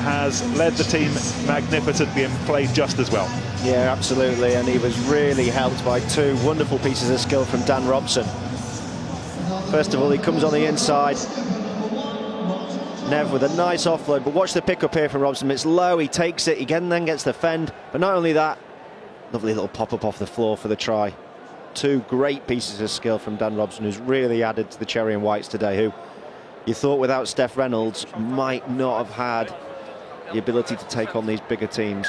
has led the team magnificently and played just as well. Yeah, absolutely, and he was really helped by 2 wonderful pieces of skill from Dan Robson. First of all, he comes on the inside, Nev with a nice offload, but watch the pick-up here from Robson. It's low, he takes it, he then gets the fend, but not only that, lovely little pop-up off the floor for the try. 2 great pieces of skill from Dan Robson, who's really added to the Cherry and Whites today, who you thought without Steph Reynolds might not have had the ability to take on these bigger teams.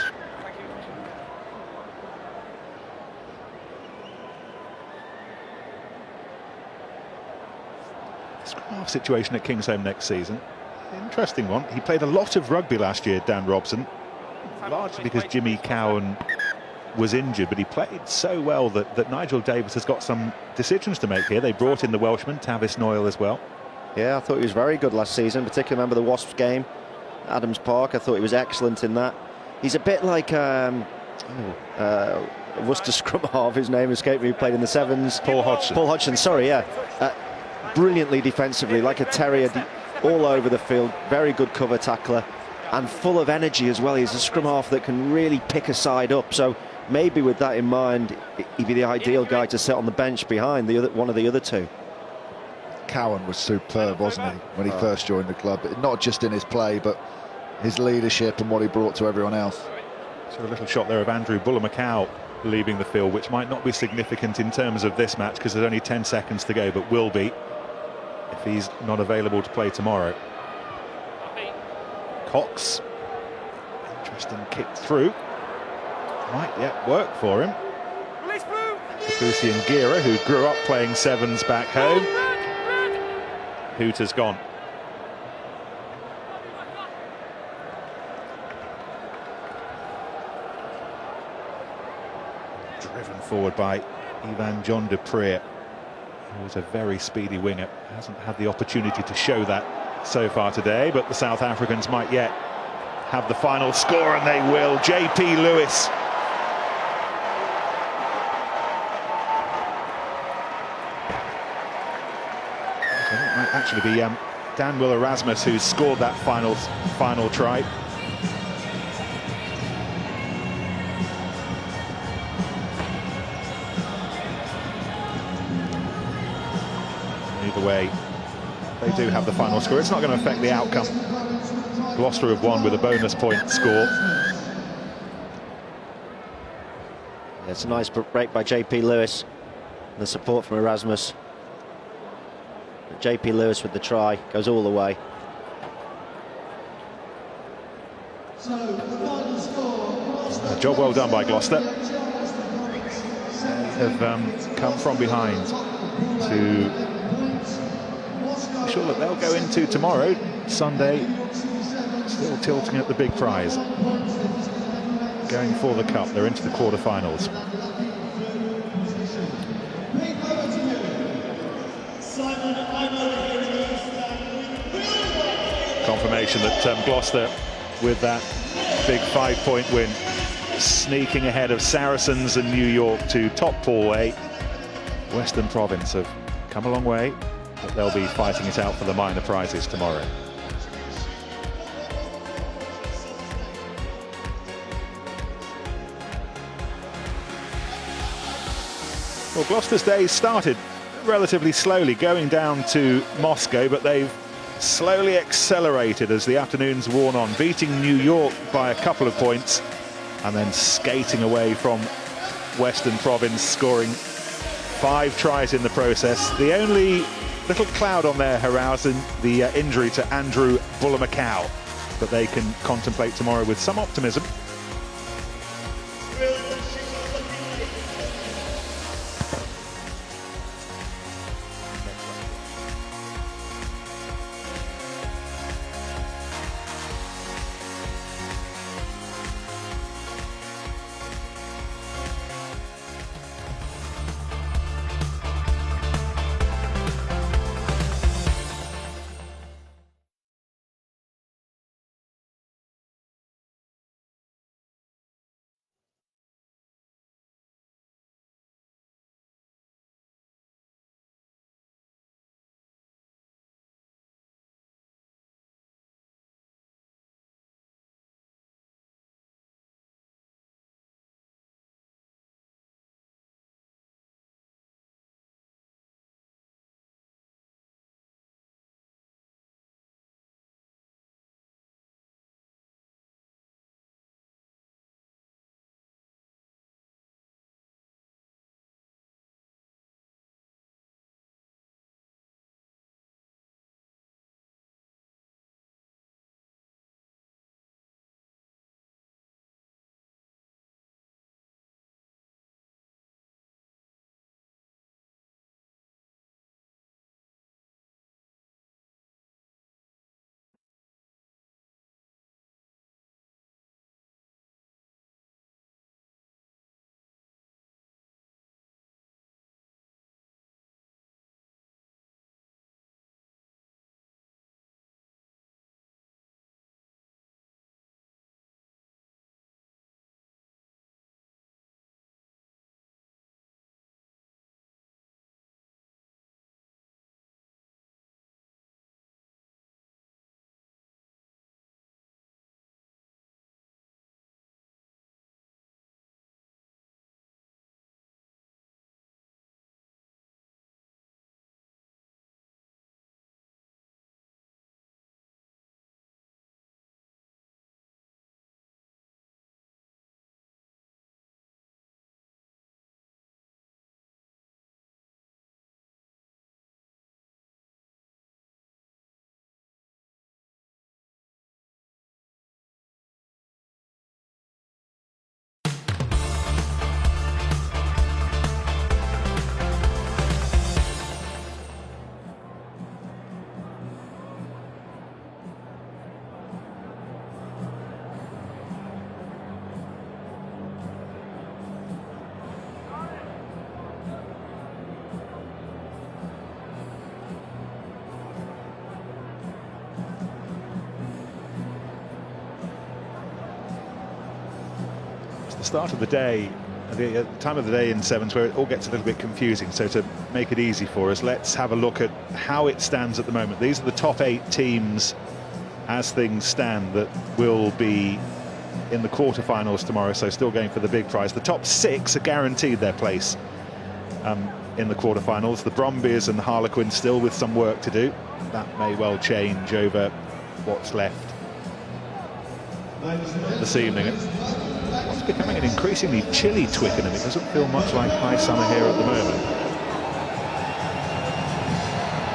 Scrum-half situation at Kingsholm next season. Interesting one. He played a lot of rugby last year, Dan Robson, largely because Jimmy Cowan was injured, but he played so well that Nigel Davis has got some decisions to make here. They brought in the Welshman, Tavis Noyle, as well. Yeah, I thought he was very good last season, particularly remember the Wasps game, Adams Park. I thought he was excellent in that. He's a bit like Worcester scrum half, whose name escaped me, who played in the Sevens. Paul Hodgson. Paul Hodgson, sorry, yeah. Brilliantly defensively, like a terrier, all over the field. Very good cover tackler and full of energy as well. He's a scrum half that can really pick a side up. So maybe with that in mind, he'd be the ideal guy to sit on the bench behind one of the other 2. Cowan was superb, wasn't he, when he first joined the club? Not just in his play, but his leadership and what he brought to everyone else. So a little shot there of Andrew Buller-Macau leaving the field, which might not be significant in terms of this match because there's only 10 seconds to go, but will be if he's not available to play tomorrow. Cox, interesting kick through, might yet work for him. Kafusi and Gira, who grew up playing Sevens back home. Hooter's gone. Driven forward by Ivan John Dupree, who was a very speedy winger. Hasn't had the opportunity to show that so far today, but the South Africans might yet have the final score, and they will. JP Lewis. I think it might actually be Dan Will-Erasmus who scored that final try. Either way, they do have the final score. It's not going to affect the outcome. Gloucester have won with a bonus point score. Yeah, it's a nice break by JP Lewis. The support from Erasmus. But JP Lewis with the try goes all the way. A job well done by Gloucester. Have come from behind to sure that they'll go into tomorrow, Sunday, still tilting at the big prize. Going for the cup, they're into the quarterfinals. Confirmation that Gloucester, with that big 5-point win, sneaking ahead of Saracens and New York to top Pool A. Western Province have come a long way, but they'll be fighting it out for the minor prizes tomorrow. Well, Gloucester's days started relatively slowly, going down to Moscow, but they've slowly accelerated as the afternoon's worn on, beating New York by a couple of points and then skating away from Western Province, scoring 5 tries in the process. The only little cloud on their horizon, the injury to Andrew Buller-Macau, but they can contemplate tomorrow with some optimism. start of the day, the time of the day in sevens where it all gets a little bit confusing. So to make it easy for us, let's have a look at how it stands at the moment. These are the top 8 teams as things stand that will be in the quarterfinals tomorrow, so still going for the big prize. The top 6 are guaranteed their place in the quarterfinals. The Brumbies and the Harlequins still with some work to do. That may well change over what's left this evening. It's becoming an increasingly chilly Twickenham. It doesn't feel much like high summer here at the moment.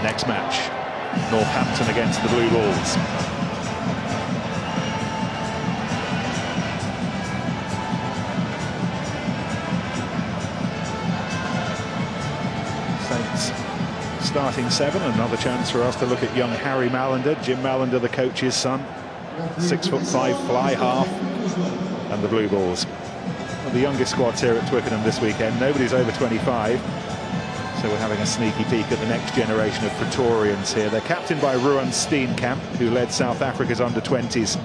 Next match, Northampton against the Blue Bulls. Starting 7, another chance for us to look at young Harry Mallander, Jim Mallander, the coach's son, 6'5" fly half, and the Blue Bulls. Well, the youngest squads here at Twickenham this weekend, nobody's over 25, so we're having a sneaky peek at the next generation of Praetorians here. They're captained by Ruan Steenkamp, who led South Africa's under-20s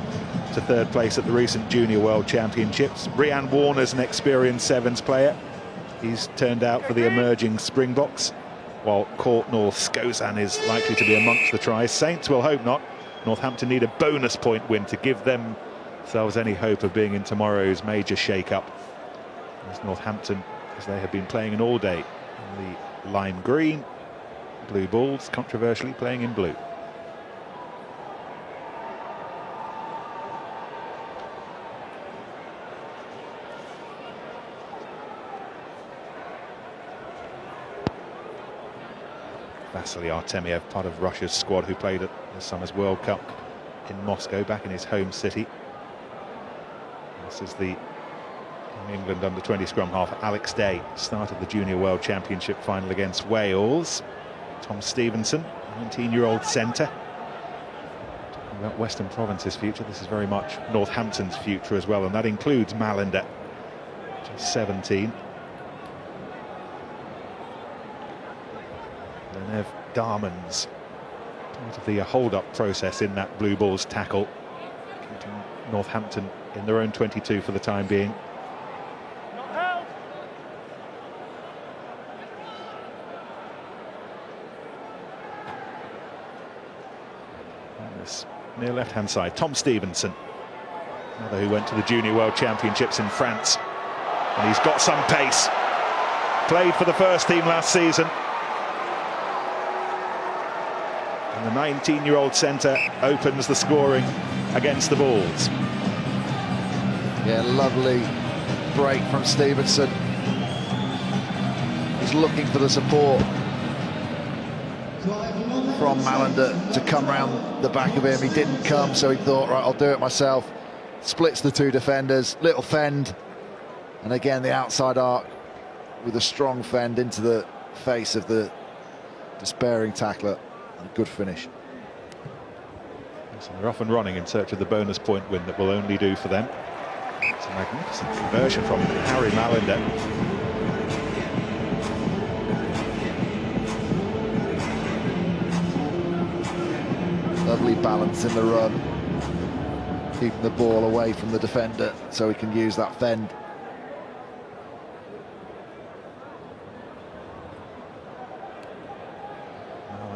to 3rd place at the recent Junior World Championships. Rian Warner's an experienced sevens player. He's turned out for the emerging Springboks, while Courtnall Skozan is likely to be amongst the tries. Saints will hope not. Northampton need a bonus point win to give themselves any hope of being in tomorrow's major shake-up. As Northampton, as they have been playing in all day, in the lime green, Blue Bulls controversially playing in blue. Vasily Artemiev, part of Russia's squad, who played at this summer's World Cup in Moscow, back in his home city. This is the England under-20 scrum half. Alex Day started the Junior World Championship final against Wales. Tom Stevenson, 19-year-old centre. Talking about Western Province's future, this is very much Northampton's future as well, and that includes Mallander, just 17. Lenev Darmans, part of the hold-up process in that Blue Bulls tackle, keeping Northampton in their own 22 for the time being. On this near left-hand side, Tom Stevenson, another who went to the Junior World Championships in France, and he's got some pace. Played for the first team last season. And the 19-year-old centre opens the scoring against the Bulls. Yeah, lovely break from Stevenson. He's looking for the support from Mallander to come round the back of him. He didn't come, so he thought, right, I'll do it myself. Splits the 2 defenders, little fend, and again the outside arc with a strong fend into the face of the despairing tackler. A good finish. So they're off and running in search of the bonus point win that will only do for them. It's a magnificent conversion from Harry Mallander. Lovely balance in the run, keeping the ball away from the defender so he can use that fend.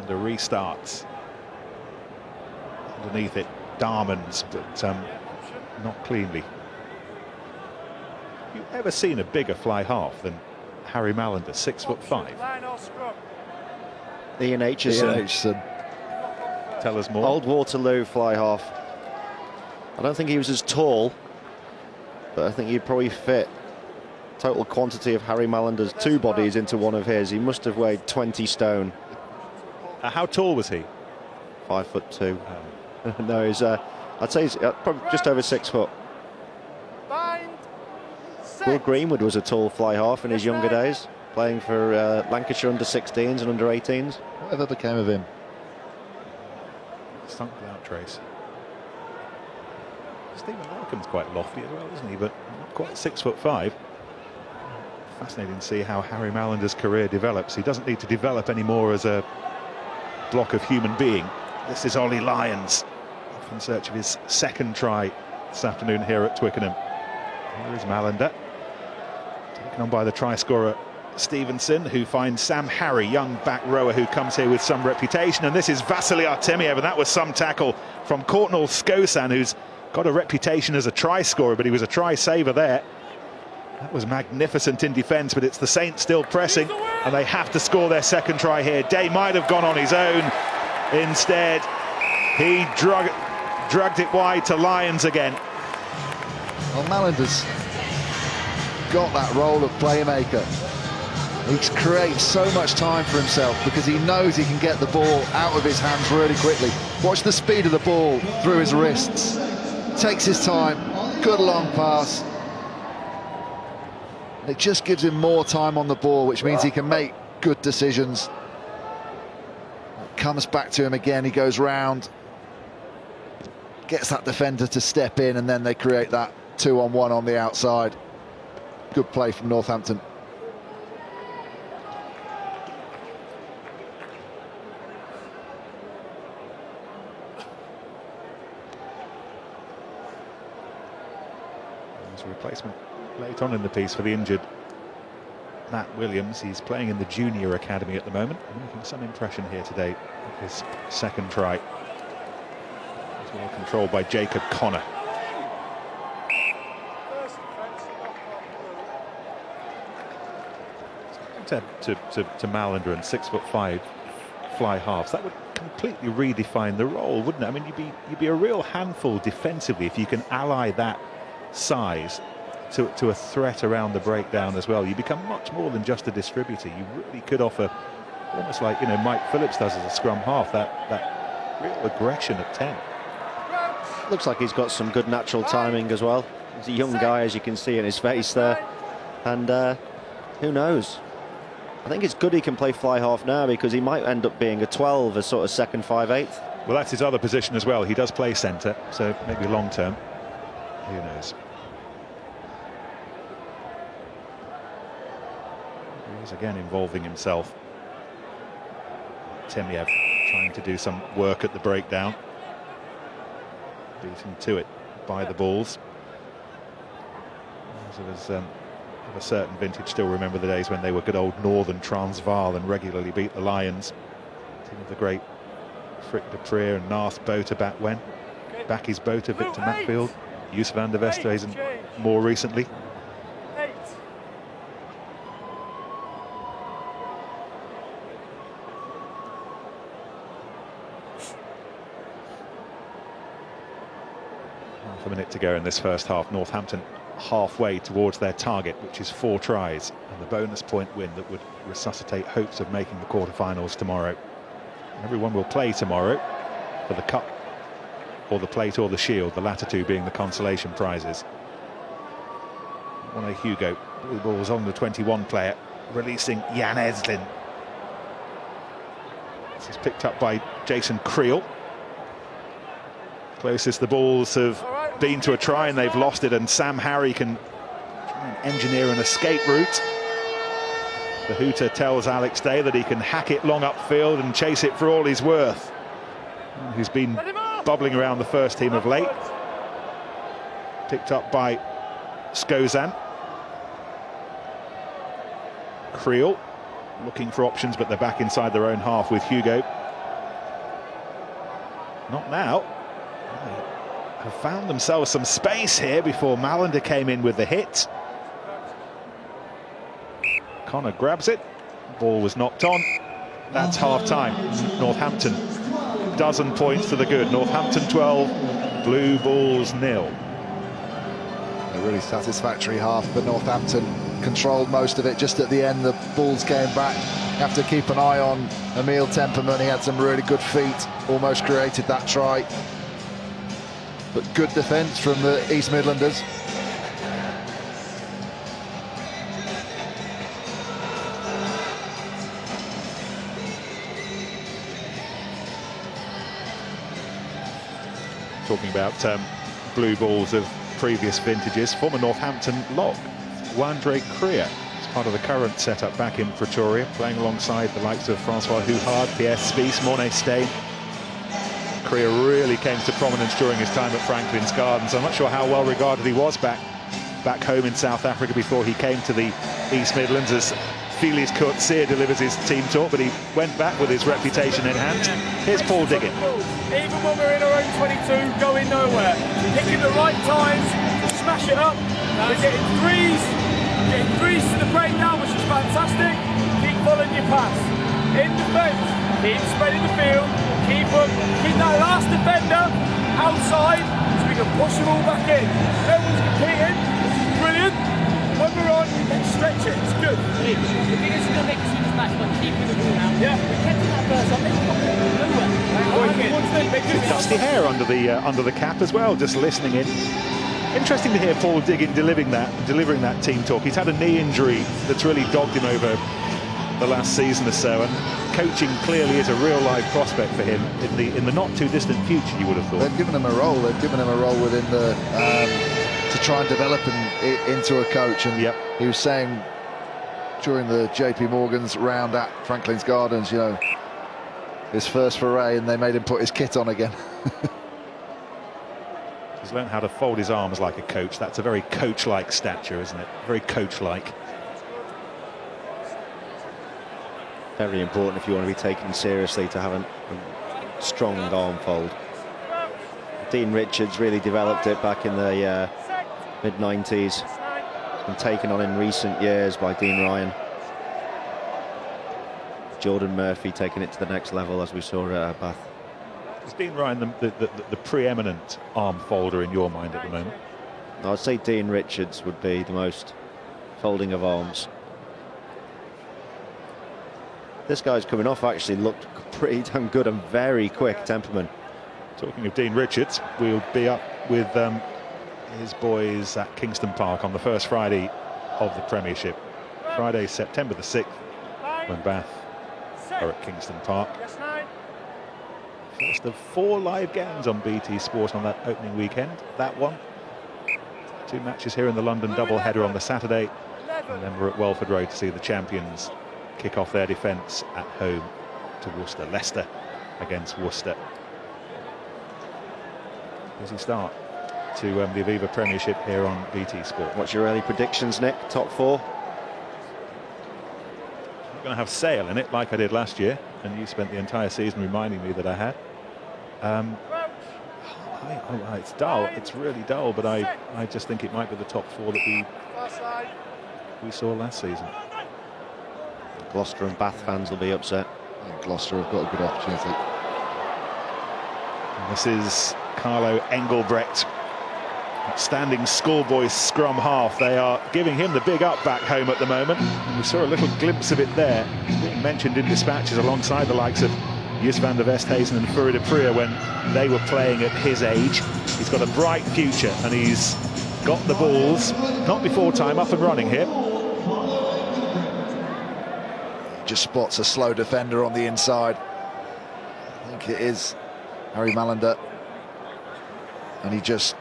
The restarts underneath it, Darmans, but not cleanly. Have you ever seen a bigger fly half than Harry Mallander, 6'5"? Ian Aitchison. Tell us more. Old Waterloo fly half. I don't think he was as tall, but I think he'd probably fit total quantity of Harry Mallander's 2 bodies into one of his. He must have weighed 20 stone. How tall was he? 5'2". No, he's I'd say he's probably just over 6 foot. Will Greenwood was a tall fly half in his younger days, playing for Lancashire under-16s and under-18s. Whatever became of him? Stunk without trace. Stephen Larkham's quite lofty as well, isn't he? But not quite 6'5". Fascinating to see how Harry Mallander's career develops. He doesn't need to develop anymore as a block of human being. This is Ollie Lyons, off in search of his 2nd try this afternoon here at Twickenham. Here is Mallander. taken on by the try scorer Stevenson, who finds Sam Harry, young back rower who comes here with some reputation. And this is Vasily Artemiev, and that was some tackle from Courtnall Skosan, who's got a reputation as a try scorer, but he was a try saver there. That was magnificent in defence, but it's the Saints still pressing, and they have to score their second try here. Day might have gone on his own. Instead, he drugged it wide to Lyons again. Well, Mallander's got that role of playmaker. He creates so much time for himself because he knows he can get the ball out of his hands really quickly. Watch the speed of the ball through his wrists. Takes his time, good long pass. It just gives him more time on the ball, which means he can make good decisions. Comes back to him again, he goes round, gets that defender to step in, and then they create that 2-on-1 on the outside. Good play from Northampton. There's a replacement late on in the piece for the injured Matt Williams. He's playing in the junior academy at the moment, making some impression here today with his second try. It's well controlled by Jacob Connor. To Mallander and 6'5" fly halves, that would completely redefine the role, wouldn't it? I mean, you'd be a real handful defensively if you can ally that size to a threat around the breakdown as well. You become much more than just a distributor. You really could offer, almost like, you know, Mike Phillips does as a scrum half, that real aggression at 10. Looks like he's got some good natural timing as well. He's a young guy, as you can see in his face there, and who knows? I think it's good he can play fly half now, because he might end up being a 12, a sort of second 5/8. Well, that's his other position as well. He does play centre, so maybe long term. Who knows? He's again involving himself. Temiev trying to do some work at the breakdown. Beaten to it by the Bulls. So there's of a certain vintage still remember the days when they were good old Northern Transvaal and regularly beat the Lions. Team of the great Frick de Preer and Nath Botha back when. Bakkies Botha, Victor Matfield, Yus van der Westhuizen more recently. Half a minute to go in this first half. Northampton halfway towards their target, which is 4 tries and the bonus point win that would resuscitate hopes of making the quarterfinals tomorrow. Everyone will play tomorrow for the cup or the plate or the shield, the latter two being the consolation prizes. One Hugo, blue balls on the 21 player, releasing Jan Eslin. This is picked up by Jason Creel. Closest the Bulls have been to a try, and they've lost it, and Sam Harry can try and engineer an escape route. The hooter tells Alex Day that he can hack it long upfield and chase it for all he's worth. Who's been bubbling around the first team of late. Picked up by Skosan. Creel looking for options, but they're back inside their own half with Hugo. Not now. They have found themselves some space here before Mallander came in with the hit. Connor grabs it. Ball was knocked on. That's half-time. Northampton, dozen points to the good. Northampton 12, Blue Bulls 0. A really satisfactory half, but Northampton controlled most of it. Just at the end, the Bulls came back. You have to keep an eye on Emil Temperman. He had some really good feet, almost created that try. But good defence from the East Midlanders. Talking about blue balls of previous vintages, former Northampton lock Wandre Krier is part of the current setup back in Pretoria, playing alongside the likes of Francois Huhard, Pierre Spies, Mornay Steyn. Krier really came to prominence during his time at Franklin's Gardens. I'm not sure how well regarded he was back back home in South Africa before he came to the East Midlands as Felice Coetzee delivers his team talk, but he went back with his reputation in hand. Here's Paul Diggin. Even when we're in our own 22, going nowhere. Picking the right times to smash it up. We're getting threes to the breakdown, which is fantastic. Keep following your pass. In defence, keep spreading the field. Keep that last defender outside so we can push them all back in. Everyone's competing, which is brilliant. When we're on, let's stretch it, it's good. The biggest is going to make us in this match by keeping the ball out. Yeah. We kept in that first, I think Dusty hair under the cap as well, just listening in. Interesting to hear Paul Diggin delivering that team talk. He's had a knee injury that's really dogged him over the last season or so, and coaching clearly is a real live prospect for him in the not too distant future, you would have thought. They've given him a role. They've given him a role within the to try and develop him into a coach. And he was saying during the JP Morgan's round at Franklin's Gardens, you know, his first foray, and they made him put his kit on again. He's learned how to fold his arms like a coach. That's a very coach-like stature, isn't it? Very coach-like. Very important if you want to be taken seriously to have a strong arm fold. Dean Richards really developed it back in the mid-90s. It's been taken on in recent years by Dean Ryan. Jordan Murphy taking it to the next level, as we saw at Bath. Is Dean Ryan the preeminent arm folder in your mind at the moment? I'd say Dean Richards would be the most folding of arms. This guy's coming off actually looked pretty damn good and very quick temperament. Talking of Dean Richards, we'll be up with his boys at Kingston Park on the first Friday of the Premiership. Friday, September the 6th, when Bath are at Kingston Park. First of 4 live games on BT Sport on that opening weekend. That one. 2 matches here in the London double-header on the Saturday. And then we're at Welford Road to see the champions kick off their defence at home to Worcester. Leicester against Worcester. Busy start to the Aviva Premiership here on BT Sport. What's your early predictions, Nick? Top 4? I'm going to have Sale in it like I did last year, and you spent the entire season reminding me that I had. It's dull. It's really dull, but I just think it might be the top 4 that we saw last season. Gloucester and Bath fans will be upset. Yeah, Gloucester have got a good opportunity. And this is Carlo Engelbrecht, standing schoolboy scrum half. They are giving him the big up back home at the moment. We saw a little glimpse of it there. It's being mentioned in dispatches alongside the likes of Jus van der Westhuizen and Fourie de Prieur when they were playing at his age. He's got a bright future and he's got the balls, not before time, up and running here. Just spots a slow defender on the inside. I think it is Harry Malander. And he just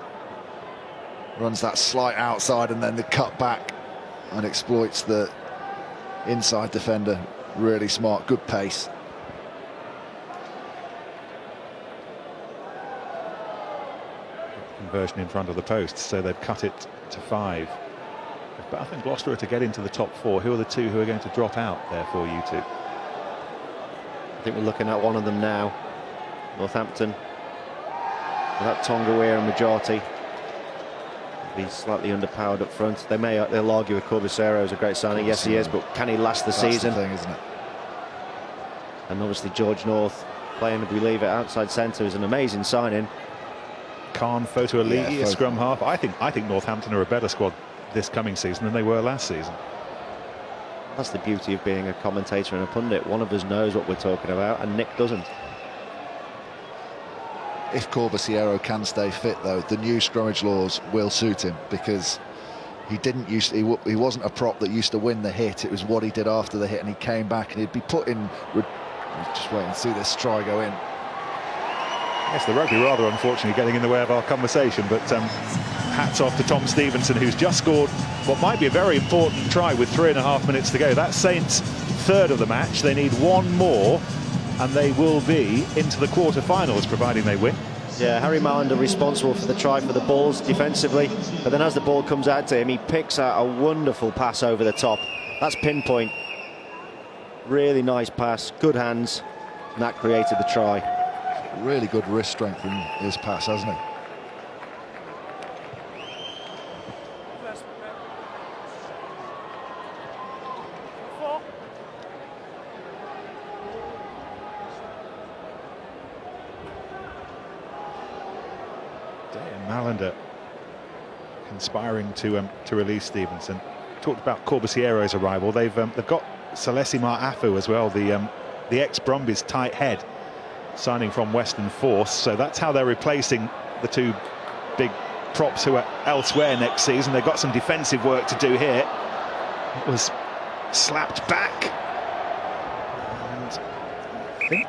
runs that slight outside and then the cut back and exploits the inside defender. Really smart, good pace. Conversion in front of the post, so they've cut it to 5. If Bath and Gloucester are to get into the top 4, who are the 2 who are going to drop out there for you two? I think we're looking at one of them now. Northampton. Without Tonga and Majority. Be slightly underpowered up front. They'll argue with Corbicero is a great signing. Yes, he is, but can he last the season? That's the thing, isn't it? And obviously George North playing, if we leave it, outside centre is an amazing signing. Khan, Foto Aligi, a scrum half. I think Northampton are a better squad this coming season than they were last season. That's the beauty of being a commentator and a pundit. One of us knows what we're talking about and Nick doesn't. If Corbicero can stay fit, though, the new scrummage laws will suit him because he wasn't a prop that used to win the hit. It was what he did after the hit, and he came back and he'd be put in. Just wait and see this try go in. Yes, the rugby rather unfortunately getting in the way of our conversation, but hats off to Tom Stevenson, who's just scored what might be a very important try with 3.5 minutes to go. That's Saints' 3rd of the match. They need 1 more and they will be into the quarter-finals providing they win. Yeah, Harry Malander responsible for the try for the balls defensively, but then as the ball comes out to him, he picks out a wonderful pass over the top. That's pinpoint. Really nice pass, good hands, and that created the try. Really good wrist strength in his pass, hasn't he? Malander conspiring to release Stevenson. Talked about Corbusiero's arrival. They've got Salesi Ma'afu as well, the ex-Brumbies tight head, signing from Western Force. So that's how they're replacing the two big props who are elsewhere next season. They've got some defensive work to do here. It was slapped back. And I think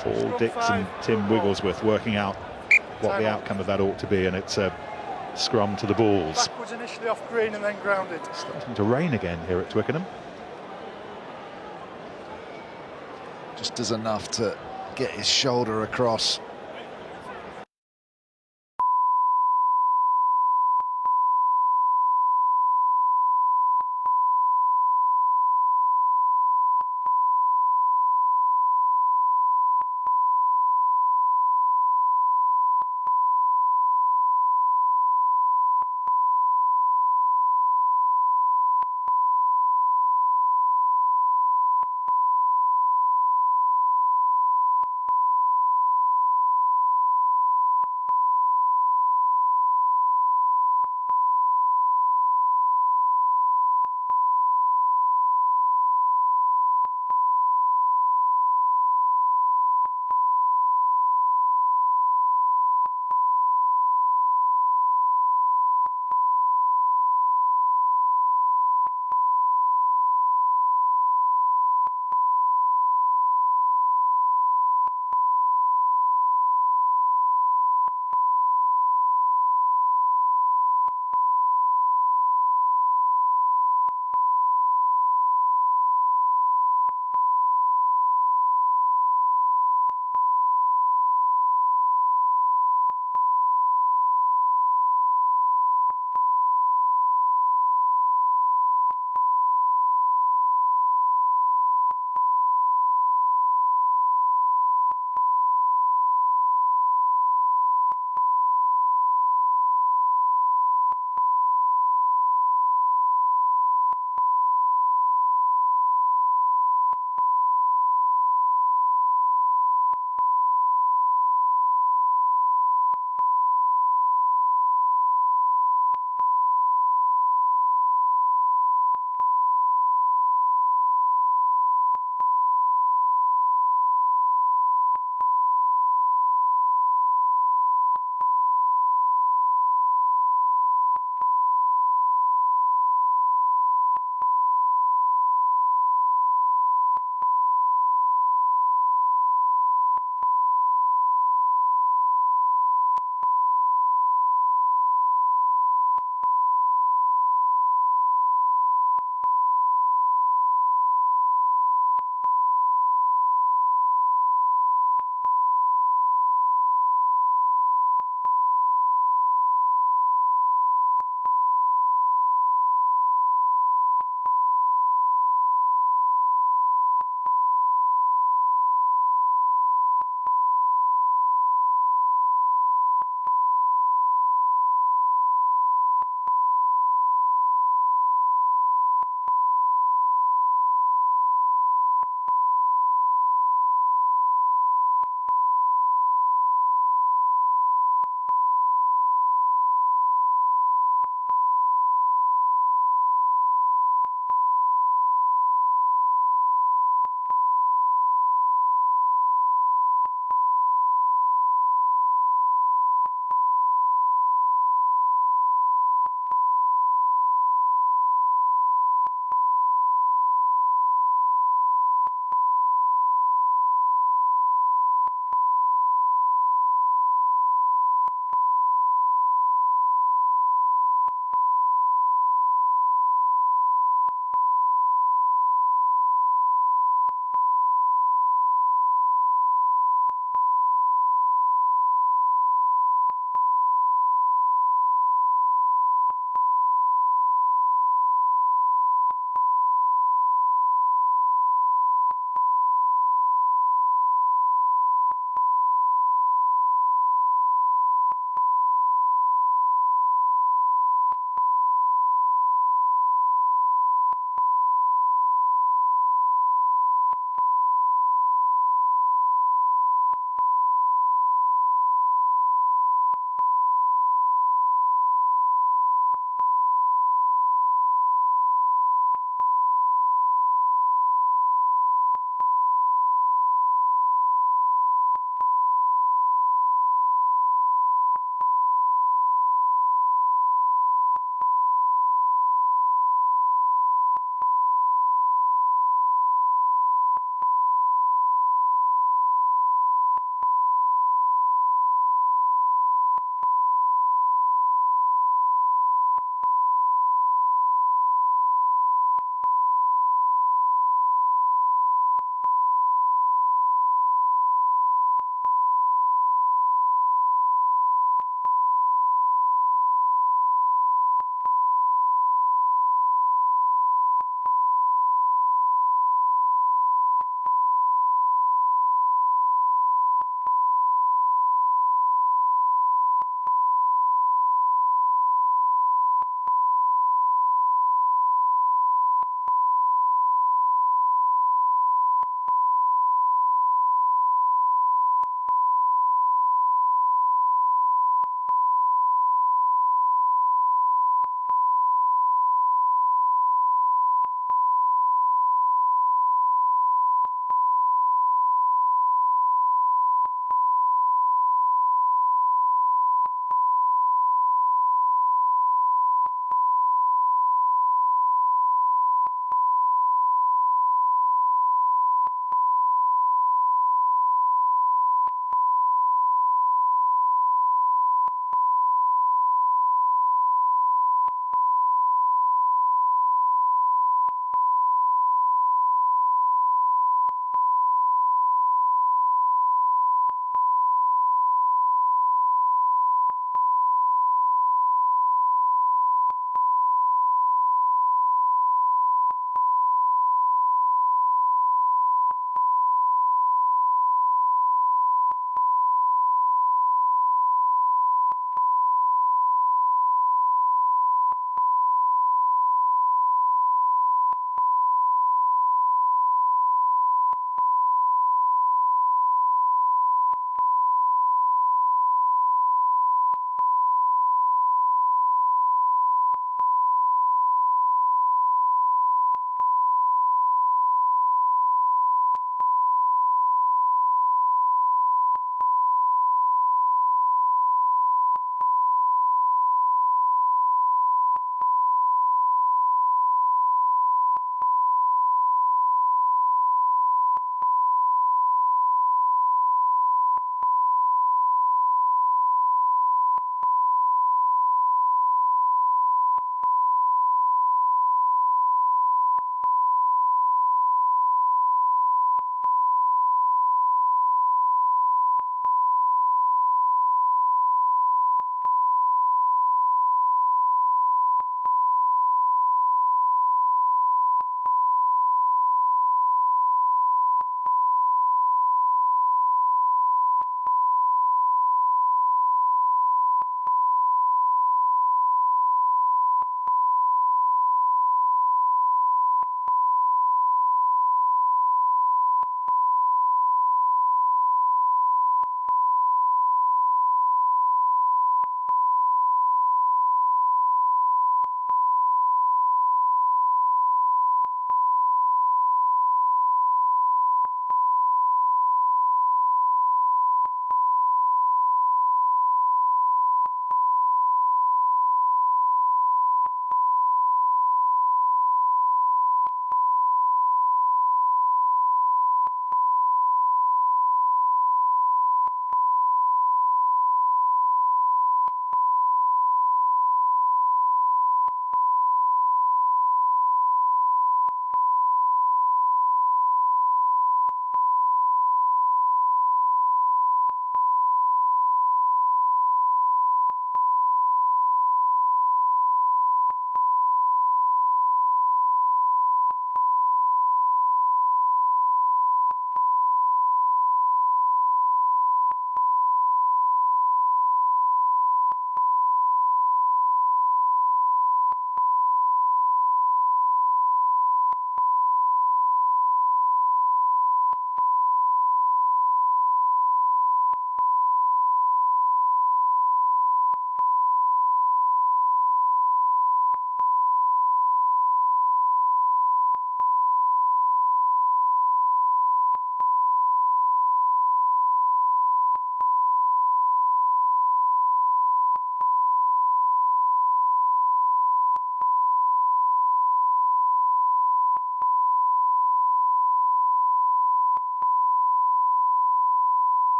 Paul Dix and Tim Wigglesworth working out what the outcome of that ought to be, and it's a scrum to the balls. Backwards initially off green and then grounded. Starting to rain again here at Twickenham. Just does enough to get his shoulder across